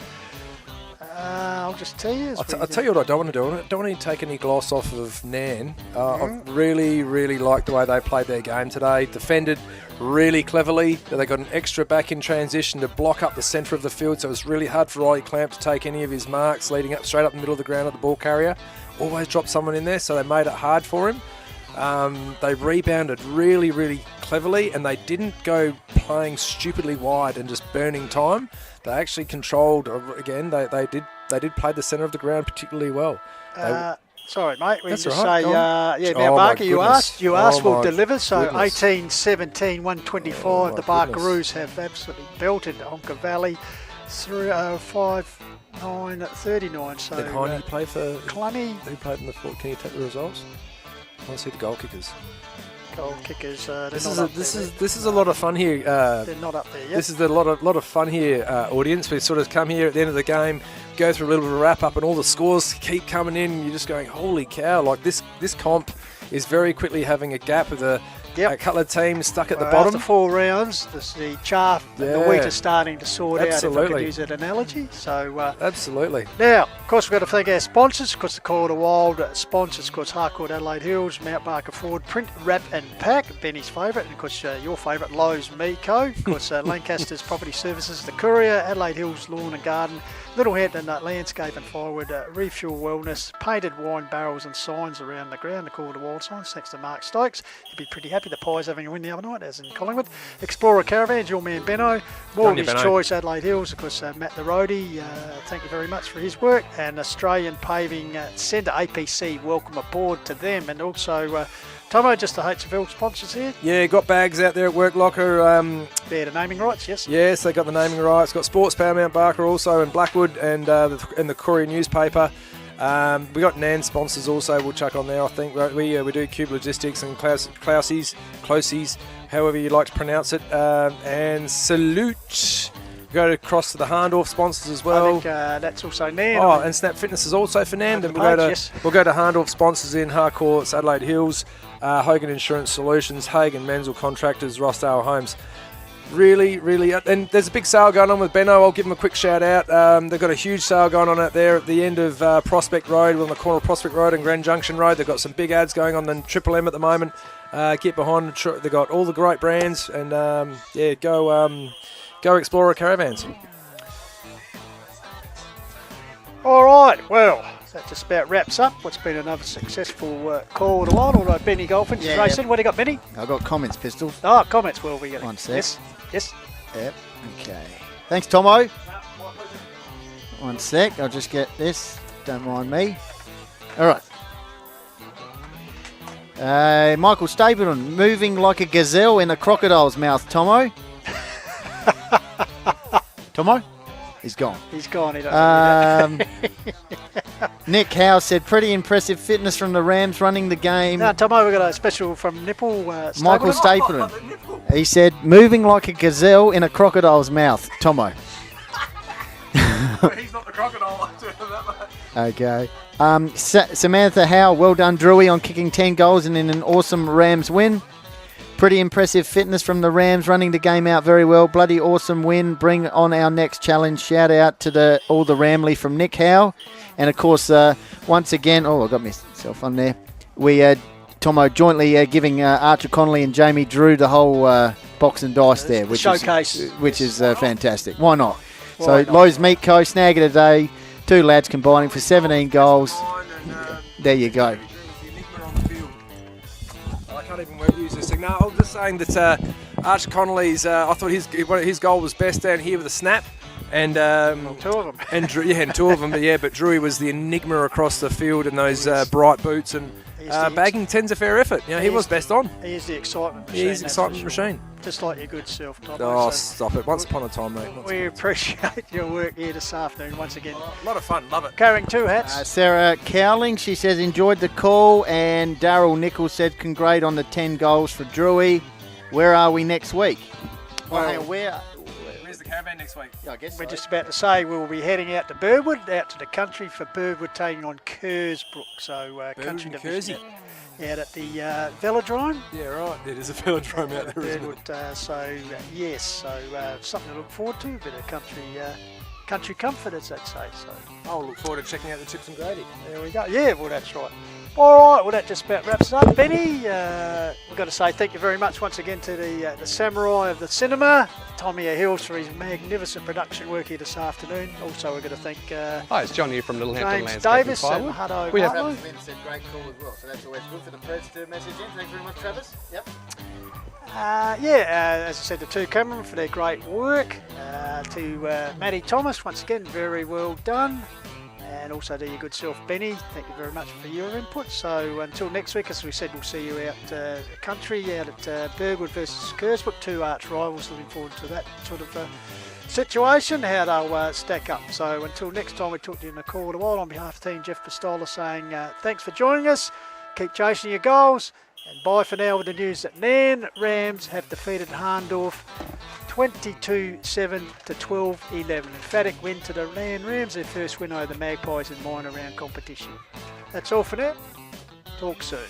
I'll just tell you. I'll tell you what I don't want to do. I don't want to take any gloss off of Nairne. I really, really liked the way they played their game today. Defended really cleverly. They got an extra back in transition to block up the centre of the field, so it was really hard for Ollie Clamp to take any of his marks leading up straight up the middle of the ground at the ball carrier. Always dropped someone in there, so they made it hard for him. They rebounded really, really cleverly, and they didn't go playing stupidly wide and just burning time. They actually controlled again. They did play the centre of the ground particularly well. Sorry, mate. We That's just right. say, Mount Barker, you asked will deliver. So goodness. 18-17, 125. The Barkaroos have absolutely belted Onka Valley through 5-9-39. So did Heine play for Clunny? Who played in the fort? Can you take the results? I want to see the goal kickers. Goal kickers. This is a lot of fun here. They're not up there yet. This is a lot of fun here, audience. We sort of come here at the end of the game, go through a little bit of a wrap up, and all the scores keep coming in. And you're just going, holy cow! Like this comp is very quickly having a gap with a couple of teams stuck at the bottom. After 4 rounds, the chaff and the wheat are starting to sort out, if I could use that analogy. So absolutely. Now, of course, we've got to thank our sponsors. Of course, the Call of the Wild sponsors, of course, Harcourt Adelaide Hills, Mount Barker Ford, Print, Wrap and Pack, Benny's favourite, and of course your favourite, Lowe's Meco. Of course, Lancaster's Property Services, The Courier, Adelaide Hills Lawn and Garden, Little Hampton Landscape and Firewood, Refuel Wellness, painted wine barrels and signs around the ground, the Call of the Wild signs, thanks to Mark Stokes. You'd be pretty happy the Pies having a win the other night, as in Collingwood. Explorer Caravans, your man Benno. Mortgage Choice, Adelaide Hills, of course, Matt the Roadie, thank you very much for his work. And Australian Paving Centre, APC, welcome aboard to them. And also, Tomo, just the HFL sponsors here. Yeah, got bags out there at Work Locker. They're the naming rights, yes? Yes, they got the naming rights. Got Sports Power Mount Barker also, and Blackwood, and the Courier newspaper. We got Nairne sponsors also. We'll chuck on there. I think we do Qube Logistics and Closies, however you like to pronounce it. And Salute. Go across to the Hahndorf sponsors as well. I think that's also Nairne. Oh, and Snap Fitness is also for Nairne. Then we'll go to Hahndorf sponsors in Harcourt, Adelaide Hills, Hogan Insurance Solutions, Hagen Menzel Contractors, Rossdale Homes. Really, really, and there's a big sale going on with Benno. I'll give them a quick shout out. They've got a huge sale going on out there at the end of Prospect Road, on the corner of Prospect Road and Grand Junction Road. They've got some big ads going on in Triple M at the moment. Get behind. They've got all the great brands, and go explore our Caravans. All right, well, that just about wraps up what's been another successful call of the wild. Although Benny Golfins is racing. What do you got, Benny? I've got comments, Pistols. Oh, comments. Well, we got one sec. Yes. Yep. Okay. Thanks, Tomo. One sec. I'll just get this. Don't mind me. All right. Michael Stapleton, moving like a gazelle in a crocodile's mouth, Tomo. Tomo? He's gone. He's gone. He don't Nick Howe said, pretty impressive fitness from the Rams running the game. No, Tomo, we've got a special from Nipple. Michael Stapleton. He said, moving like a gazelle in a crocodile's mouth, Tomo. He's not the crocodile. Okay. Samantha Howe, well done, Drewy, on kicking 10 goals and in an awesome Rams win. Pretty impressive fitness from the Rams, running the game out very well. Bloody awesome win. Bring on our next challenge. Shout out to all the Ramley from Nick Howe. And, of course, once again, I got myself on there. We, Tomo, jointly giving Archer Connolly and Jamie Drew the whole box and dice there. Which showcase. Is fantastic. Why not? Lowe's Meat Co. snag it a day. 2 lads combining for 17 goals. There you go. I can't even use this thing. No, I was just saying that Archer Connolly's, I thought his goal was best down here with a snap. And 2 of them. And 2 of them, but Drewy was the enigma across the field in those bright boots, and bagging 10's a fair effort. He was best on. He is the excitement machine. He is the excitement machine. Just like your good self, Tom. Oh, stop it. Once upon a time, mate. We appreciate your work here this afternoon once again. A lot of fun. Love it. Carrying 2 hats. Sarah Cowling, she says, enjoyed the call. And Daryl Nichols said, congrats on the 10 goals for Drewy. Where are we next week? Where's the caravan next week? Yeah, I guess we're just about to say we'll be heading out to Birdwood, out to the country for Birdwood taking on Kersbrook. So country division out at the velodrome. Yeah, right. It is a velodrome out there, isn't Birdwood, yes. Something to look forward to. A bit of country comfort, as they'd say. So I'll look forward to checking out the chips and gravy. There we go. Yeah, well, that's right. All right, well, that just about wraps it up. Benny, we've got to say thank you very much once again to the samurai of the cinema, Tommy Hills, for his magnificent production work here this afternoon. Also, we're going to thank Hi, it's John here from Little Hampton James Landscape Davis and and Firewood. Hutto We have Barlow. Travis said great call as well, so that's always good for the press to message in. Thanks very much, Travis. Yep. As I said, the 2 cameramen for their great work. To Matty Thomas, once again, very well done. And also to your good self, Benny. Thank you very much for your input. So until next week, as we said, we'll see you out the country, out at Birdwood versus Kersbrook, 2 arch rivals. Looking forward to that sort of situation, how they'll stack up. So until next time, we talk to you in the call of the wild. On behalf of Team Jeff Pistola saying thanks for joining us. Keep chasing your goals. And bye for now with the news that Nairne Rams have defeated Hahndorf 22-7 to 12-11. Emphatic win to the Nairne Rams, their first win over the Magpies in minor round competition. That's all for now. Talk soon.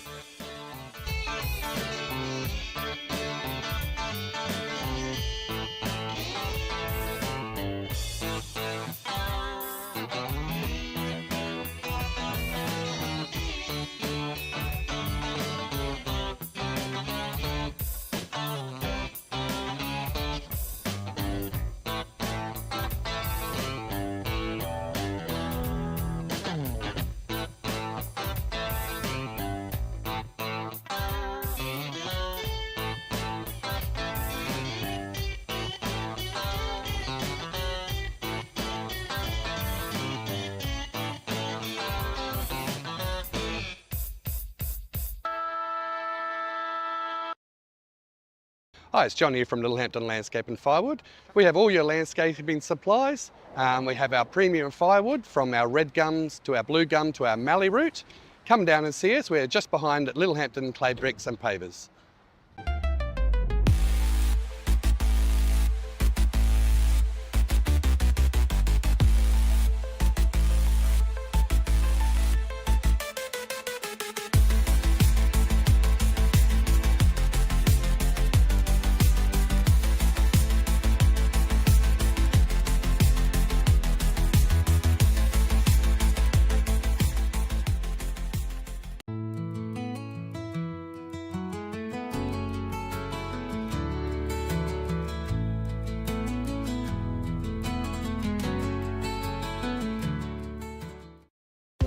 Hi, it's John here from Little Hampton Landscape and Firewood. We have all your landscaping supplies. We have our premium firewood from our red gums to our blue gum to our mallee root. Come down and see us. We're just behind Little Hampton Clay Bricks and Pavers.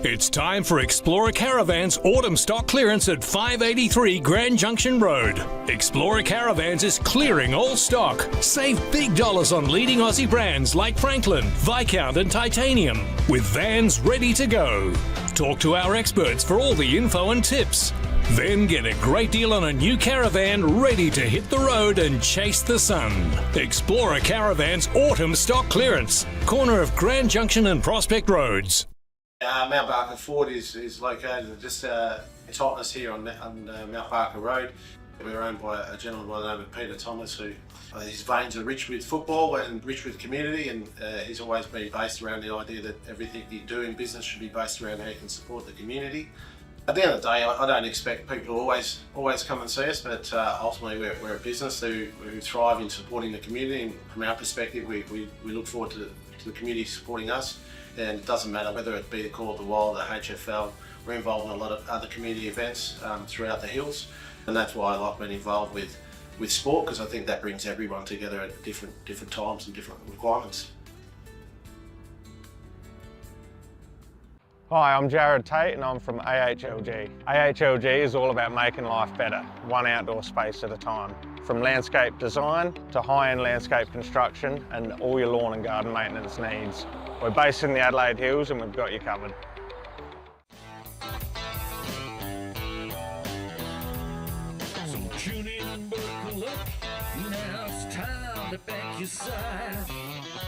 It's time for Explorer Caravans autumn stock clearance at 583 Grand Junction Road. Explorer Caravans is clearing all stock. Save big dollars on leading Aussie brands like Franklin, Viscount and Titanium, with vans ready to go. Talk to our experts for all the info and tips. Then get a great deal on a new caravan ready to hit the road and chase the sun. Explorer Caravans autumn stock clearance, corner of Grand Junction and Prospect Roads. Mount Barker Ford is located just Totnes here on Mount Barker Road. We're owned by a gentleman by the name of Peter Thomas, who his veins are rich with football and rich with community, and he's always been based around the idea that everything you do in business should be based around how you can support the community. At the end of the day, I don't expect people to always come and see us, but ultimately we're a business who thrive in supporting the community, and from our perspective we look forward to the community supporting us. And it doesn't matter whether it be the Call of the Wild, the HFL, we're involved in a lot of other community events throughout the hills, and that's why I like being involved with sport, because I think that brings everyone together at different times and different requirements. Hi, I'm Jared Tate and I'm from AHLG. AHLG is all about making life better, one outdoor space at a time. From landscape design to high-end landscape construction and all your lawn and garden maintenance needs. We're based in the Adelaide Hills and we've got you covered. So tune in and buckle up. Now it's time to back your side.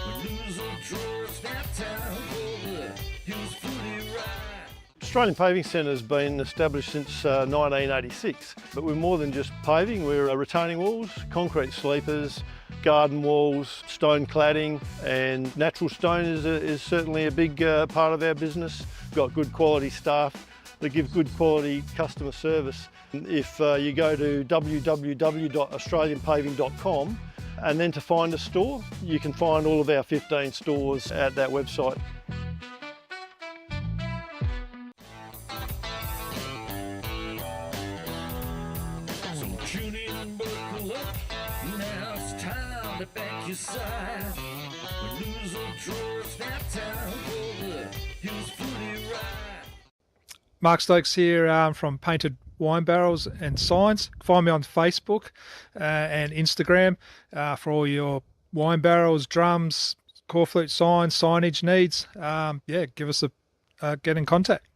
When news or draw, snap time for the Hills Footy Ride. Australian Paving Centre has been established since 1986, but we're more than just paving. We're retaining walls, concrete sleepers, garden walls, stone cladding, and natural stone is certainly a big part of our business. We've got good quality staff that give good quality customer service. If you go to www.australianpaving.com and then to find a store, you can find all of our 15 stores at that website. So tune in and buckle up. Now it's time to back your side. When news or draw, snap time for the Hills Footy Ride. Mark Stokes here from Painted Wine Barrels and Signs. Find me on Facebook and Instagram for all your wine barrels, drums, corflute signs, signage needs. Yeah, give us get in contact.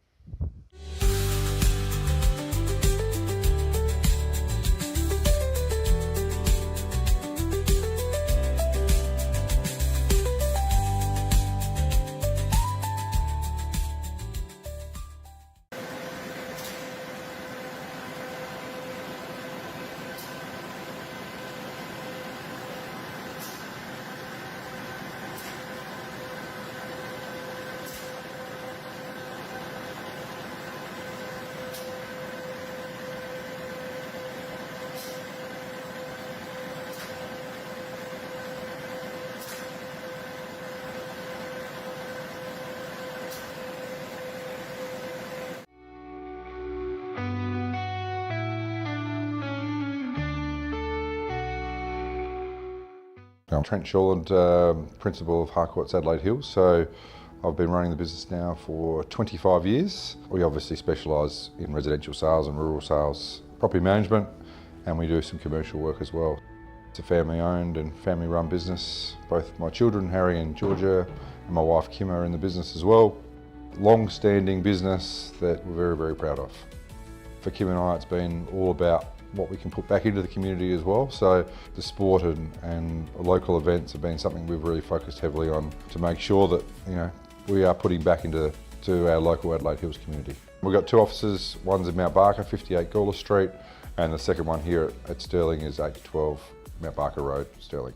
I'm Trent Shand, Principal of Harcourt's Adelaide Hills. So I've been running the business now for 25 years. We obviously specialise in residential sales and rural sales, property management, and we do some commercial work as well. It's a family owned and family run business. Both my children, Harry and Georgia, and my wife Kim are in the business as well. Long-standing business that we're very, very proud of. For Kim and I, it's been all about what we can put back into the community as well. So the sport and local events have been something we've really focused heavily on to make sure that we are putting back into our local Adelaide Hills community. We've got two offices. One's in Mount Barker, 58 Gawler Street, and the second one here at Stirling is 8 to 12 Mount Barker Road, Stirling.